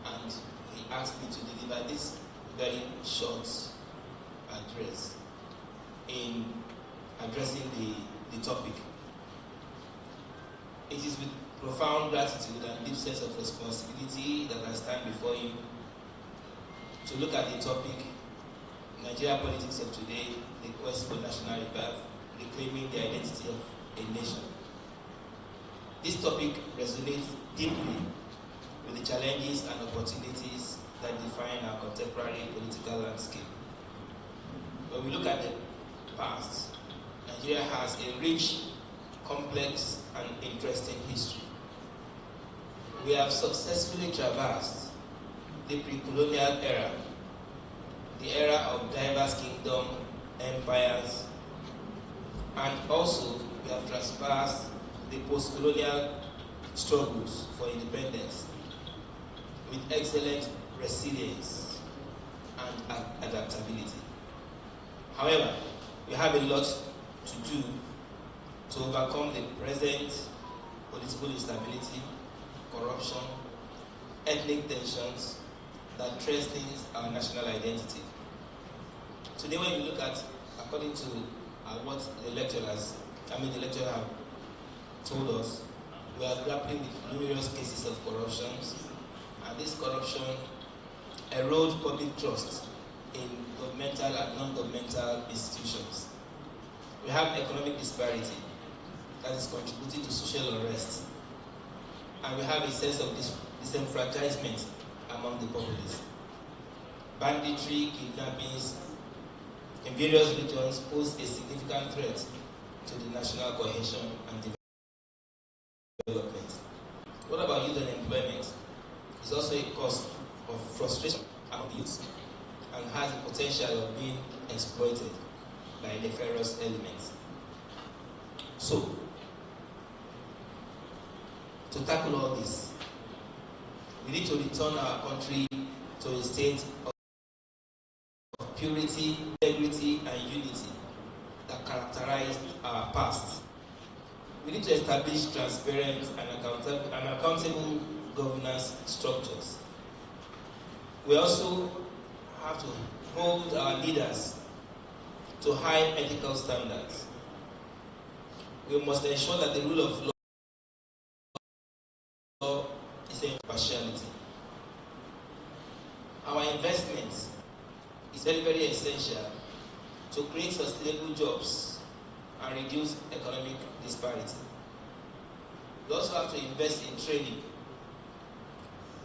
And he asked me to deliver this very short address in addressing the topic. It is with profound gratitude and deep sense of responsibility that I stand before you to look at the topic, Nigeria politics of today, the quest for national rebirth, reclaiming the identity of a nation. This topic resonates deeply with the challenges and opportunities that define our contemporary political landscape. When we look at the past, Nigeria has a rich, complex, and interesting history. We have successfully traversed the pre-colonial era, the era of diverse kingdoms, empires, and also we have traversed the post-colonial struggles for independence with excellent resilience and adaptability. However, we have a lot to do to overcome the present political instability, corruption, ethnic tensions that threatens our national identity. Today, when you look at, according to what the lecturer have told us, we are grappling with numerous cases of corruption, and this corruption erodes public trust in governmental and non-governmental institutions. We have economic disparity that is contributing to social unrest, and we have a sense of disenfranchisement among the populace. Banditry, kidnappings in various regions pose a significant threat to the national cohesion and development. What about youth also a cause of frustration among youth and has the potential of being exploited by nefarious elements. So, to tackle all this, we need to return our country to a state of purity, integrity, and unity that characterized our past. We need to establish transparent and accountable governance structures. We also have to hold our leaders to high ethical standards. We must ensure that the rule of law is impartiality. Our investments is very, very essential to create sustainable jobs and reduce economic disparity. We also have to invest in training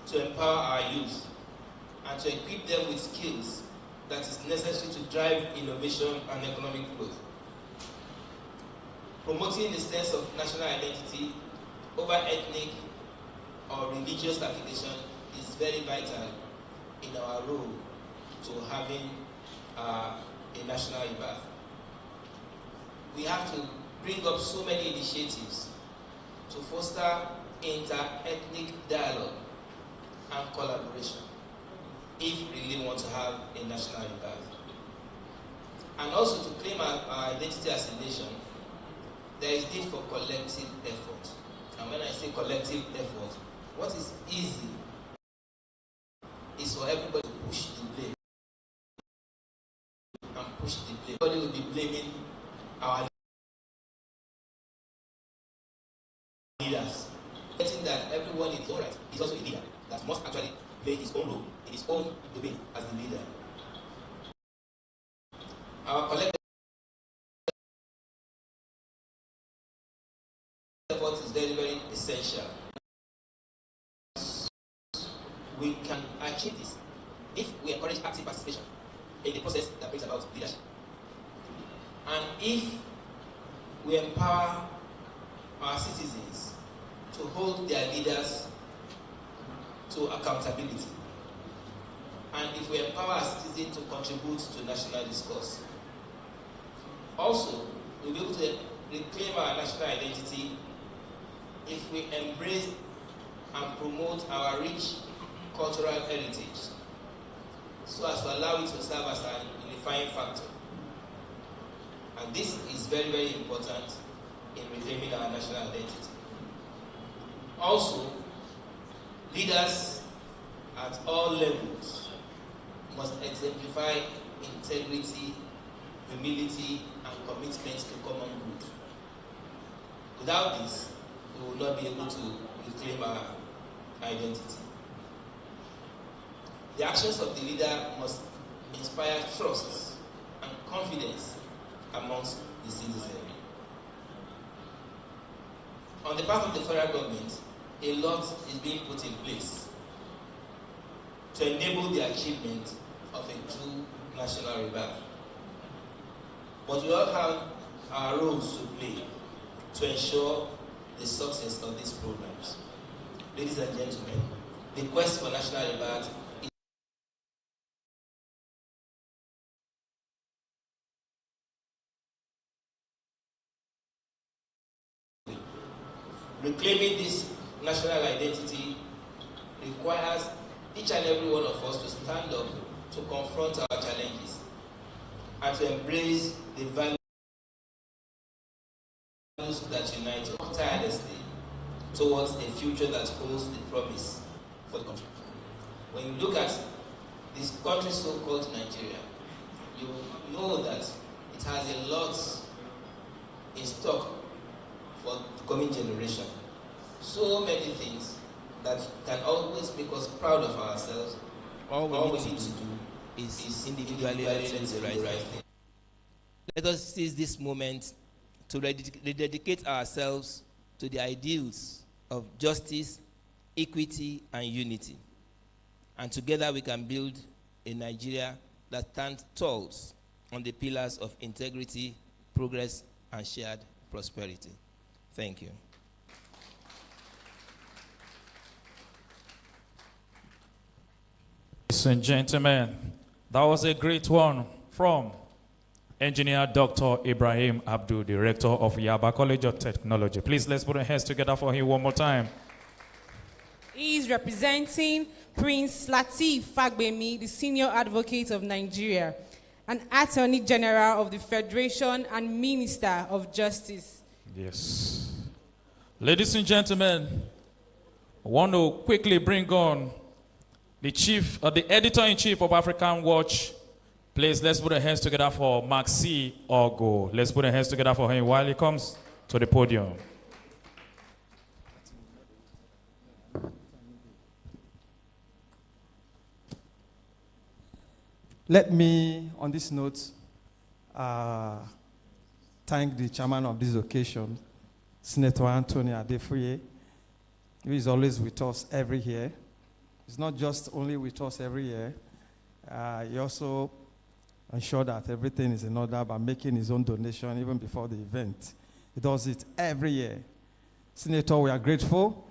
to empower our youth and to equip them with skills that is necessary to drive innovation and economic growth. Promoting the sense of national identity over ethnic or religious affiliation is very vital in our role to having a national rebirth. We have to bring up so many initiatives to foster inter-ethnic dialogue and collaboration if we really want to have a national rebirth. And also to claim our identity as a nation, there is need for collective effort. And when I say collective effort, what is easy is for everybody to push the blame and push the blame. Everybody will be blaming our leaders. Getting that everyone is alright is also a leader that must actually play his own role in his own domain as the leader. Our collective effort is very, very essential. We can achieve this if we encourage active participation in the process that brings about leadership. And if we empower our citizens to hold their leaders to accountability. And if we empower our citizens to contribute to national discourse. Also, we'll be able to reclaim our national identity if we embrace and promote our rich cultural heritage so as to allow it to serve as an unifying factor. And this is very, very important in reclaiming our national identity. Also, leaders at all levels must exemplify integrity, humility, and commitment to common good. Without this, we will not be able to reclaim our identity. The actions of the leader must inspire trust and confidence amongst the citizenry. On the part of the federal government, a lot is being put in place to enable the achievement of a true national rebirth. But we all have our roles to play to ensure the success of these programs. Ladies and gentlemen, the quest for national rebirth is reclaiming this national identity requires each and every one of us to stand up to confront our challenges and to embrace the values that unite us tirelessly towards a future that holds the promise for the country. When you look at this country so-called Nigeria, you know that it has a lot in stock for the coming generation. So many things that can always make us proud of ourselves. All we need to do is individually let's the right thing. Let us seize this moment to rededicate ourselves to the ideals of justice, equity, and unity. And together we can build a Nigeria that stands tall on the pillars of integrity, progress, and shared prosperity. Thank you. Ladies and gentlemen, that was a great one from Engineer Dr. Ibrahim Abdul, Director of Yaba College of Technology. Please, let's put our hands together for him one more time. He is representing Prince Lateef Fagbemi, the Senior Advocate of Nigeria, and Attorney General of the Federation and Minister of Justice. Yes. Ladies and gentlemen, I want to quickly bring on the editor-in-chief of Afrikanwatch. Please, let's put our hands together for Maxi Ogo. Let's put our hands together for him while he comes to the podium. Let me, on this note, thank the chairman of this occasion, Senator Anthony Adefuye, who is always with us every year. He's not just only with us every year, he also ensures that everything is in order by making his own donation even before the event. He does it every year. Senator, we are grateful,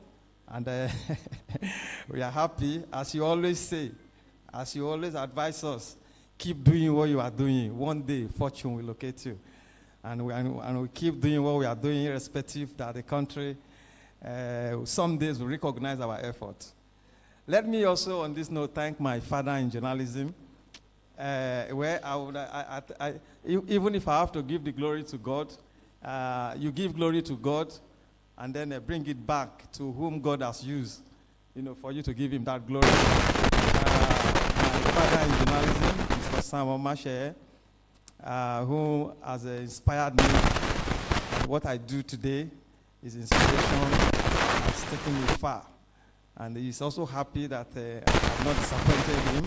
and we are happy, as you always say, as you always advise us, keep doing what you are doing. One day, fortune will locate you. And we keep doing what we are doing, irrespective that the country, some days will recognize our effort. Let me also, on this note, thank my father in journalism, where even if I have to give the glory to God, you give glory to God, and then bring it back to whom God has used, for you to give him that glory. My father in journalism, Mr. Sam Omashe, who has inspired me. What I do today is inspiration, has taken me far. And he's also happy that I have not disappointed him.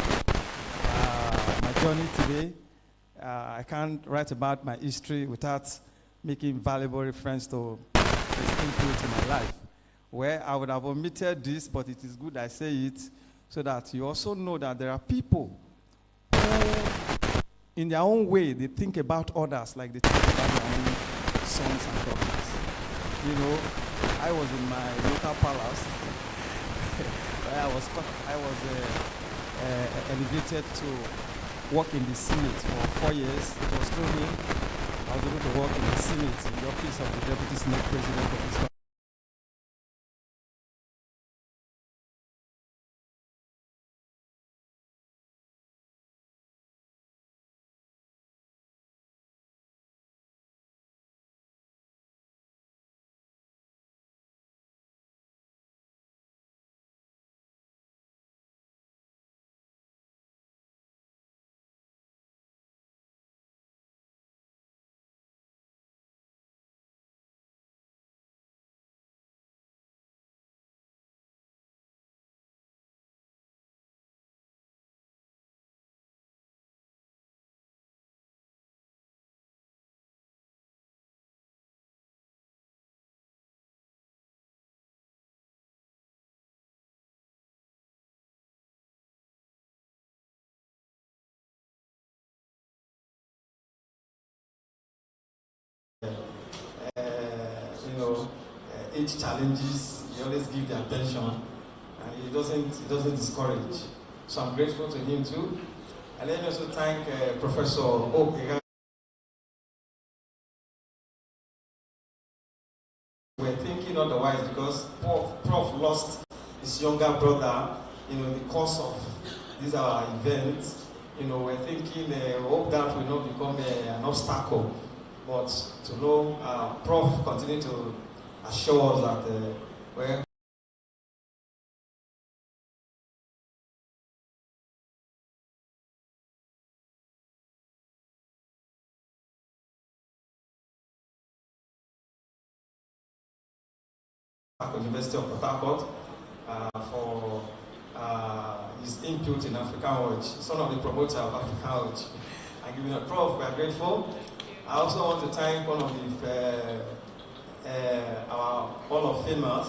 My journey today, I can't write about my history without making valuable reference to his input in my life, where I would have omitted this, but it is good I say it, so that you also know that there are people who, in their own way, they think about others like they think about their own sons and daughters. I was in my local palace, where I was elevated to work in the Senate for 4 years. It was through me I was able to work in the Senate, in the office of the Deputy Senate President of this country. Age challenges, he always gives the attention, and he doesn't discourage. So I'm grateful to him too. And let me also thank Professor Okega. We're thinking otherwise because Prof lost his younger brother, in the course of these our events. We're thinking, hope that will not become an obstacle. But to know Prof continue to assure us that we're University of Port Harcourt for his input in Afrikanwatch. He's one of the promoters of Afrikanwatch. And giving a Prof, we are grateful. I also want to thank one of our Hall of Famers,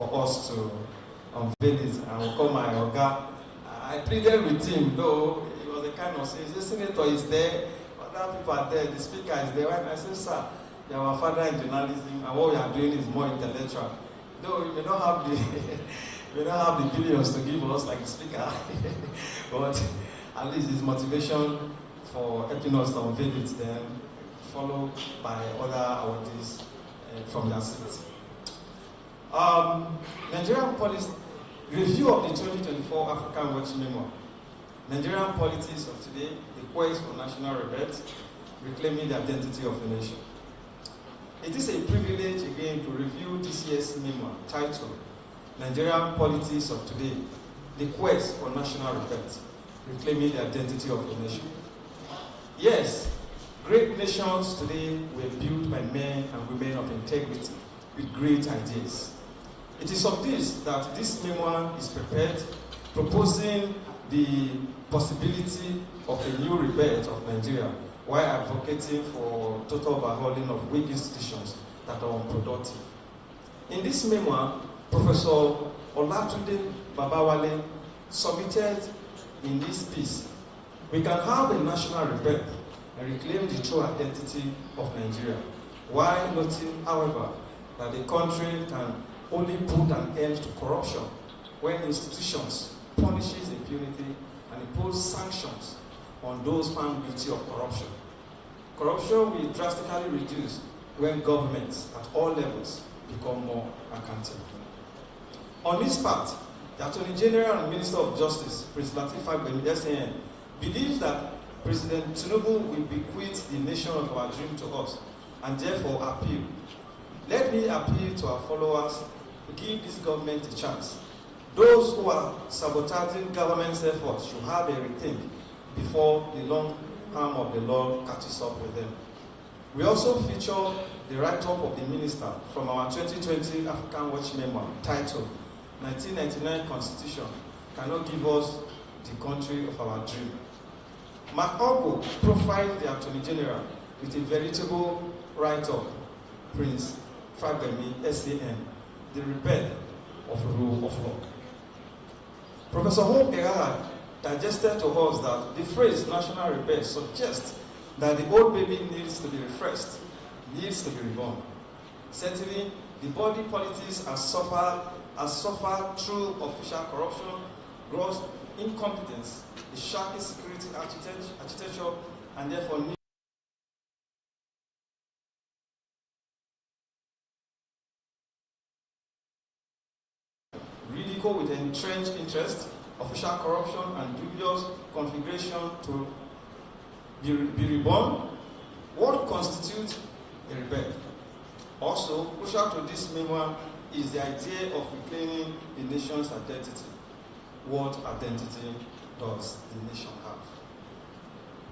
for us to unveil it, and we'll call my Oga. I pleaded with him, though he was the kind of saying, the senator is there, other people are there, the speaker is there. And I said, sir, you are our father in journalism, and what we are doing is more intellectual. Though we may not have the we don't have the billions to give us like the speaker, but at least his motivation for helping us to unveil it, then followed by other awardees from their seats. Nigerian policy review of the 2024 Afrikanwatch memoir. Nigerian politics of today, the quest for national rebirth, reclaiming the identity of the nation. It is a privilege again to review this year's memoir titled Nigerian politics of today, the quest for national rebirth, reclaiming the identity of the nation. Yes, great nations today were built by men and women of integrity with great ideas. It is of this that this memoir is prepared, proposing the possibility of a new rebirth of Nigeria while advocating for total overhauling of weak institutions that are unproductive. In this memoir, Professor Olatunde Babawale submitted in this piece, we can have a national rebirth and reclaim the true identity of Nigeria, while noting, however, that the country can only put an end to corruption when institutions punishes impunity and impose sanctions on those found guilty of corruption. Corruption will drastically reduce when governments at all levels become more accountable. On this part, the Attorney General and Minister of Justice, President Lateef Fagbemi, SAN, believes that President Tinubu will bequeath the nation of our dream to us, and therefore appeal. Let me appeal to our followers to give this government a chance. Those who are sabotaging government's efforts should have a rethink before the long arm of the law catches up with them. We also feature the write-up of the minister from our 2020 Afrikanwatch memoir titled 1999 Constitution Cannot Give Us the Country of Our Dream. Mark Ogo profiled the Attorney General with a veritable write-up, Prince Fagbemi, SAN, the rebirth of the rule of law. Professor Hope Erara digested to us that the phrase national rebirth suggests that the old baby needs to be refreshed, needs to be reborn. Certainly, the body politics has suffered through official corruption, gross incompetence, the shaky security architecture, and therefore need ridicule with entrenched interest, official corruption, and dubious configuration to be reborn. What constitutes a rebirth? Also, crucial to this memoir is the idea of reclaiming the nation's identity. What identity does the nation have?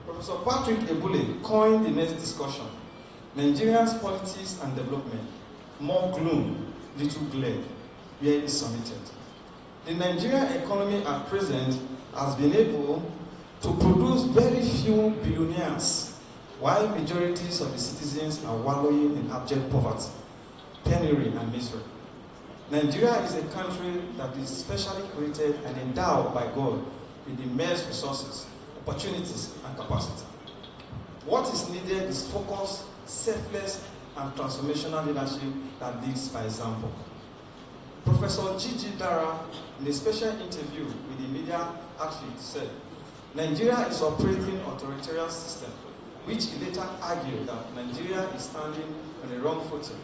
Professor Patrick Ebule coined the next discussion: Nigeria's politics and development, more gloom, little glare, where it is submitted. The Nigerian economy at present has been able to produce very few billionaires, while majorities of the citizens are wallowing in abject poverty, penury, and misery. Nigeria is a country that is specially created and endowed by God with immense resources, opportunities, and capacity. What is needed is focused, selfless, and transformational leadership that leads by example. Professor Gigi Dara, in a special interview with the media outfit, said, Nigeria is operating an authoritarian system, which he later argued that Nigeria is standing on a wrong footing,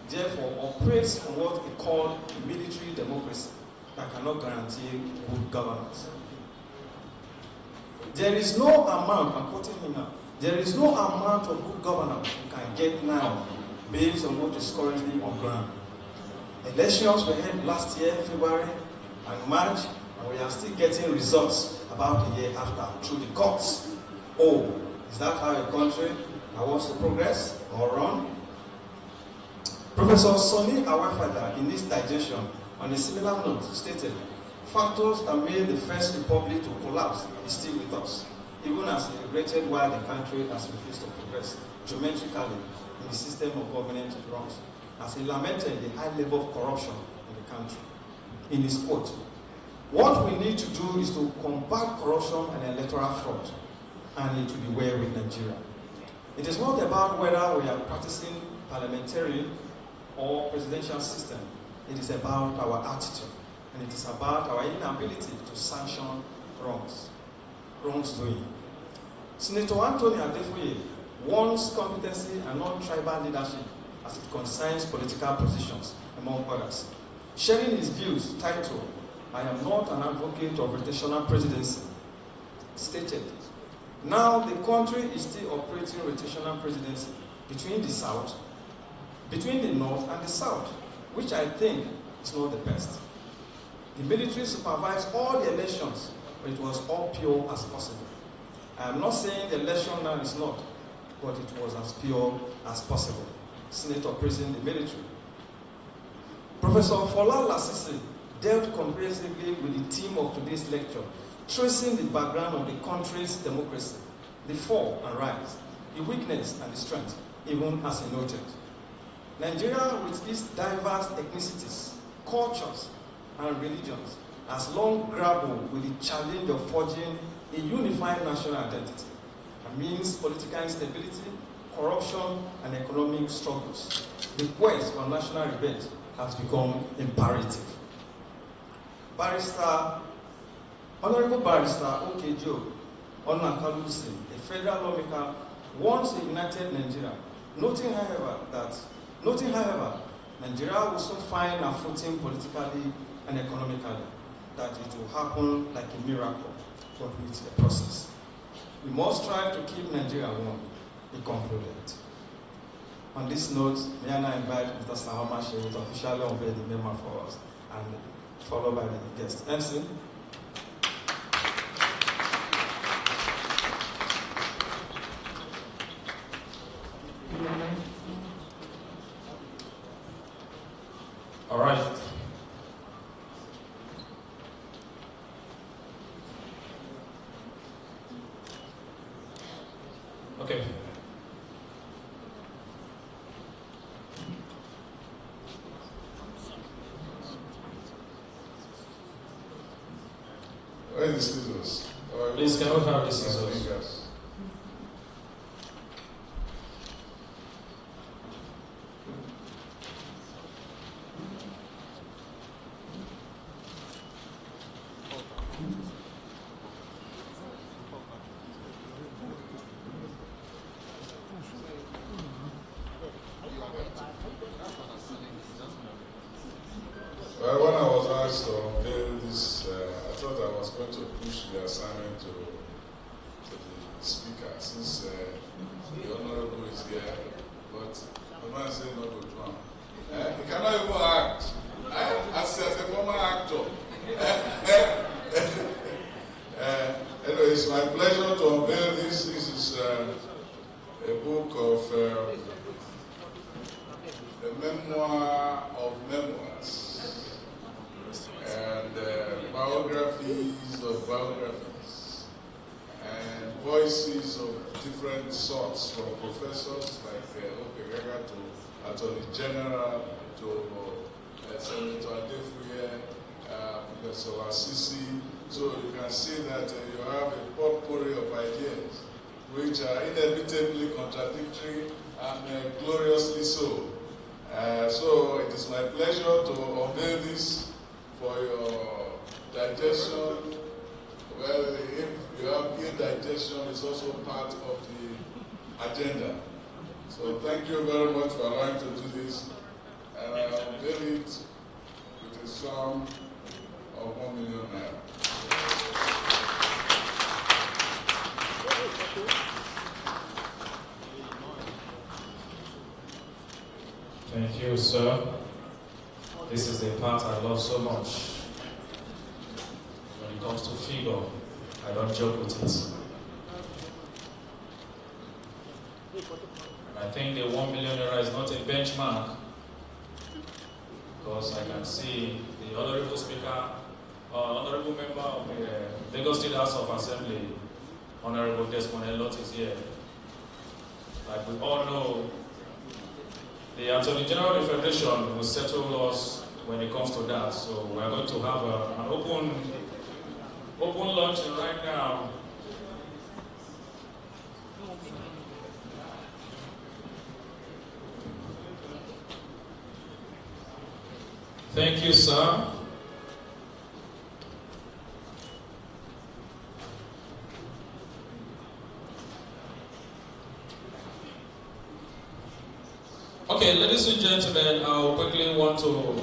therefore operates on what he called military democracy that cannot guarantee good governance. There is no amount, I'm quoting him now, there is no amount of good governance you can get now based on what is currently on ground. Elections were held last year, February and March, and we are still getting results about a year after through the courts. Oh, is that how a country that wants to progress or run? Professor Sonny Awefada, in this digestion, on a similar note, stated, factors that made the First Republic to collapse is still with us, even as it regretted while the country has refused to progress geometrically in the system of governance it runs, as he lamented the high level of corruption in the country. In his quote, "What we need to do is to combat corruption and electoral fraud, and it will be well with Nigeria. It is not about whether we are practicing parliamentary or presidential system. It is about our attitude, and it is about our inability to sanction wrongdoing." Senator Anthony Adefuye wants competency and non-tribal leadership as it concerns political positions, among others. Sharing his views, titled, "I am not an advocate of rotational presidency," stated, "Now the country is still operating rotational presidency between the North and the South, which I think is not the best. The military supervised all the elections, but it was all pure as possible. I am not saying the election now is not, but it was as pure as possible." Senator praising the military. Professor Fola Lasisi dealt comprehensively with the theme of today's lecture, tracing the background of the country's democracy, the fall and rise, the weakness and the strength, even as he noted. Nigeria, with its diverse ethnicities, cultures, and religions, has long grappled with the challenge of forging a unified national identity amidst political instability, corruption, and economic struggles. The quest for national revenge has become imperative. Honorable Barrister Okejo Onakalusi, a federal lawmaker, wants a united Nigeria, noting, however, Nigeria will soon find a footing politically and economically, that it will happen like a miracle, but with a process. We must strive to keep Nigeria one, he concluded. On this note, may I now invite Mr. Sahama Shehu to officially unveil the memo for us, and followed by the guest. MC. All right. Okay. Where are the scissors? Please, can we have the scissors? Well, when I was asked to unveil this, I thought I was going to push the assignment to the speaker, since the Honorable is here, but the man said not to drum. He cannot even act. As a former actor. Anyway, it's my pleasure to unveil this. This is a book of a memoir of memoirs. And biographies of biographies, and voices of different sorts, from professors like Okegega to Attorney General to Senator Adefuye, Professor Asisi. So you can see that you have a potpourri of ideas which are inevitably contradictory and gloriously so. So it is my pleasure to unveil this for your digestion. Well, if you have indigestion, it's also part of the agenda. So thank you very much for allowing to do this. And I unveil it with a sum of 1 million naira. Thank you, sir. This is the part I love so much. When it comes to figure, I don't joke with it. And I think the 1 million naira is not a benchmark, because I can see the honorable speaker, honorable member of the Lagos State House of Assembly, Honorable Desmond Elliott, is here. Like we all know, the Attorney General of the Federation will settle us when it comes to that. So we're going to have an open launching right now. Thank you, sir. Okay, ladies and gentlemen, I quickly want to,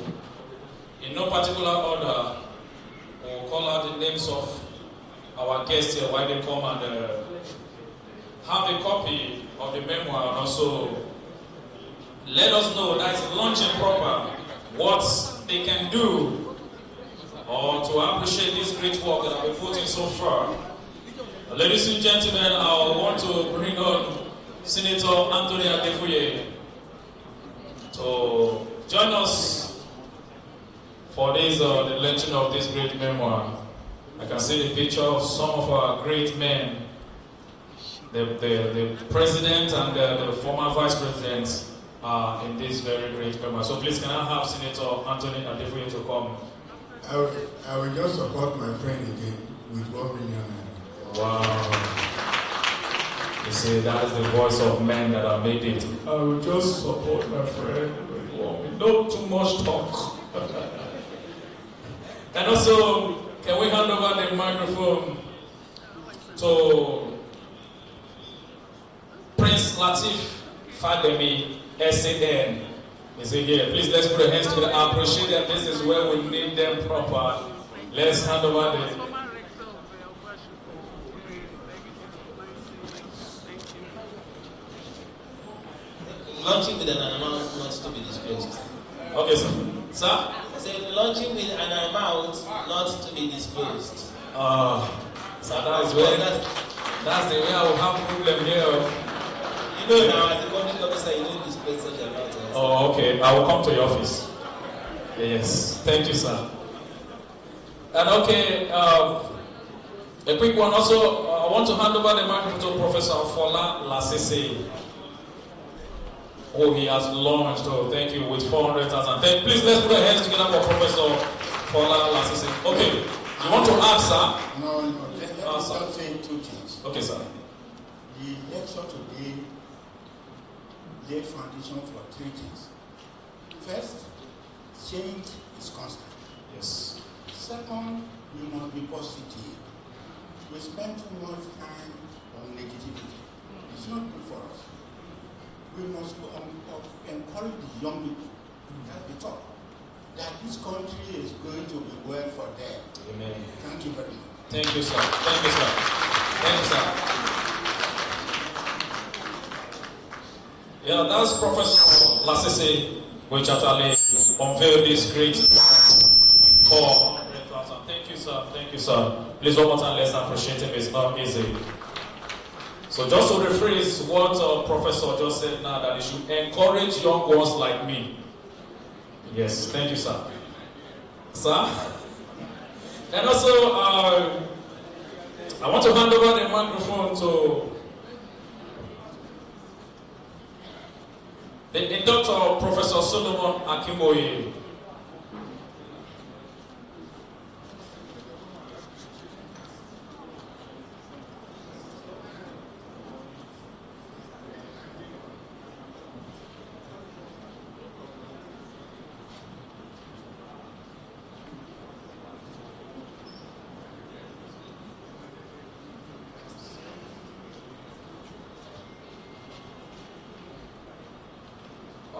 in no particular order, we'll call out the names of our guests here while they come and have a copy of the memoir, and also let us know that it's launching proper, what they can do or to appreciate this great work that I've been putting so far. Ladies and gentlemen, I want to bring on Senator Anthony Adefuye to join us for this, the launching of this great memoir. I can see the picture of some of our great men, the president and the former vice president in this very great memoir. So please, can I have Senator Anthony Adefuye to come? I will just support my friend again with 1 million. Wow. You see, that is the voice of men that are made it. I will just support my friend with 1 million. Not too much talk. And also, can we hand over the microphone to Prince Latif Fademi, SAN? Is he here? Please, let's put our hands together. I appreciate that this is where we need them proper. Let's hand over the... Launching with an amount not to be disclosed. Okay, sir. Sir? So launching with an amount not to be disclosed. So that's the way I will have problem here. You know now, as a country officer, you don't disclose such amount. Oh, okay. I will come to your office. Yes. Thank you, sir. And okay, a quick one also. I want to hand over the microphone to Professor Fola Lasese. Oh, he has launched. Oh, thank you, with 400,000. Please, let's put our hands together for Professor Fola Lasese. Okay, you want to answer? No, let me just say 2 things. Okay, sir. The lecture today laid foundation for 3 things. First, change is constant. Yes. Second, we must be positive. We spend too much time on negativity. It's not good for us. We must encourage the young people at the top that this country is going to be well for them. Amen. Thank you very much. Thank you, sir. Thank you, sir. Thank you, sir. Yeah, that's Professor Lasese, which actually unveiled this great for 400,000. Thank you, sir. Thank you, sir. Please, one more time, let's appreciate him. It's not easy. So just to rephrase what Professor just said now, that he should encourage young ones like me. Yes, thank you, sir. Sir? And also, I want to hand over the microphone to the inductor, Professor Solomon Akimoye.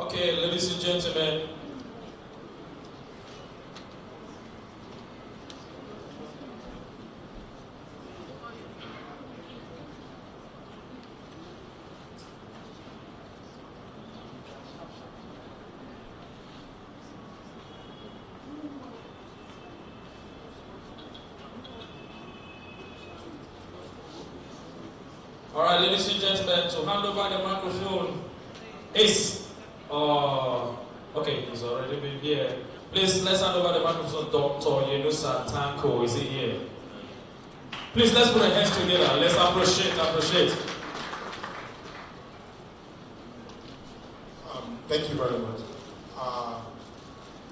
Okay, ladies and gentlemen. All right, ladies and gentlemen, to hand over the microphone is okay, he's already been here. Please, let's hand over the microphone to Dr. Yenusa Tanko. Is he here? Please, let's put our hands together. Let's appreciate. Thank you very much.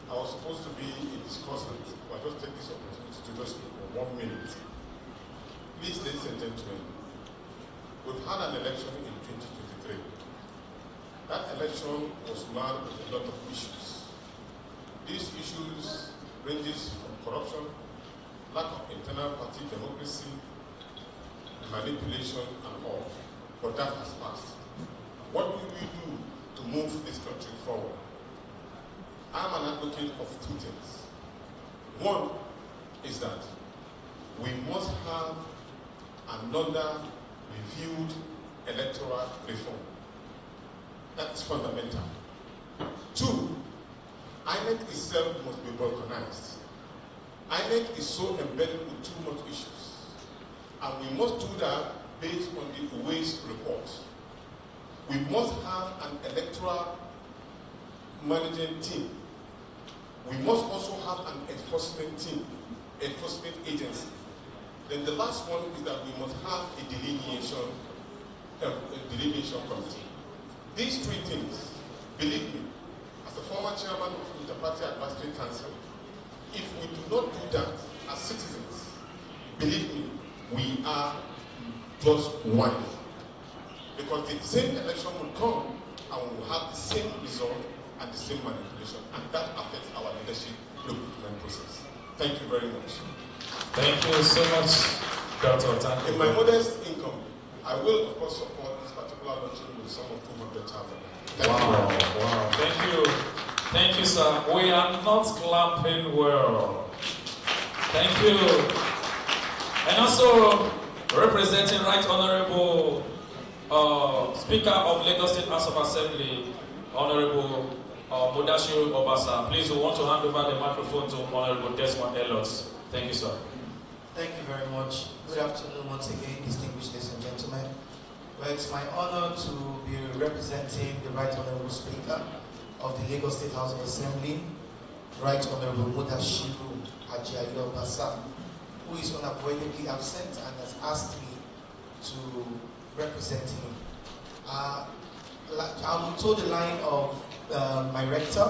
I was supposed to be a discussant, but I just take this opportunity to just speak for 1 minute. Please, ladies and gentlemen, we've had an election in 2023. That election was marked with a lot of issues. These issues ranges from corruption, lack of internal party democracy, manipulation, and all. But that has passed. What will we do to move this country forward? I'm an advocate of two things. One is that we must have another reviewed electoral reform. That's fundamental. Two, INEC itself must be balkanized. INEC is so embedded with too much issues. And we must do that based on the Uwais report. We must have an electoral management team. We must also have an enforcement team, enforcement agency. Then the last one is that we must have a delineation committee. These three things, believe me, as the former chairman of the Party Advisory Council, if we do not do that as citizens, believe me, we are just whining. Because the same election will come and we will have the same result and the same manipulation, and that affects our leadership recruitment process. Thank you very much. Thank you so much, Dr. Otanko. In my modest income, I will of course support this particular launching with some of 200,000. Wow. Thank you, sir. We are not clapping well. Thank you. And also, representing Right Honorable Speaker of Lagos State House of Assembly, Honorable Mudashiru Obasa. Please, we want to hand over the microphone to Honorable Desmond Elliott. Thank you, sir. Thank you very much. Good afternoon once again, distinguished ladies and gentlemen. Well, it's my honor to be representing the Right Honorable Speaker of the Lagos State House of Assembly, Right Honorable Mudashiru Obasa, who is unavoidably absent and has asked me to represent him. I will toe the line of my rector,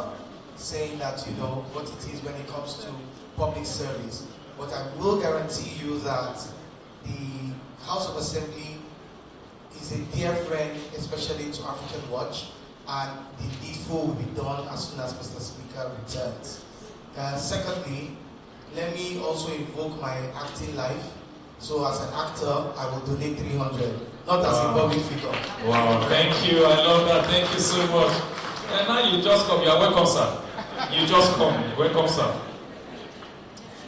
saying that you know what it is when it comes to public service. But I will guarantee you that the House of Assembly is a dear friend, especially to Afrikanwatch, and the needful will be done as soon as Mr. Speaker returns. Secondly, let me also invoke my acting life. So as an actor, I will donate 300, not as a public figure. Wow, thank you. I love that. Thank you so much. And now you just come. You are welcome, sir. You just come. Welcome, sir.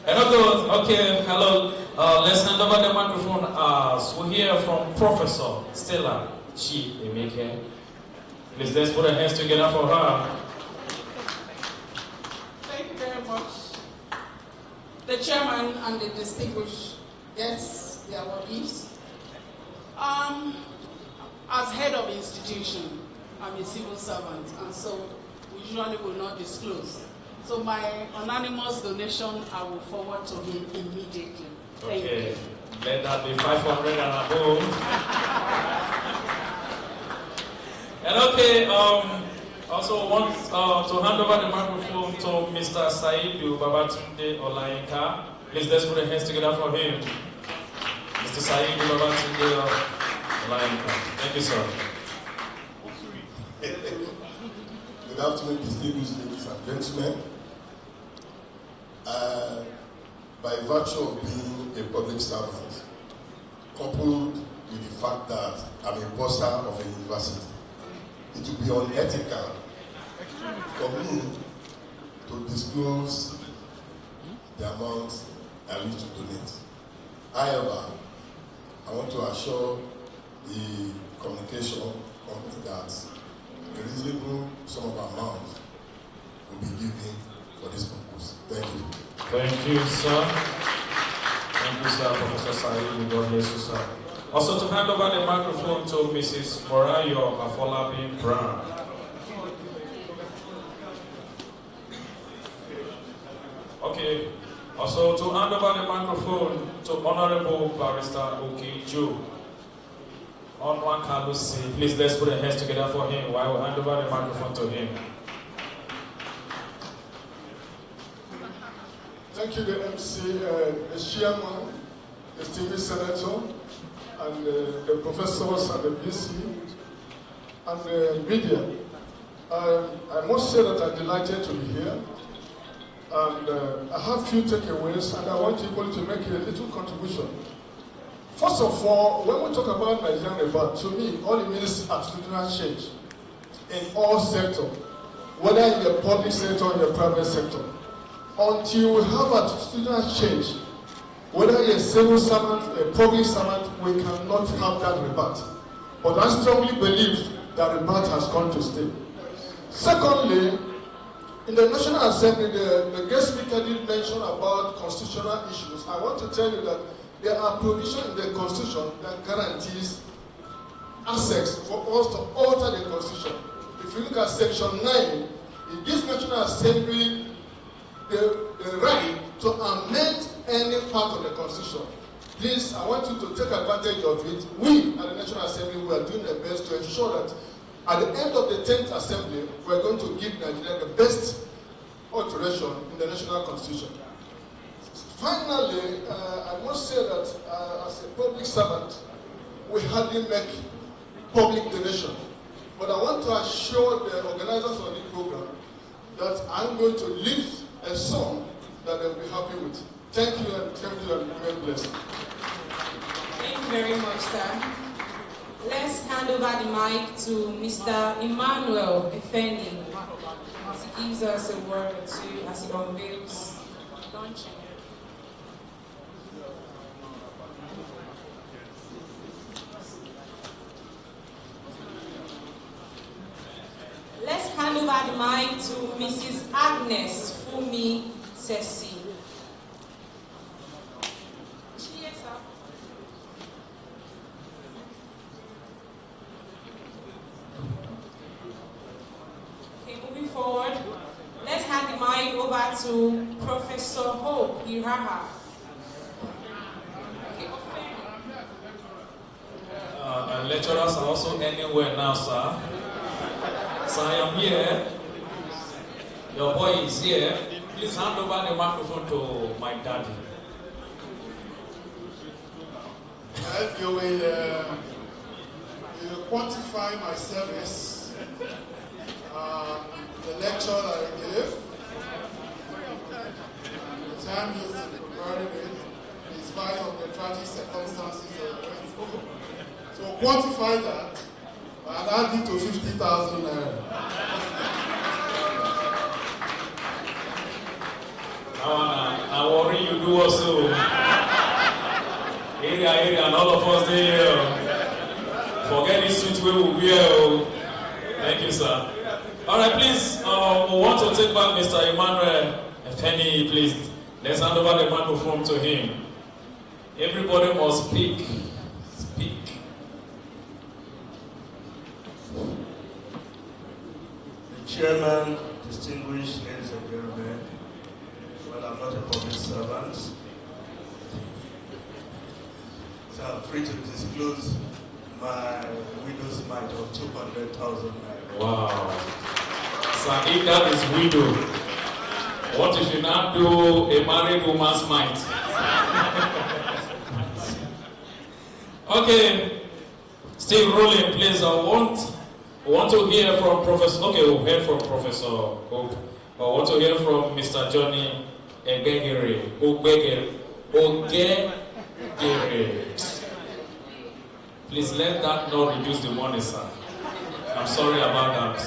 And okay, hello. Let's hand over the microphone as we hear from Professor Stella Chi Emeke. Please, let's put our hands together for her. Thank you very much. The chairman and the distinguished guests, the awardees. As head of the institution, I'm a civil servant, and so we usually will not disclose. So my anonymous donation, I will forward to him immediately. Thank you. Let that be 500 and above. And okay, also want to hand over the microphone to Mr. Saidu Babatunde Olayinka. Please, let's put our hands together for him. Mr. Saidu Babatunde Olayinka. Thank you, sir. Good afternoon, distinguished ladies and gentlemen. By virtue of being a public servant, coupled with the fact that I'm a bursar of a university, it would be unethical for me to disclose the amount I wish to donate. However, I want to assure the communication company that a reasonable sum of amount will be given for this purpose. Thank you. Thank you, sir. Thank you, sir, Professor Said. God bless you, sir. Also, to hand over the microphone to Mrs. Morayo Afolabi Brown. Okay. Also, to hand over the microphone to Honorable Barrister Okejo. Onwa Kalusi. Please, let's put our hands together for him while we hand over the microphone to him. Thank you, the MC, the chairman, the TV senator, and the professors and the VC, and the media. I must say that I'm delighted to be here. And I have few takeaways, and I want people to make a little contribution. First of all, when we talk about Nigerian Rebirth, to me, all it means is attitudinal change in all sectors, whether in the public sector or in the private sector. Until we have attitudinal change, whether you're a civil servant, a public servant, we cannot have that rebirth. But I strongly believe that rebirth has come to stay. Secondly, in the National Assembly, the guest speaker did mention about constitutional issues. I want to tell you that there are provisions in the Constitution that guarantees access for us to alter the Constitution. If you look at Section 9, it gives National Assembly the right to amend any part of the Constitution. Please, I want you to take advantage of it. We at the National Assembly, we are doing the best to ensure that at the end of the 10th Assembly, we are going to give Nigeria the best alteration in the National Constitution. Finally, I must say that as a public servant, we hardly make public donation. But I want to assure the organizers of the program that I'm going to lift a song that they'll be happy with. Thank you and remain blessed. Thank you very much, sir. Let's hand over the mic to Mr. Emmanuel Effendi. He gives us a word or two as he unveils launching. Let's hand over the mic to Mrs. Agnes Fumi Sesi. Okay, moving forward, let's hand the mic over to Professor Hope Iraha. Lecturers are also anywhere now, sir. So I am here. Your boy is here. Please hand over the microphone to my daddy. If you will quantify my service, the lecture that I gave, the time used to prepare it, in spite of the tragic circumstances of the way. So quantify that and add it to 50,000 naira. I worry you do also. Area, and all of us there. Forget this suit we will wear. Thank you, sir. All right, please, we want to take back Mr. Emmanuel Effendi, please. Let's hand over the microphone to him. Everybody must speak. Speak. The chairman, distinguished ladies and gentlemen, well, I'm not a public servant, so I'm free to disclose my widow's mite of 200,000 naira. Wow. So if that is widow, what if you now do a married woman's mite? Okay, still rolling, please. I want to hear from Professor. Okay, we'll hear from Professor Hope. I want to hear from Mr. Johnny Ogegere. Please let that not reduce the money, sir. I'm sorry about that.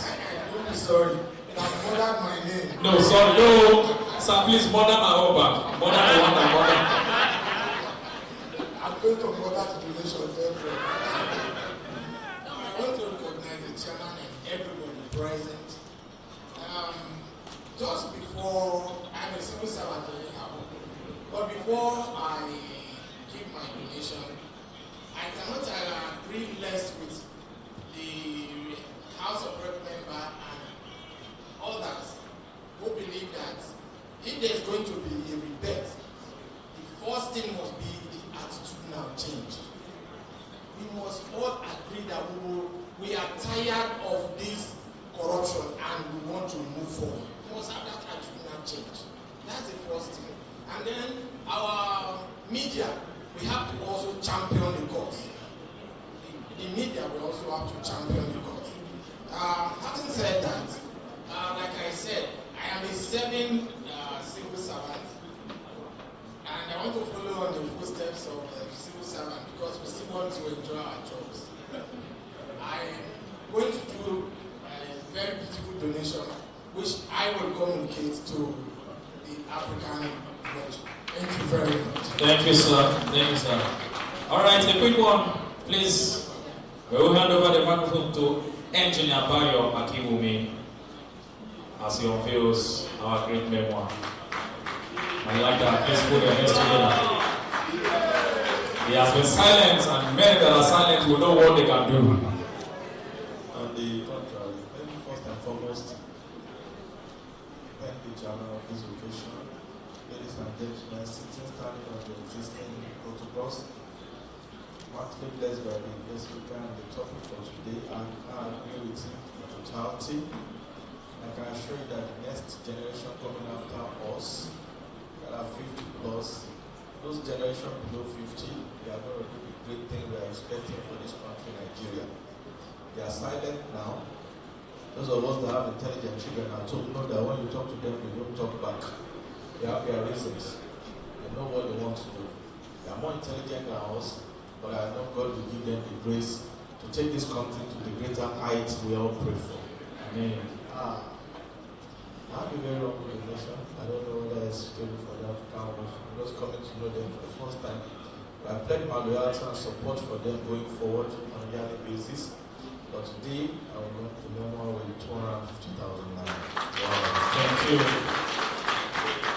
I'm sorry. I murdered my name. No, sorry, no. Sir, please murder my whole back. Murder the one I murder. I'm going to murder the donation, therefore. I want to recognize the chairman and everybody present. Just before, I'm a civil servant anyhow, but before I give my donation, I cannot agree less with the House of Rep member and others who believe that if there's going to be a rebirth, the first thing must be the attitudinal change. We must all agree that we are tired of this corruption and we want to move forward. We must have that attitudinal change. That's the first thing. And then our media, we have to also champion the cause. The media will also have to champion the cause. Having said that, like I said, I am a serving civil servant, and I want to follow on the footsteps of the civil servant because we still want to enjoy our jobs. I am going to do a very beautiful donation, which I will communicate to the Afrikanwatch. Thank you very much. Thank you, sir. Thank you, sir. All right, a quick one, please. We will hand over the microphone to Engineer Bayo Akiwumi as he unveils our great memoir. I like that. Please put your hands together. He has been silent, and men that are silent will know what they can do. On the contrary, let me first and foremost thank the chairman of this occasion. Ladies and gentlemen, sitting standing on the existing protocols, heartily blessed by the guest speaker and the topic for today, and I agree with him in totality. I can assure you that the next generation coming after us, that are 50 plus, those generation below 50, they are going to do the great thing we are expecting for this country, Nigeria. They are silent now. Those of us that have intelligent children are told know that when you talk to them, they don't talk back. They have their reasons. They know what they want to do. They are more intelligent than us, but I know God will give them the grace to take this country to the greater heights we all pray for. Amen. I have a very wrong relation. I don't know whether it's still for the Afrikanwatch. I'm just coming to know them for the first time. But I pledge my loyalty and support for them going forward on a yearly basis. But today, I will go to memoir with 250,000 naira. Wow. Thank you.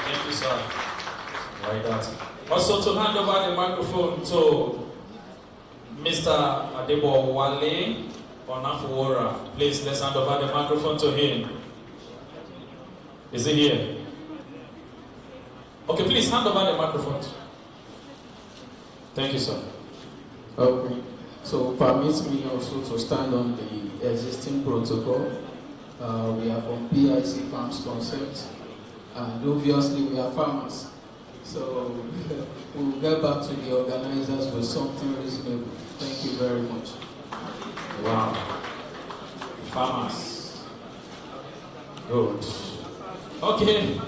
Thank you, sir. Like that. Also, to hand over the microphone to Mr. Adebo Wale Onafuora. Please, let's hand over the microphone to him. Is he here? Okay, please hand over the microphone. Thank you, sir. Okay. So permit me also to stand on the existing protocol. We are from PIC Farms Concept, and obviously we are farmers. So we'll get back to the organizers with something reasonable. Thank you very much. Wow. Farmers. Good. Okay.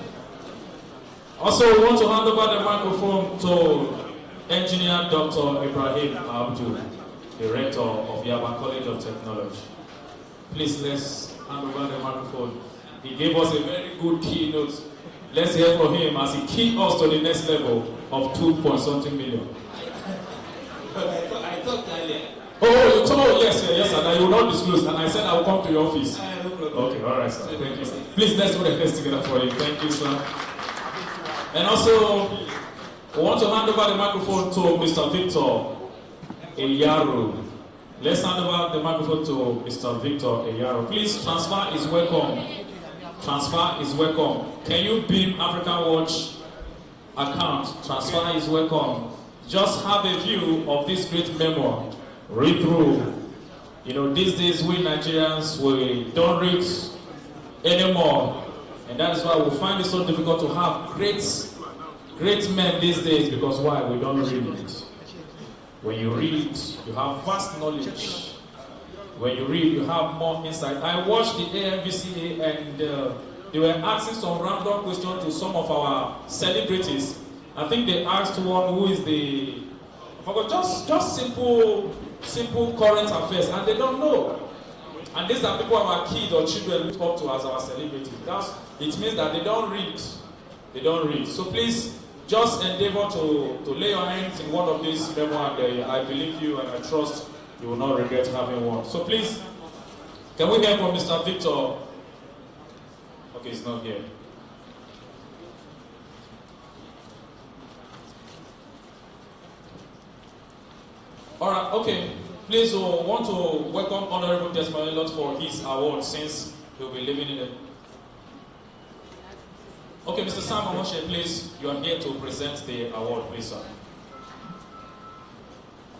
Also, we want to hand over the microphone to Engineer Dr. Ibrahim Abdul, Director of Yaba College of Technology. Please, let's hand over the microphone. He gave us a very good keynote. Let's hear from him as he keyed us to the next level of 2.something million. I talked earlier. Oh, you told yes, sir, that you will not disclose, and I said I will come to your office. Okay, all right, sir. Thank you, sir. Please, let's put the hands together for you. Thank you, sir. And also, we want to hand over the microphone to Mr. Victor Eyaro. Let's hand over the microphone to Mr. Victor Eyaro. Please, transfer is welcome. Transfer is welcome. Can you beam Afrikanwatch account? Transfer is welcome. Just have a view of this great memoir. Read through. You know, these days we Nigerians, we don't read anymore. And that is why we find it so difficult to have great men these days, because why? We don't read. When you read, you have vast knowledge. When you read, you have more insight. I watched the AMVCA and they were asking some random questions to some of our celebrities. I think they asked one who is the, I forgot, just simple current affairs, and they don't know. And these are people our kids or children look up to as our celebrities. It means that they don't read. They don't read. So please, just endeavor to lay your hands in one of these memoirs, and I believe you and I trust you will not regret having one. So please, can we hear from Mr. Victor? Okay, he's not here. All right, okay. Please, we want to welcome Honorable Desmond Elliott for his award, since he'll be living in it. Okay, Mr. Sam Amoshe, please, you are here to present the award, please, sir.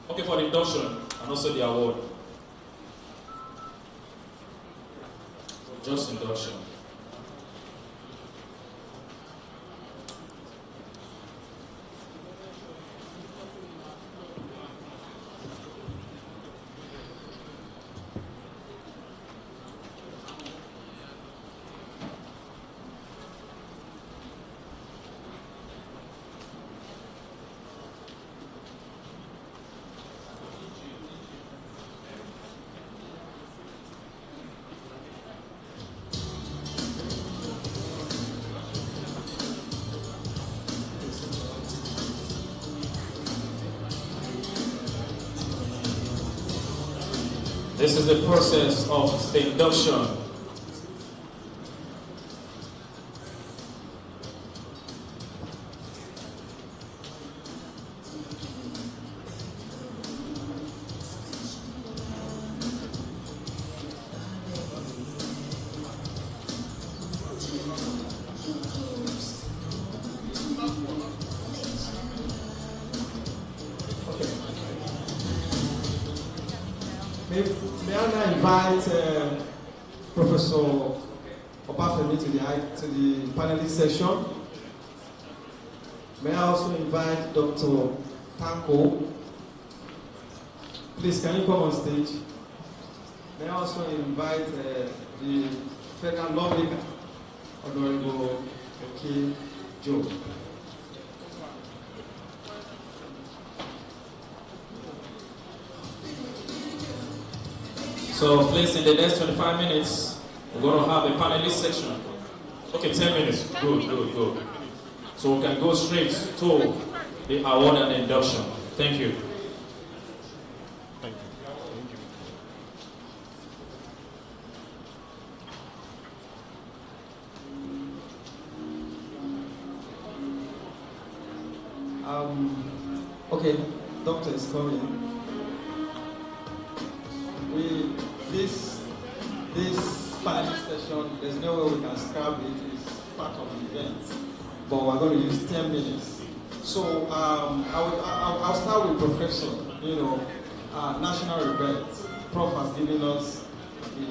Okay, for the induction and also the award. Just induction. This is the process of the induction. May I now invite Professor Obafemi to the panelist session. May I also invite Dr. Tanko. Please, can you come on stage? May I also invite the federal lawmaker, Honorable Oke Joe. So please, in the next 25 minutes, we're going to have a panelist section. Okay, 10 minutes. Good. So we can go straight to the award and induction. Thank you. Okay, doctor is coming. This panelist session, there's no way we can scrap it. It's part of the event, but we're going to use 10 minutes. So I'll start with Professor. National Rebirth. Prof has given us the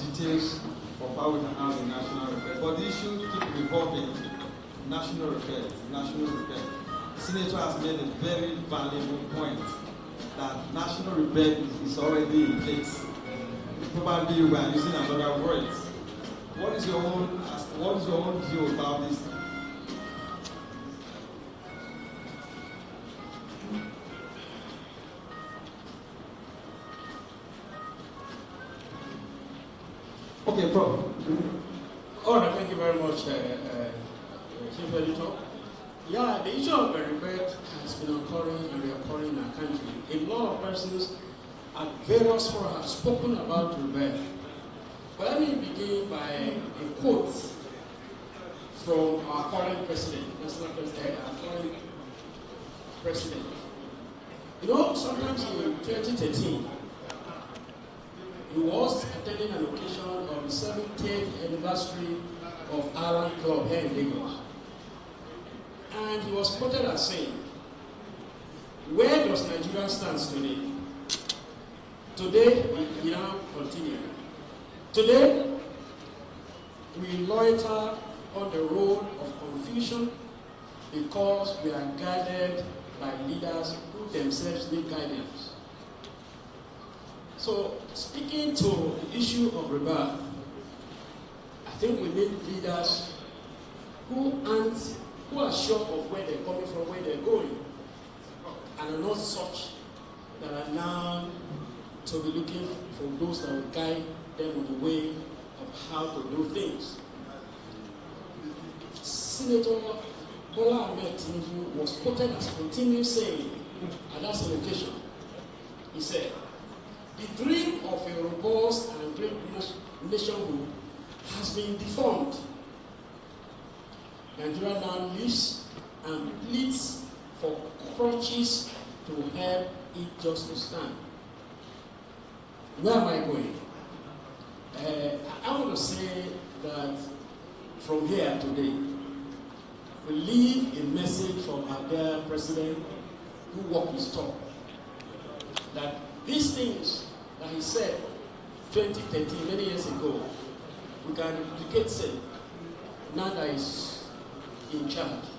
details of how we can have a national rebirth. But the issue keeps revolving. National rebirth. Senator has made a very valuable point that national rebirth is already in place. Probably we are using another word. What is your own view about this? Okay, Prof. All right, thank you very much, Chief Editor. Yeah, the issue of rebirth has been occurring and reoccurring in our country. A lot of persons at various forums have spoken about rebirth. But let me begin by a quote from our current president, our current president. Sometimes in 2013, he was attending an occasion of the 70th anniversary of Island Club here in Lagos. And he was quoted as saying, "Where does Nigeria stand today? Today, we now continue. Today, we loiter on the road of confusion because we are guided by leaders who themselves need guidance." So, speaking to the issue of rebirth, I think we need leaders who are sure of where they're coming from, where they're going, and are not such that are now to be looking for those that will guide them on the way of how to do things. Senator Bola Ahmed Tinubu was quoted as continuing saying at that occasion, he said, "The dream of a robust and great nationhood has been deformed. Nigeria now lives and pleads for crutches to help it just to stand." Where am I going? I want to say that from here today, we leave a message from our dear president who walked his talk. That these things that he said 2013, many years ago, we can replicate same. Now that he's in charge.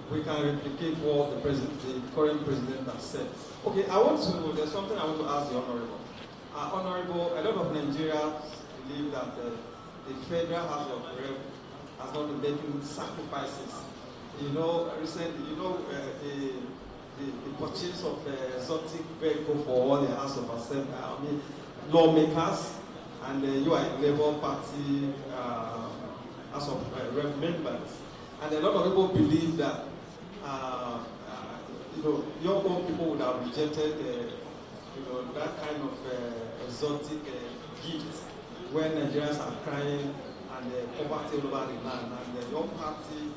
We can replicate what the current president has said. Okay, there's something I want to ask the Honorable. Honorable, a lot of Nigerians believe that the Federal House of Rep has not been making sacrifices. Recently, the purchase of exotic vehicle for all the House of Assembly, lawmakers, and you are a Labour Party House of Rep members. And a lot of people believe that your own people would have rejected that kind of exotic gift when Nigerians are crying and poverty all over the land. And your party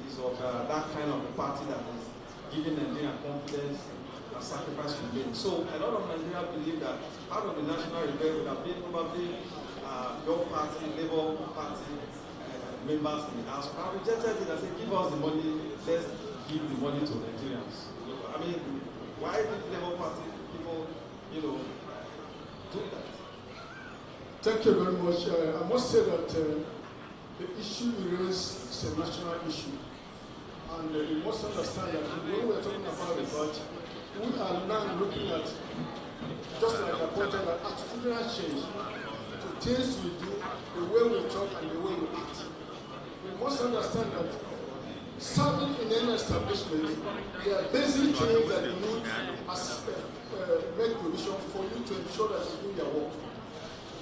is of that kind of a party that is giving Nigeria confidence and sacrifice to them. So a lot of Nigerians believe that out of the national rebellion would have been probably your party, Labour Party members in the House. I rejected it and said, give us the money, let's give the money to Nigerians. I mean, why did Labour Party people, do that? Thank you very much. I must say that the issue you raised is a national issue. And you must understand that when we're talking about the budget, we are now looking at, just like I pointed out, attitudinal change to things we do, the way we talk and the way we act. We must understand that serving in any establishment, there are basic things that you need as make provision for you to ensure that you do your work.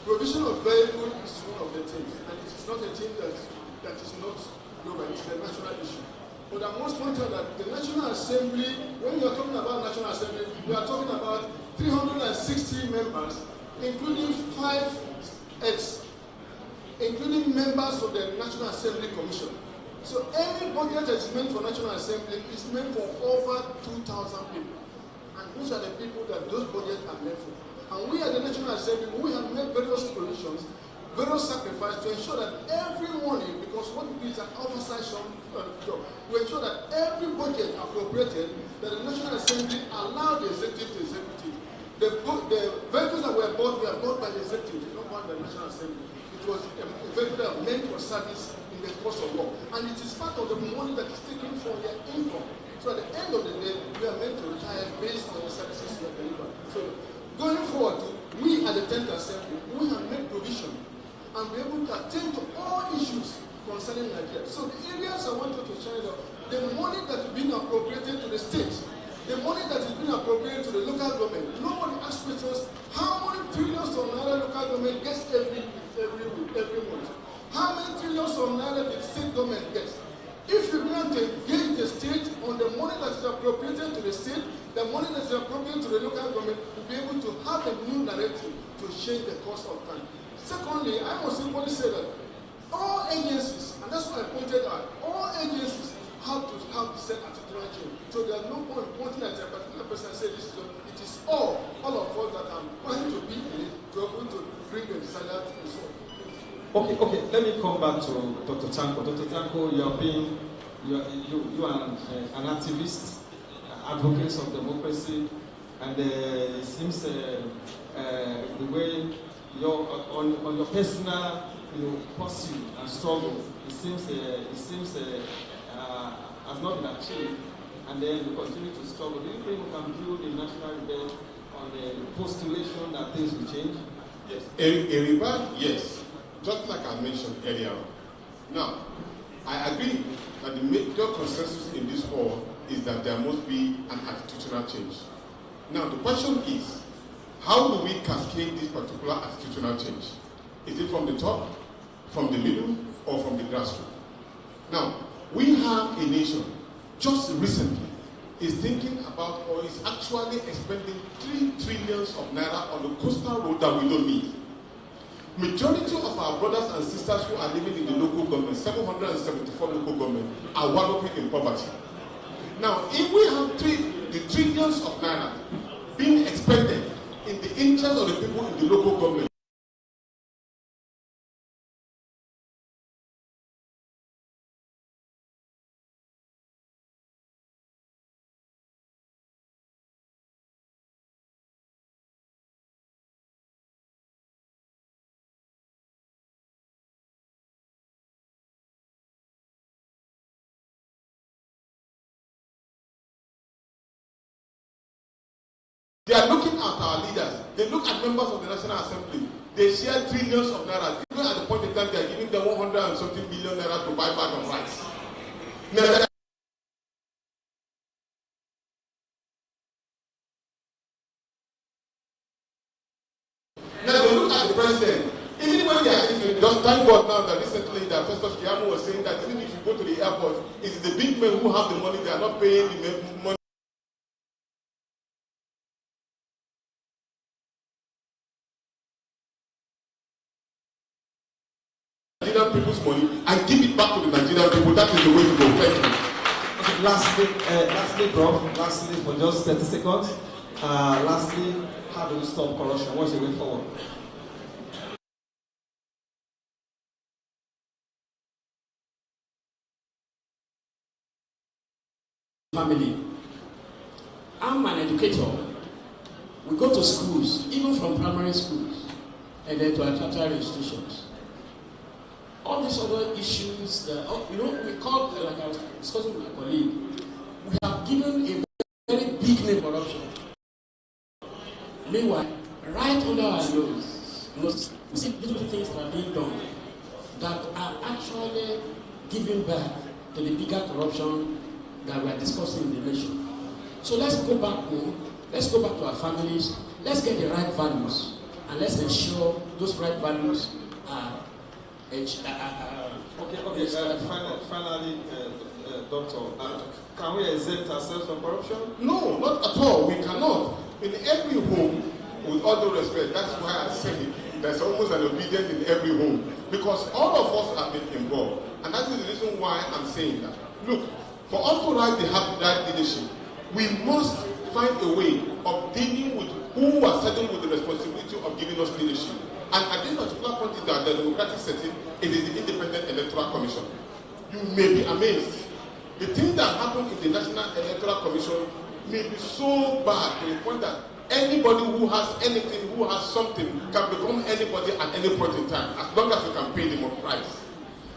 Provision of vehicle is one of the things, and it is not a thing that is not global, it's a national issue. But I must point out that the National Assembly, when you are talking about National Assembly, you are talking about 360 members, including 5 heads, including members of the National Assembly Commission. So any budget that is meant for National Assembly is meant for over 2,000 people. And those are the people that those budgets are meant for. And we at the National Assembly, we have made various provisions, various sacrifices to ensure that every morning, because what it is an oversight job, to ensure that every budget appropriated, that the National Assembly allow the executive to execute. The vehicles that were bought by the executive, not bought by the National Assembly. It was a vehicle that was meant for service in the course of work. And it is part of the money that is taken from their income. So at the end of the day, we are meant to retire based on the services we have delivered. So going forward, we at the 10th Assembly, we have made provision and be able to attend to all issues concerning Nigeria. So the areas I wanted to share out, the money that is being appropriated to the state, the money that is being appropriated to the local government, nobody asks questions how many trillions of naira local government gets every month. How many trillions of naira the state government gets? If you want to engage the state on the money that is appropriated to the state, the money that is appropriated to the local government, will be able to have a new narrative to change the course of time. Secondly, I must simply say that all agencies, and that's what I pointed out, all agencies have to have the same attitudinal change. So there's no point pointing at a particular person and say this is it is all of us that are trying to be in it to be able to bring the desired result. Okay, let me come back to Dr. Tanko. Dr. Tanko, you are an activist, advocate of democracy, and it seems the way on your personal pursuit and struggle, it seems has not been achieved, and then you continue to struggle. Do you think we can build a national rebellion on the postulation that things will change? Yes, a rebellion, yes. Just like I mentioned earlier on. Now, I agree that the major consensus in this hall is that there must be an attitudinal change. Now, the question is, how do we cascade this particular attitudinal change? Is it from the top, from the middle, or from the grassroots? Now, we have a nation, just recently, is thinking about or is actually expending 3 trillions of naira on the coastal road that we don't need. Majority of our brothers and sisters who are living in the local government, 774 local government, are wallowing in poverty. Now, if we have the trillions of naira being expended in the interest of the people in the local government, they are looking at our leaders. They look at members of the National Assembly. They share trillions of naira. Even at the point in time, they are giving them 100 and something billion naira to buy bag of rice. Now, they look at the president. Even when they are just thank God now that recently that Festus Keyamo was saying that even if you go to the airport, it's the big men who have the money, they are not paying the money. people's money and give it back to the Nigerian people. That is the way to go. Thank you. Okay, lastly, Prof, lastly, for just 30 seconds, lastly, how do we stop corruption? What's the way forward? Family. I'm an educator. We go to schools, even from primary schools, and then to our tertiary institutions. All these other issues that, we call, like I was discussing with my colleague, we have given a very big name corruption. Meanwhile, right under our nose, we see little things that are being done that are actually giving back to the bigger corruption that we are discussing in the nation. So let's go back home, let's go back to our families, let's get the right values, and let's ensure those right values are Finally, Doctor, can we exempt ourselves from corruption? No, not at all. We cannot. In every home, with all due respect, that's why I said it, there's almost an obedience in every home. Because all of us have been involved. And that is the reason why I'm saying that. Look, for us to have the right leadership, we must find a way of dealing with who are saddled with the responsibility of giving us leadership. And at this particular point in the democratic setting, it is the Independent Electoral Commission. You may be amazed. The things that happen in the National Electoral Commission may be so bad to the point that anybody who has anything, who has something, can become anybody at any point in time, as long as you can pay them a price.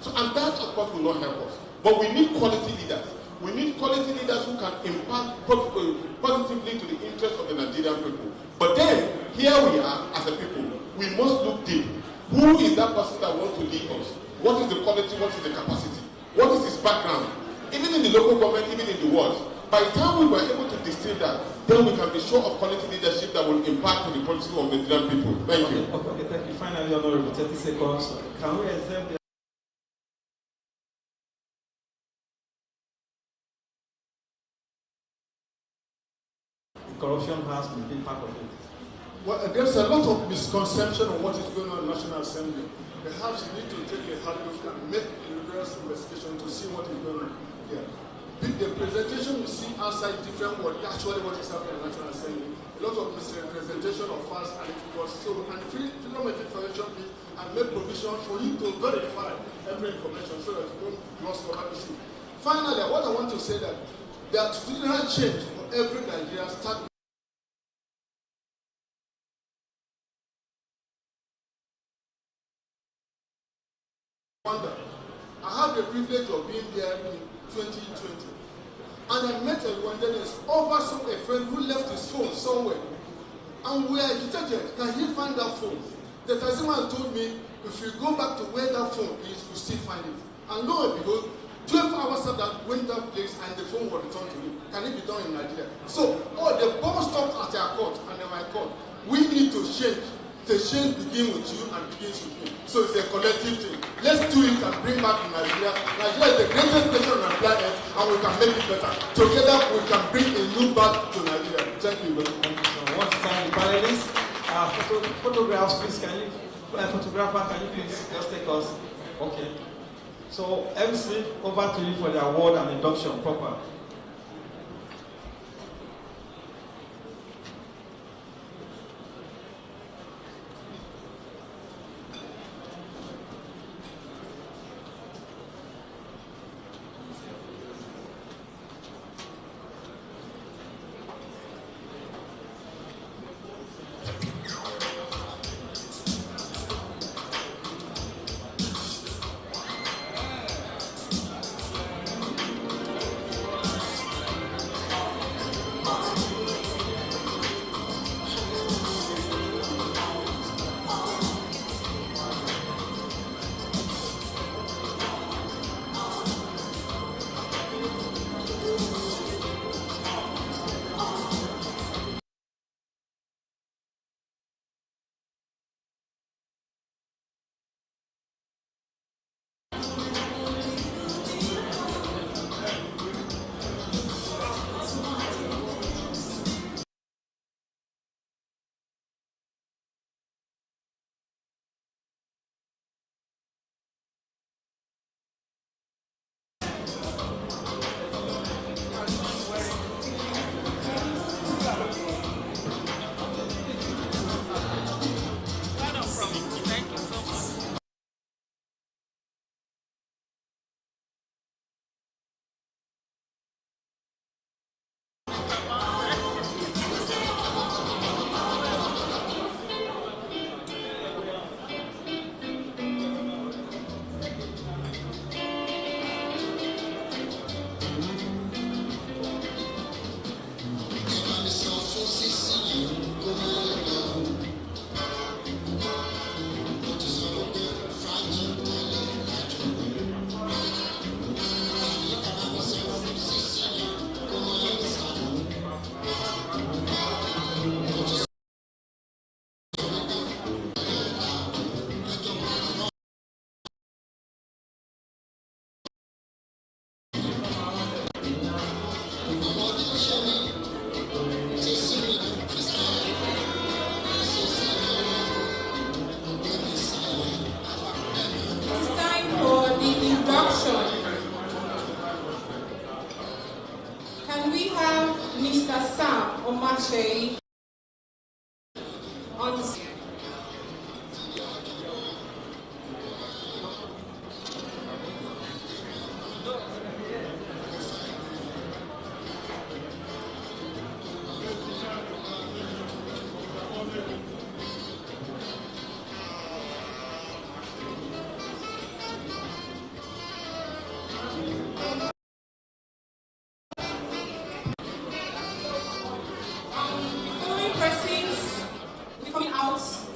So, and that, of course, will not help us. But we need quality leaders. We need quality leaders who can impact positively to the interests of the Nigerian people. But then, here we are as a people. We must look deep. Who is that person that wants to lead us? What is the quality? What is the capacity? What is his background? Even in the local government, even in the world. By the time we were able to distill that, then we can be sure of quality leadership that will impact on the policy of the Nigerian people. Thank you. Okay, thank you. Finally, Honorable, 30 seconds. Can we exempt the corruption has been a big part of it? Well, there's a lot of misconception on what is going on in the National Assembly. Perhaps you need to take a hard look and make a reverse investigation to see what is going on here. The presentation you see outside different words, actually what is happening in the National Assembly. A lot of misrepresentation of facts, and it was so, and freedom of information bill, and make provision for you to verify every information so that you don't gloss over issue. Finally, what I want to say that there are change for every Nigerian start. I had the privilege of being there in 2020, and I met a Rwandanese over a friend who left his phone somewhere, and we are agitated. Can he find that phone? The Taziman told me, if you go back to where that phone is, you still find it. And lo and behold, 12 hours after that, went that place and the phone was returned to him. Can it be done in Nigeria? So, the ball stopped at our court and in my court. We need to change. The change begins with you and begins with me. So it's a collective thing. Let's do it and bring back to Nigeria. Nigeria is the greatest nation on the planet, and we can make it better. Together, we can bring a new back to Nigeria. Thank you very much. One time, the panelists, photographs, please, can you, photographer, can you please just take us? Okay. So, MC, over to you for the award and induction proper. Sam Omache on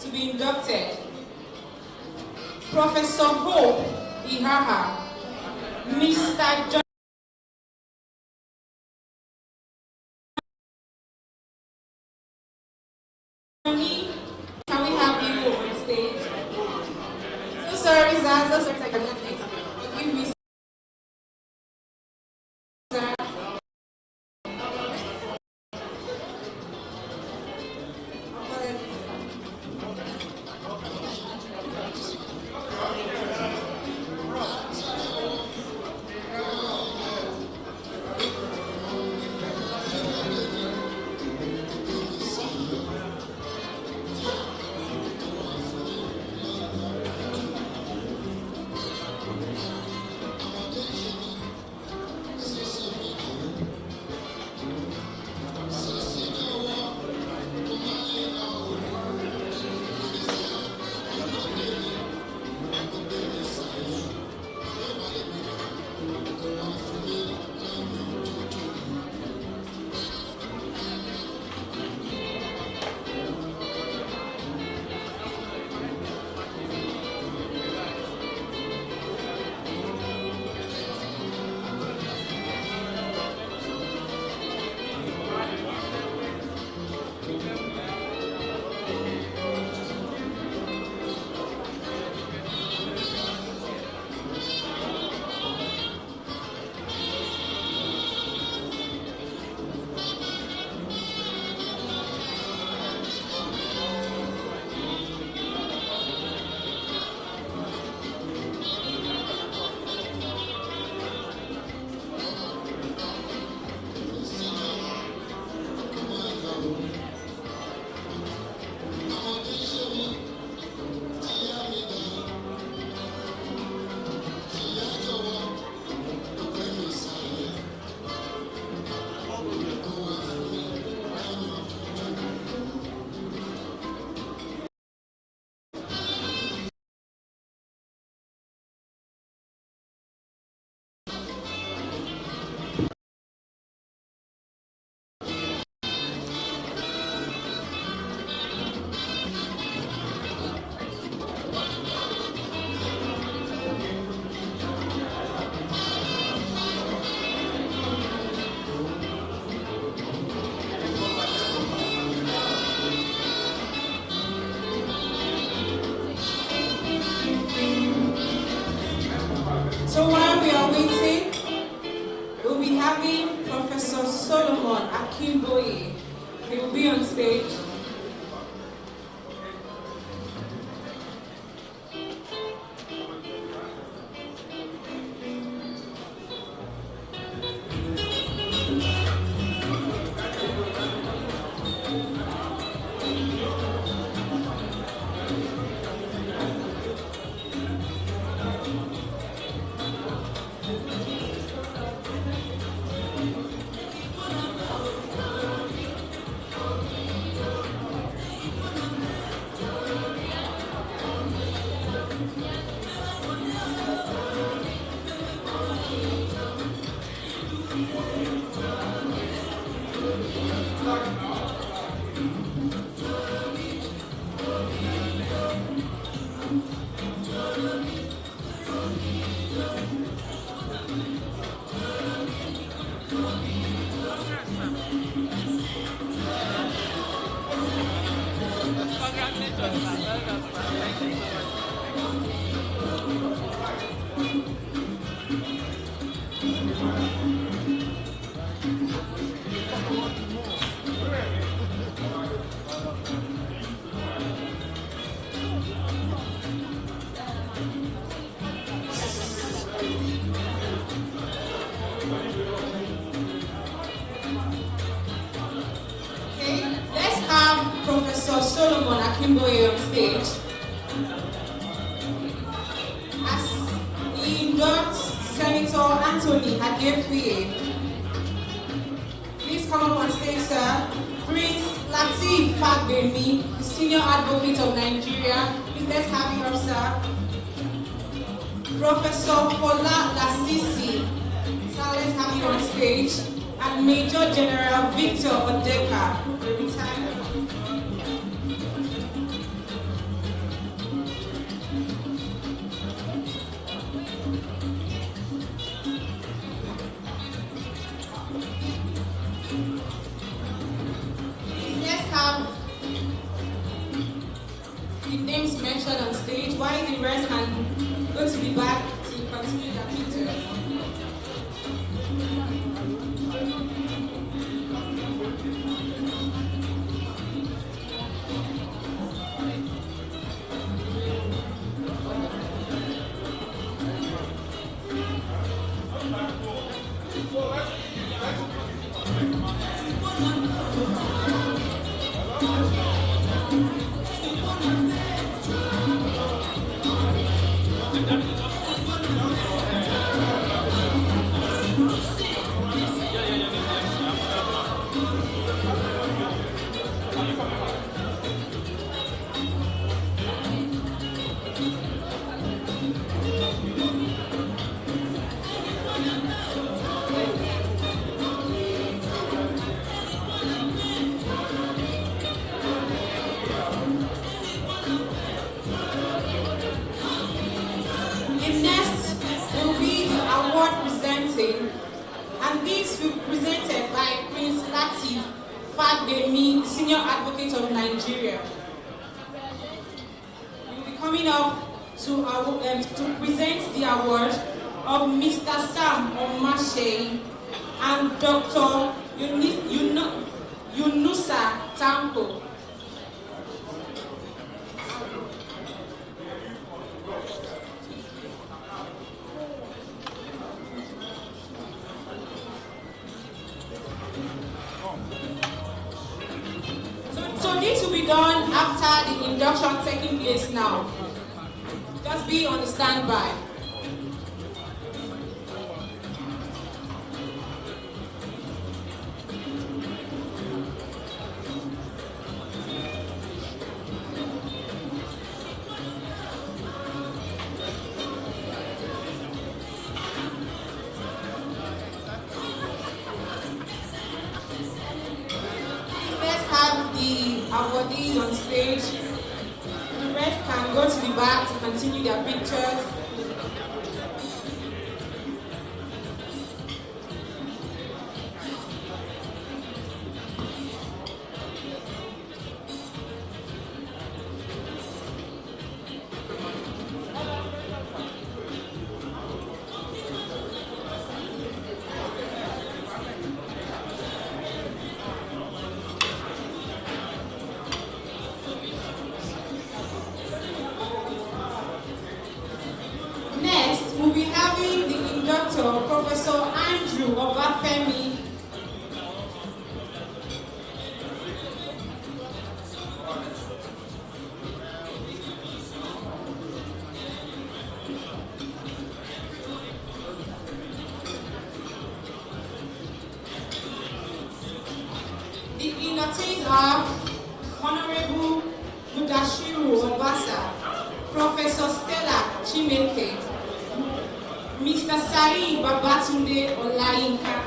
to be inducted. Professor Hope Ihaha, Mr. John. Can we have you on stage? So sorry, Zaza, so I cannot give me. So while we are waiting, we'll be having Professor Solomon Akimboye. He will be on stage. Akimboye on stage as he inducts Senator Anthony Adefuye. Please come up on stage, sir. Prince Lateef Fagbemi, the Senior Advocate of Nigeria. Please let's have you up, sir. Professor Fola Lasisi, sir, let's have you on stage. And Major General Victor Odeka, retired. Let's have the names mentioned on stage, while the rest can go to the back to continue their picture. And these will be presented by Prince Lateef Fagbemi, Senior Advocate of Nigeria. We will be coming up to present the award of Mr. Sam Omashe and Dr. Yunusa Tanko. So this will be done after the induction taking place now. Just be on the standby. Awardees on stage. The rest can go to the back to continue their pictures. We'll be having the inductor, Professor Andrew Obafemi. The inductees are Honorable Mudashiru Obasa, Professor Stella Chimeke, Mr. Sai Babatunde Olayinka.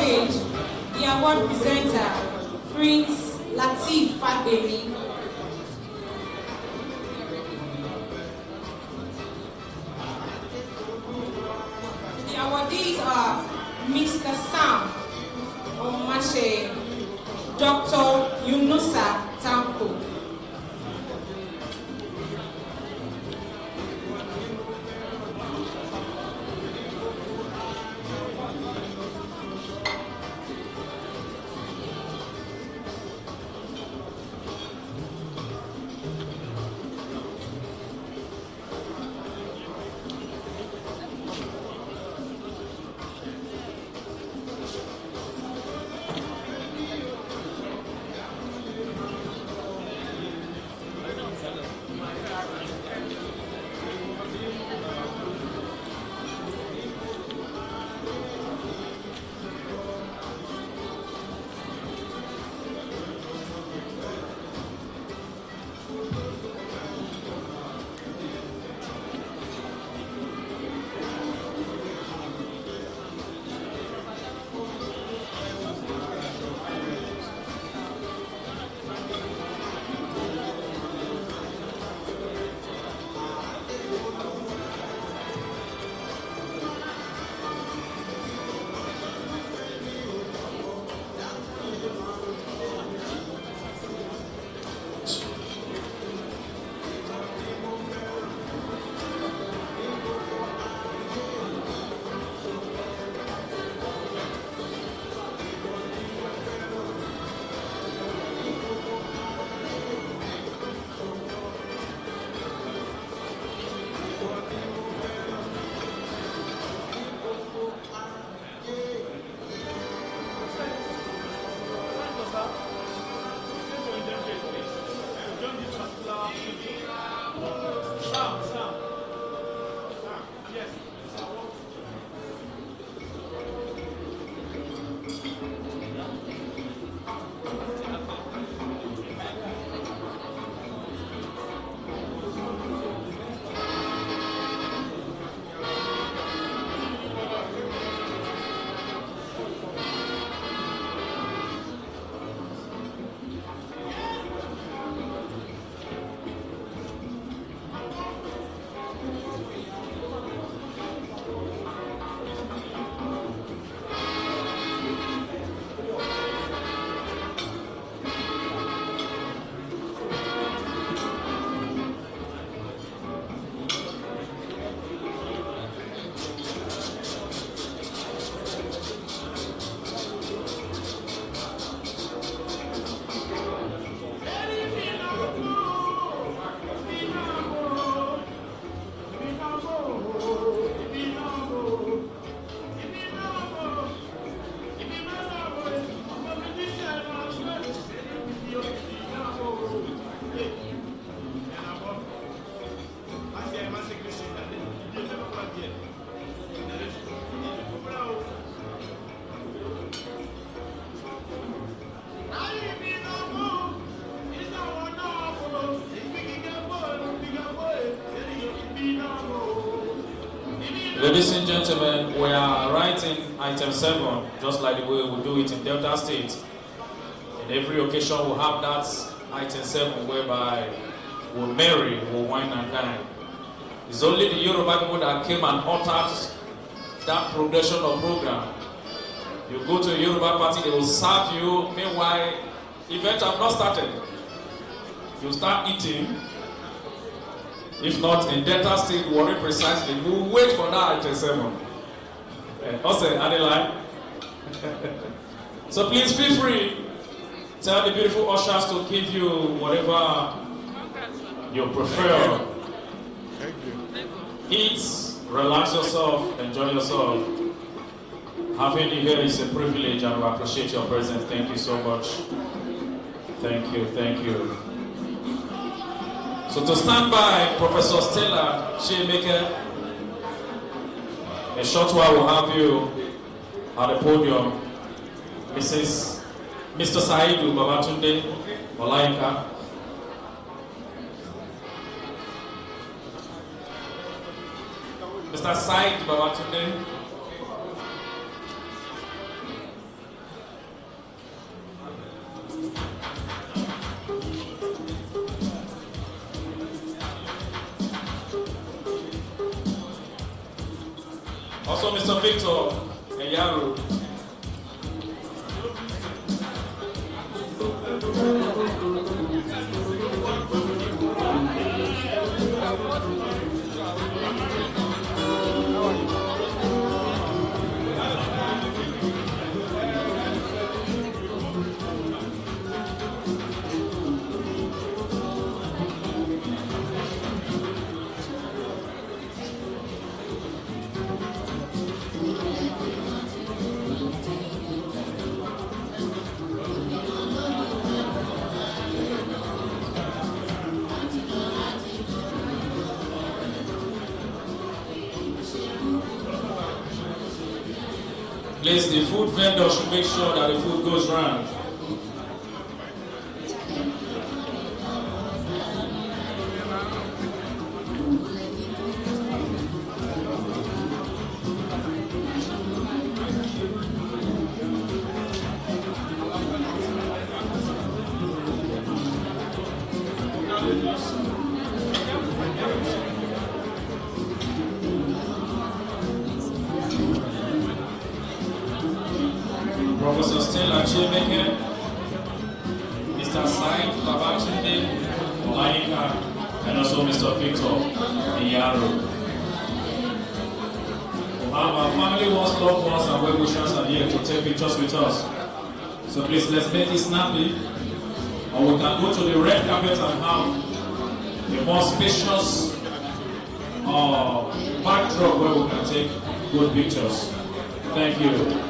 stage the award presenter, Prince Lateef Fademi. The awardees are Mr. Sam Omashe, Dr. Yunusa Tanko. Ladies and gentlemen, we are writing item 7, just like the way we do it in Delta State. In every occasion, we'll have that item 7 whereby we'll marry, we'll wine and dine. It's only the Yoruba people that came and uttered that progression of program. You go to a Yoruba party, they will serve you. Meanwhile, event have not started. You start eating. If not in Delta State, Warren precisely, we'll wait for that item 7. Also, Adeline. So please feel free. Tell the beautiful ushers to give you whatever you prefer. Thank you. Eat, relax yourself, enjoy yourself. Having you here is a privilege and we appreciate your presence. Thank you so much. Thank you, thank you. So to stand by, Professor Stella Shemeke, a short while we'll have you at the podium. Mr. Saidu Babatunde Olaika. Mr. Said Babatunde. Also Mr. Victor Eyaru. Please, the food vendor should make sure that the food goes round. Professor Stella Chemeke, Mr. Said Babatunde Olayinka, and also Mr. Victor Eyaru. Our family wants loved ones and well-wishers are here to take pictures with us. So please, let's make it snappy. Or we can go to the red carpet and have a more spacious backdrop where we can take good pictures. Thank you.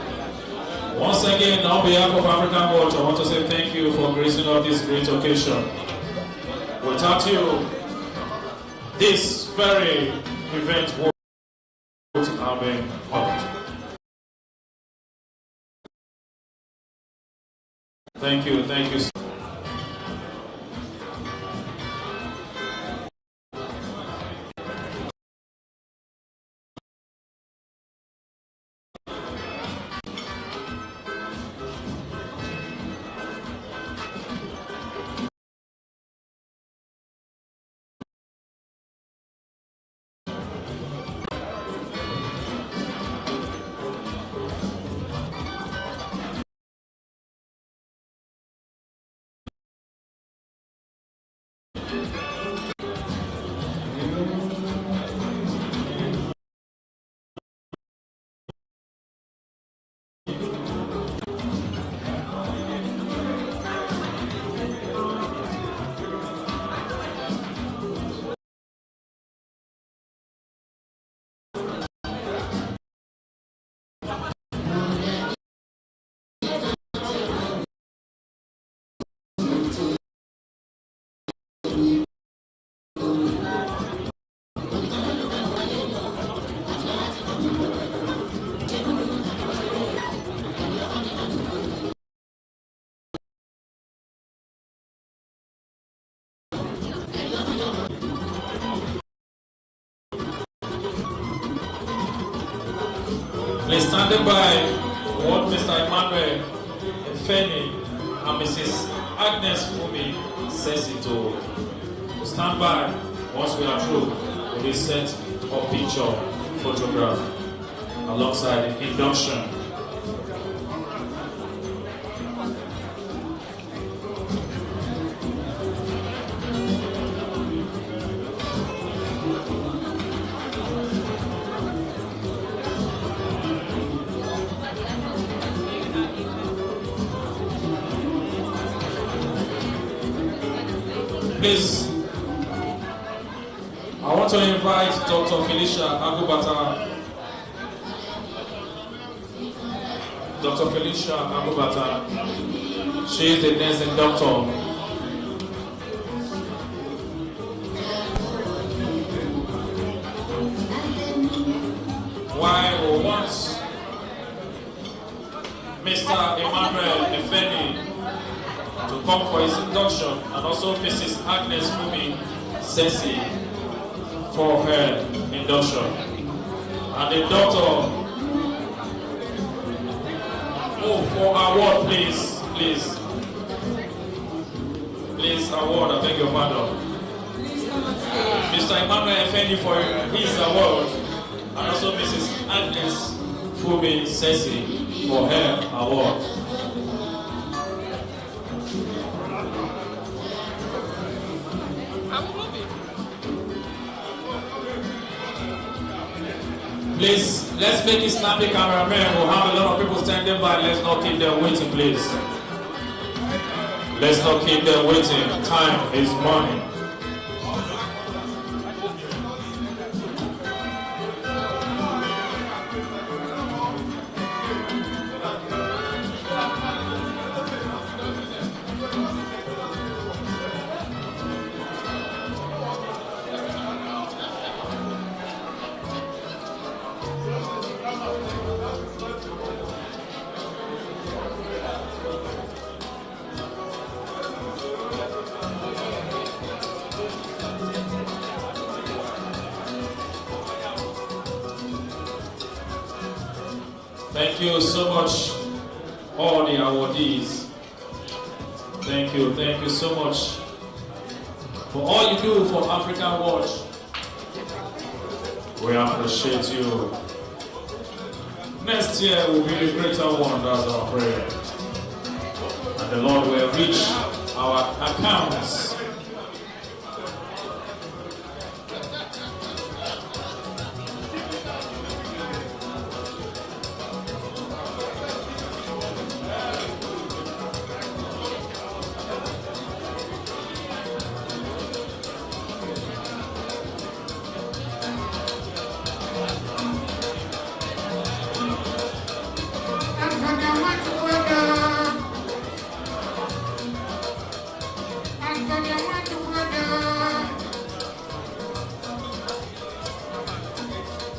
Once again, on behalf of Afrikanwatch, I want to say thank you for gracing up this great occasion. Without you, this very event would have been held. Thank you, thank you. Please standing by what Mr. Emmanuel Efeni and Mrs. Agnes Fumi says it to stand by once we are through with this set of picture photograph alongside Induction. Please, I want to invite Dr. Felicia Agubata. Dr. Felicia Agubata. She is the nursing doctor. Why we want Mr. Emmanuel Efeni to come for his induction, and also Mrs. Agnes Fumi Sesi for her induction. And the doctor, move for award, please, please. Please, award, I beg your pardon. Mr. Emmanuel Efeni for his award, And also Mrs. Agnes Fumi Sesi for her award. Please, let's make it snappy, cameraman. We'll have a lot of people standing by. Let's not keep them waiting, please. Let's not keep them waiting. Time is money. Thank you so much, all the awardees. Thank you so much for all you do for Afrikanwatch. We appreciate you. Next year will be a greater one, that's our prayer. And the Lord will reach our accounts.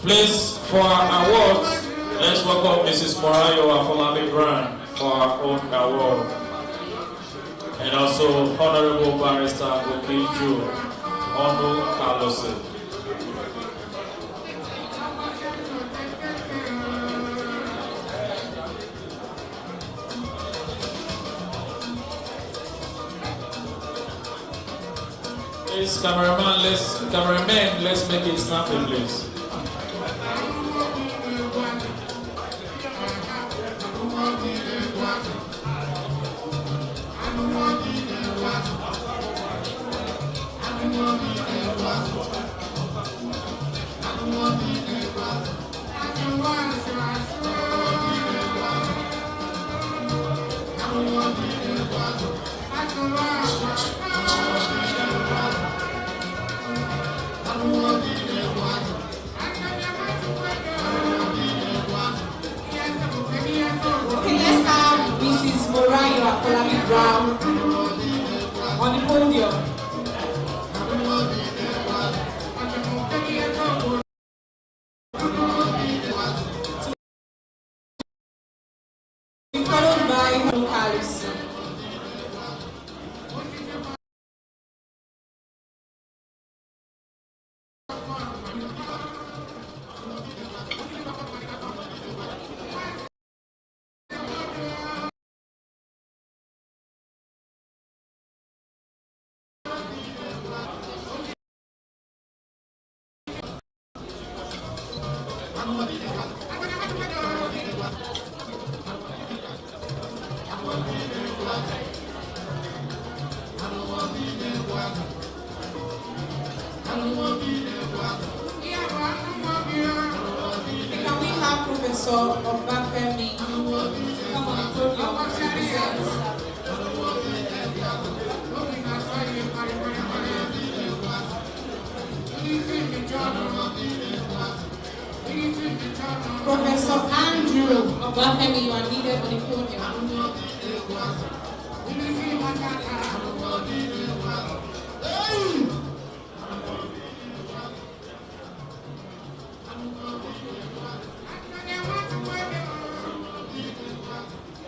Please, for our awards, let's welcome Mrs. Morayo Afolabi Brand for our own award. And also Honorable Barrister Bokiju Onu Carlos. Please, cameraman, let's make it snappy, please. Brown on the podium. Followed by Lucas. Can we have Professor Obafemi come on the podium to present? Professor Andrew Obafemi, you are needed on the podium.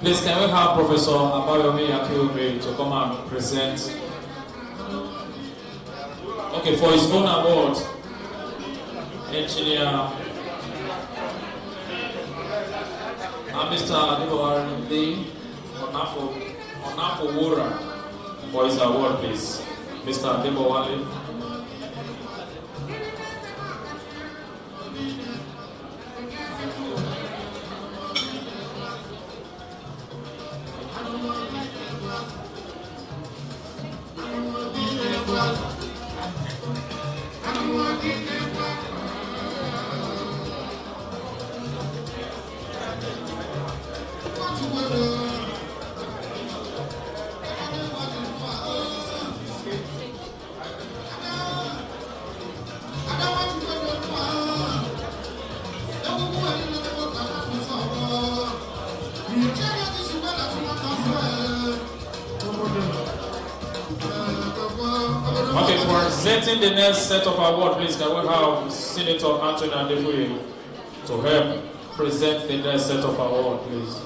Please, can we have Professor Abayomi Akiume to come and present? Okay, for his own award, Engineer Mr. Adibawari Onafo Wura for his award, please. Mr. Adibawari. Presenting the next set of award, please, can we have Senator Anthony Adefuye to help present the next set of award, please.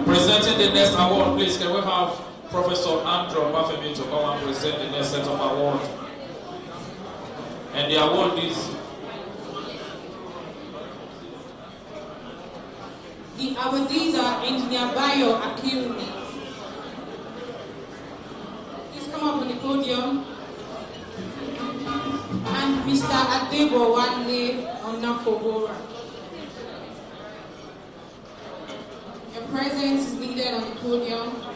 Presenting the next award, please, can we have Professor Andrew Bafemi to come and present the next set of awards? And the award is... The awardees are Engineer Bayo Akirumi. Please come up on the podium. And Mr. Adebo Wale Onafogora. Your presence is needed on the podium.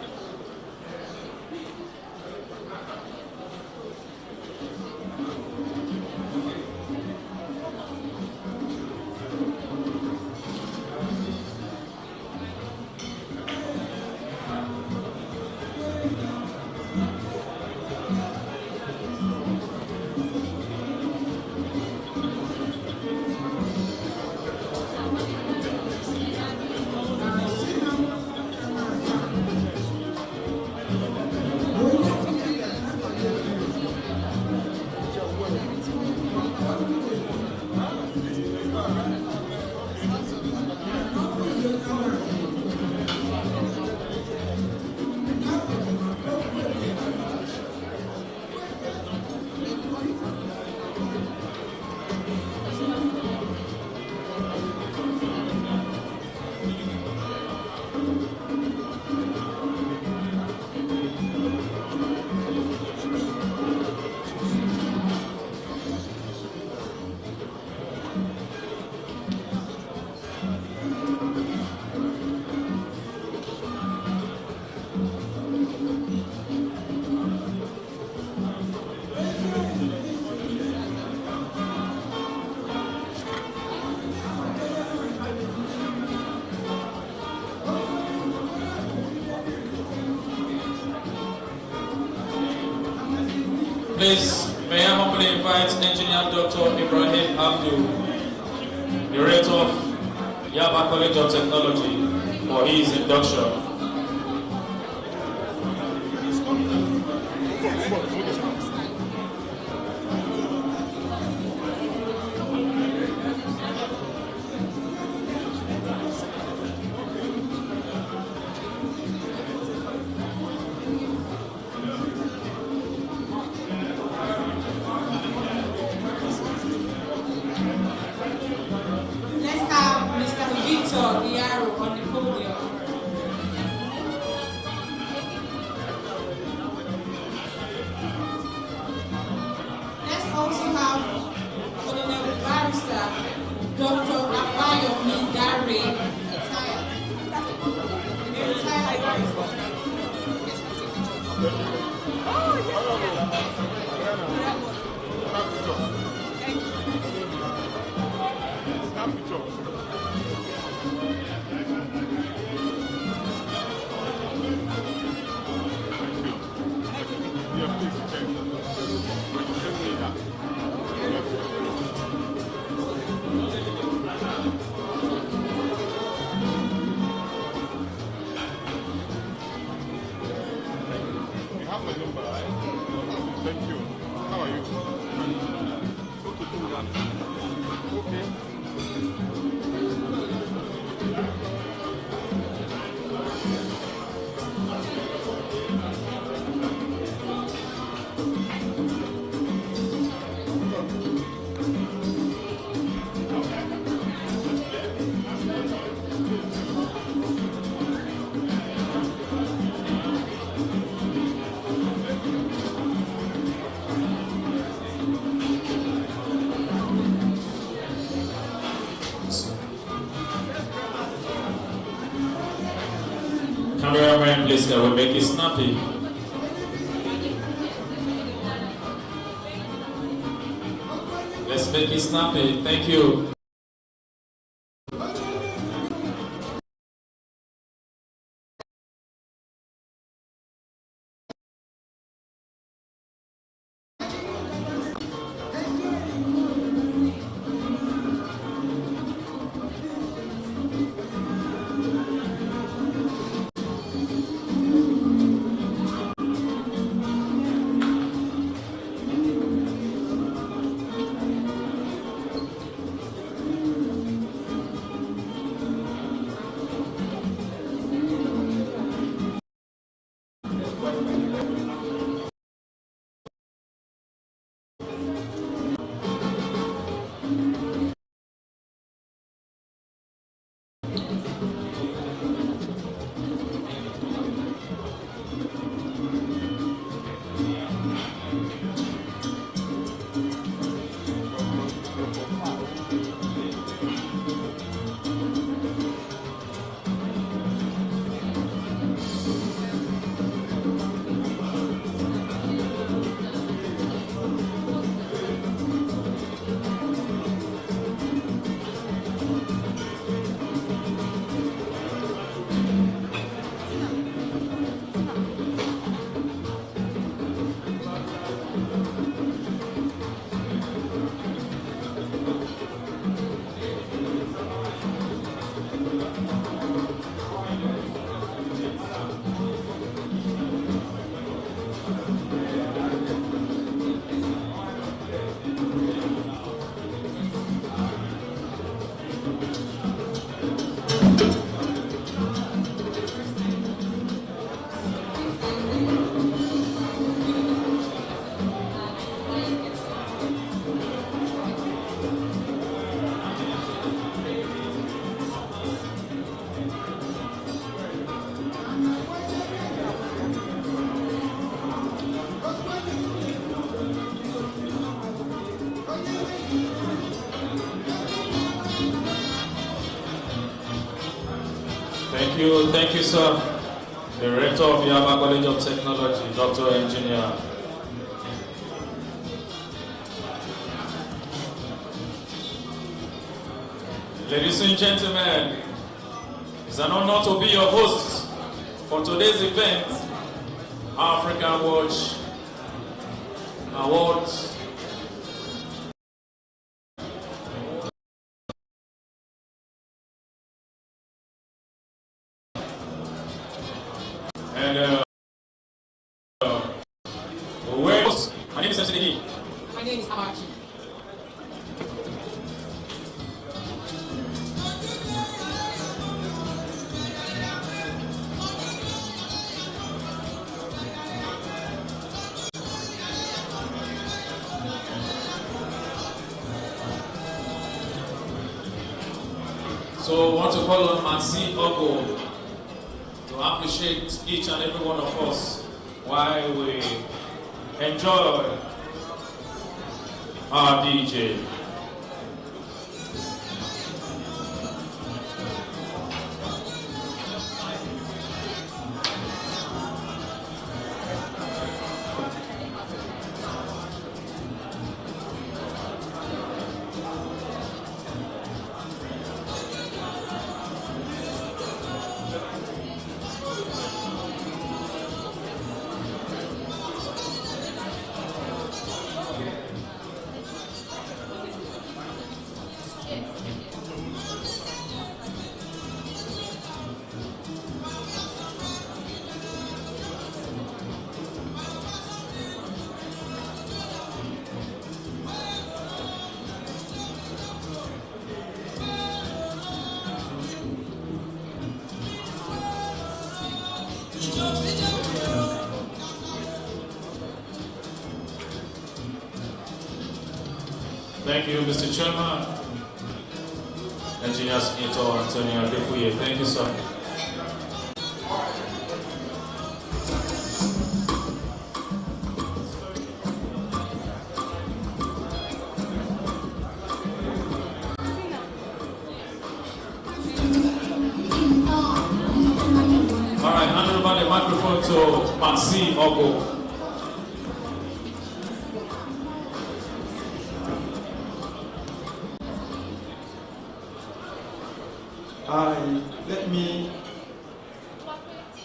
Please, may I humbly invite Engineer Dr. Ibrahim Abdul, Director of Yaba College of Technology, for his induction. Let's have Mr. Victor Diaro on the podium. Let's also have Honorable Barrister Dr. Abayo Midare, retired. Retired barrister. We have please, can we make it snappy? Let's make it snappy. Thank you. Thank you, sir. The Rector of Yaba College of Technology, Dr. Engineer. Ladies and gentlemen, it's an honor to be your host for today's event, Afrikanwatch Awards. My name is Sensei. My name is Amachi. So I want to call on Maxi Ogo to appreciate each and every one of us while we enjoy our DJ. Thank you, Mr. Chairman. Engineer Ito Antonio Adefuye. Thank you, sir. All right, hand over the microphone to Mansi Ogo.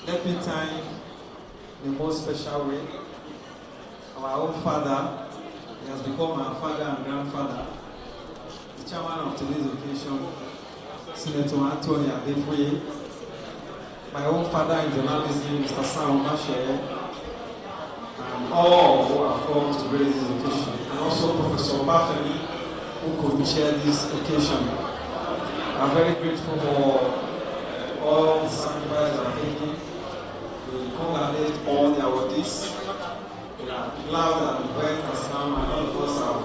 Let me thank in the most special way our own father. He has become our father and grandfather, the chairman of today's occasion, Senator Anthony Adefuye, my own father in journalism, Mr. Sam Omashe, and all who have come to grace this occasion, and also Professor Bafemi, who could chair this occasion. I'm very grateful for all the sacrifices that are taken. We congratulate all the awardees. We are glad and went as Sam and all of us are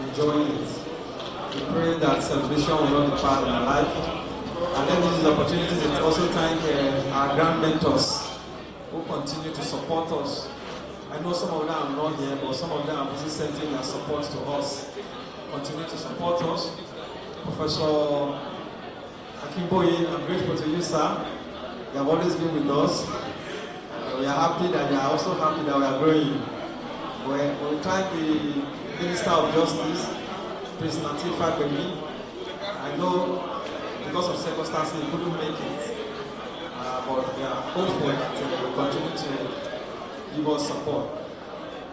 enjoying it. We pray that celebration will not depart in our life. And then this is the opportunity to also thank our grand mentors who continue to support us. I know some of them are not here, but some of them are busy sending their support to us. Continue to support us. Professor Akimboye, I'm grateful to you, sir. You have always been with us. We are happy that you are also happy that we are growing. We thank the Minister of Justice, Prince Natif Fagbemi. I know because of circumstances he couldn't make it, but we are hopeful that he will continue to give us support.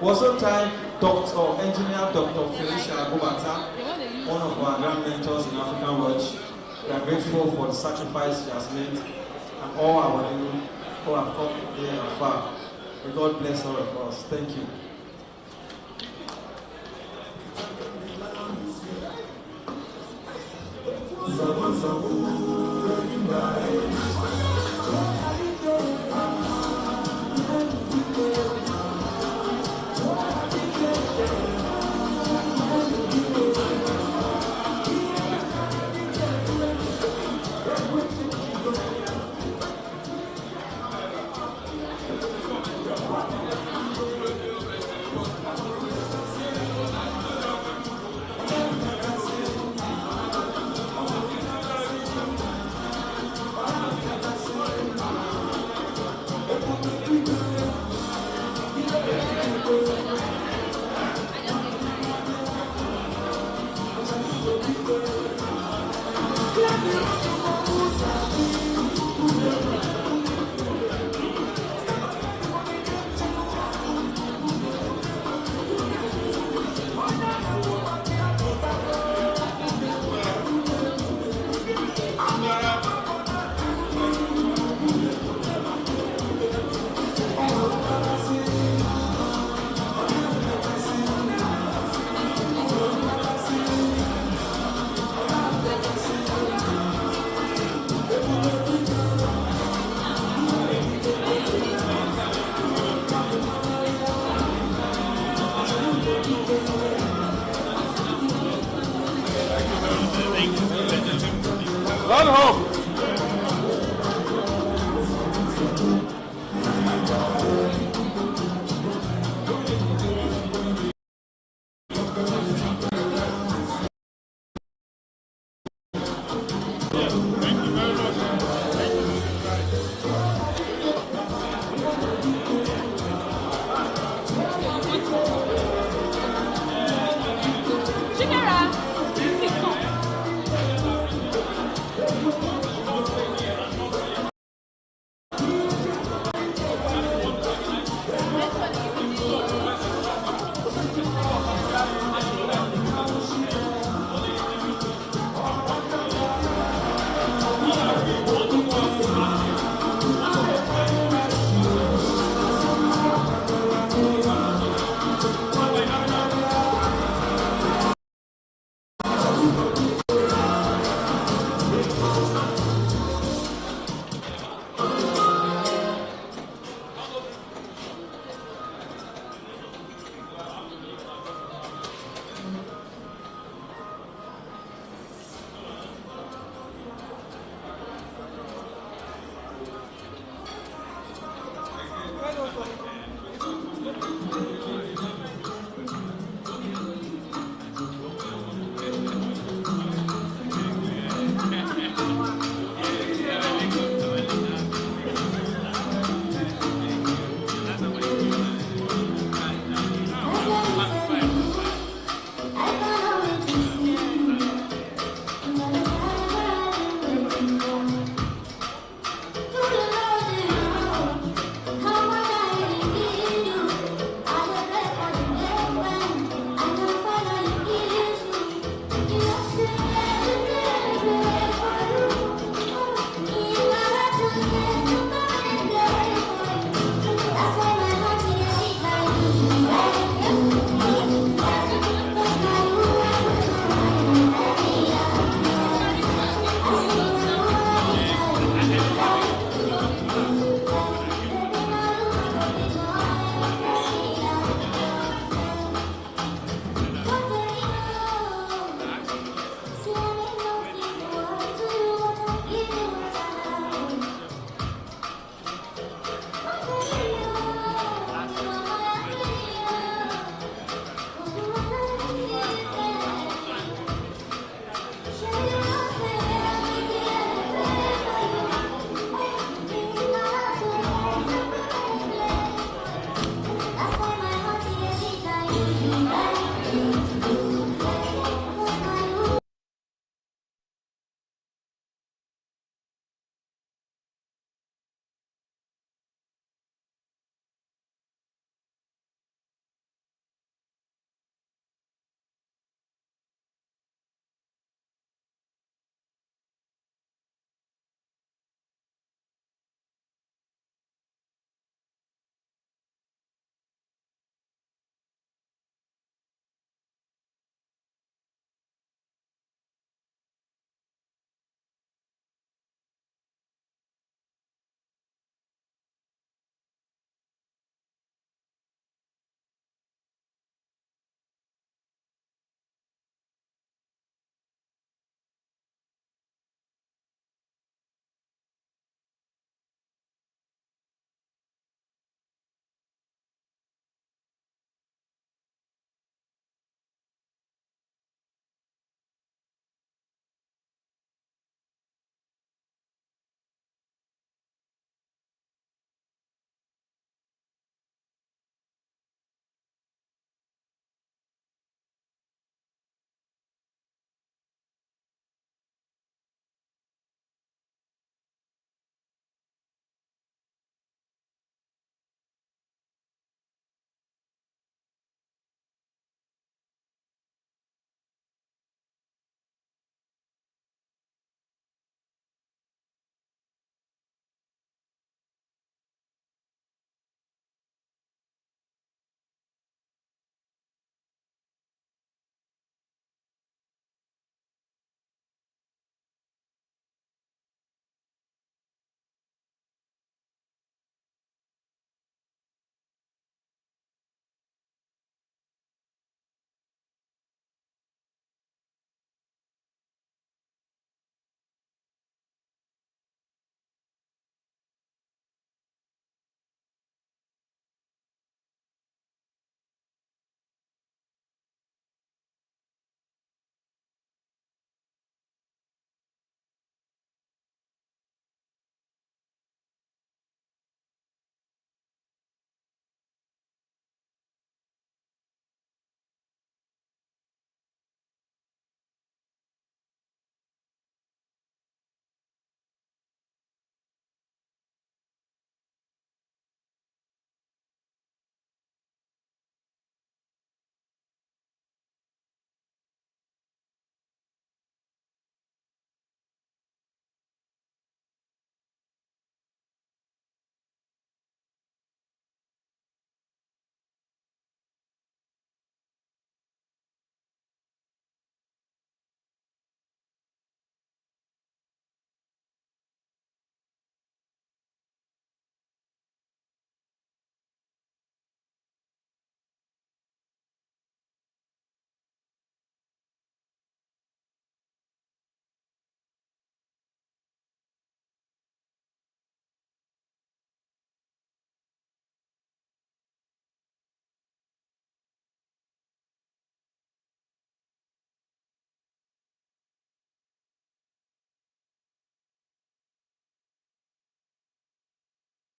We also thank Engineer Dr. Felicia Abubata, one of our grand mentors in Afrikanwatch. We are grateful for the sacrifice she has made, and all our new who have come here and far. May God bless all of us. Thank you. Run home.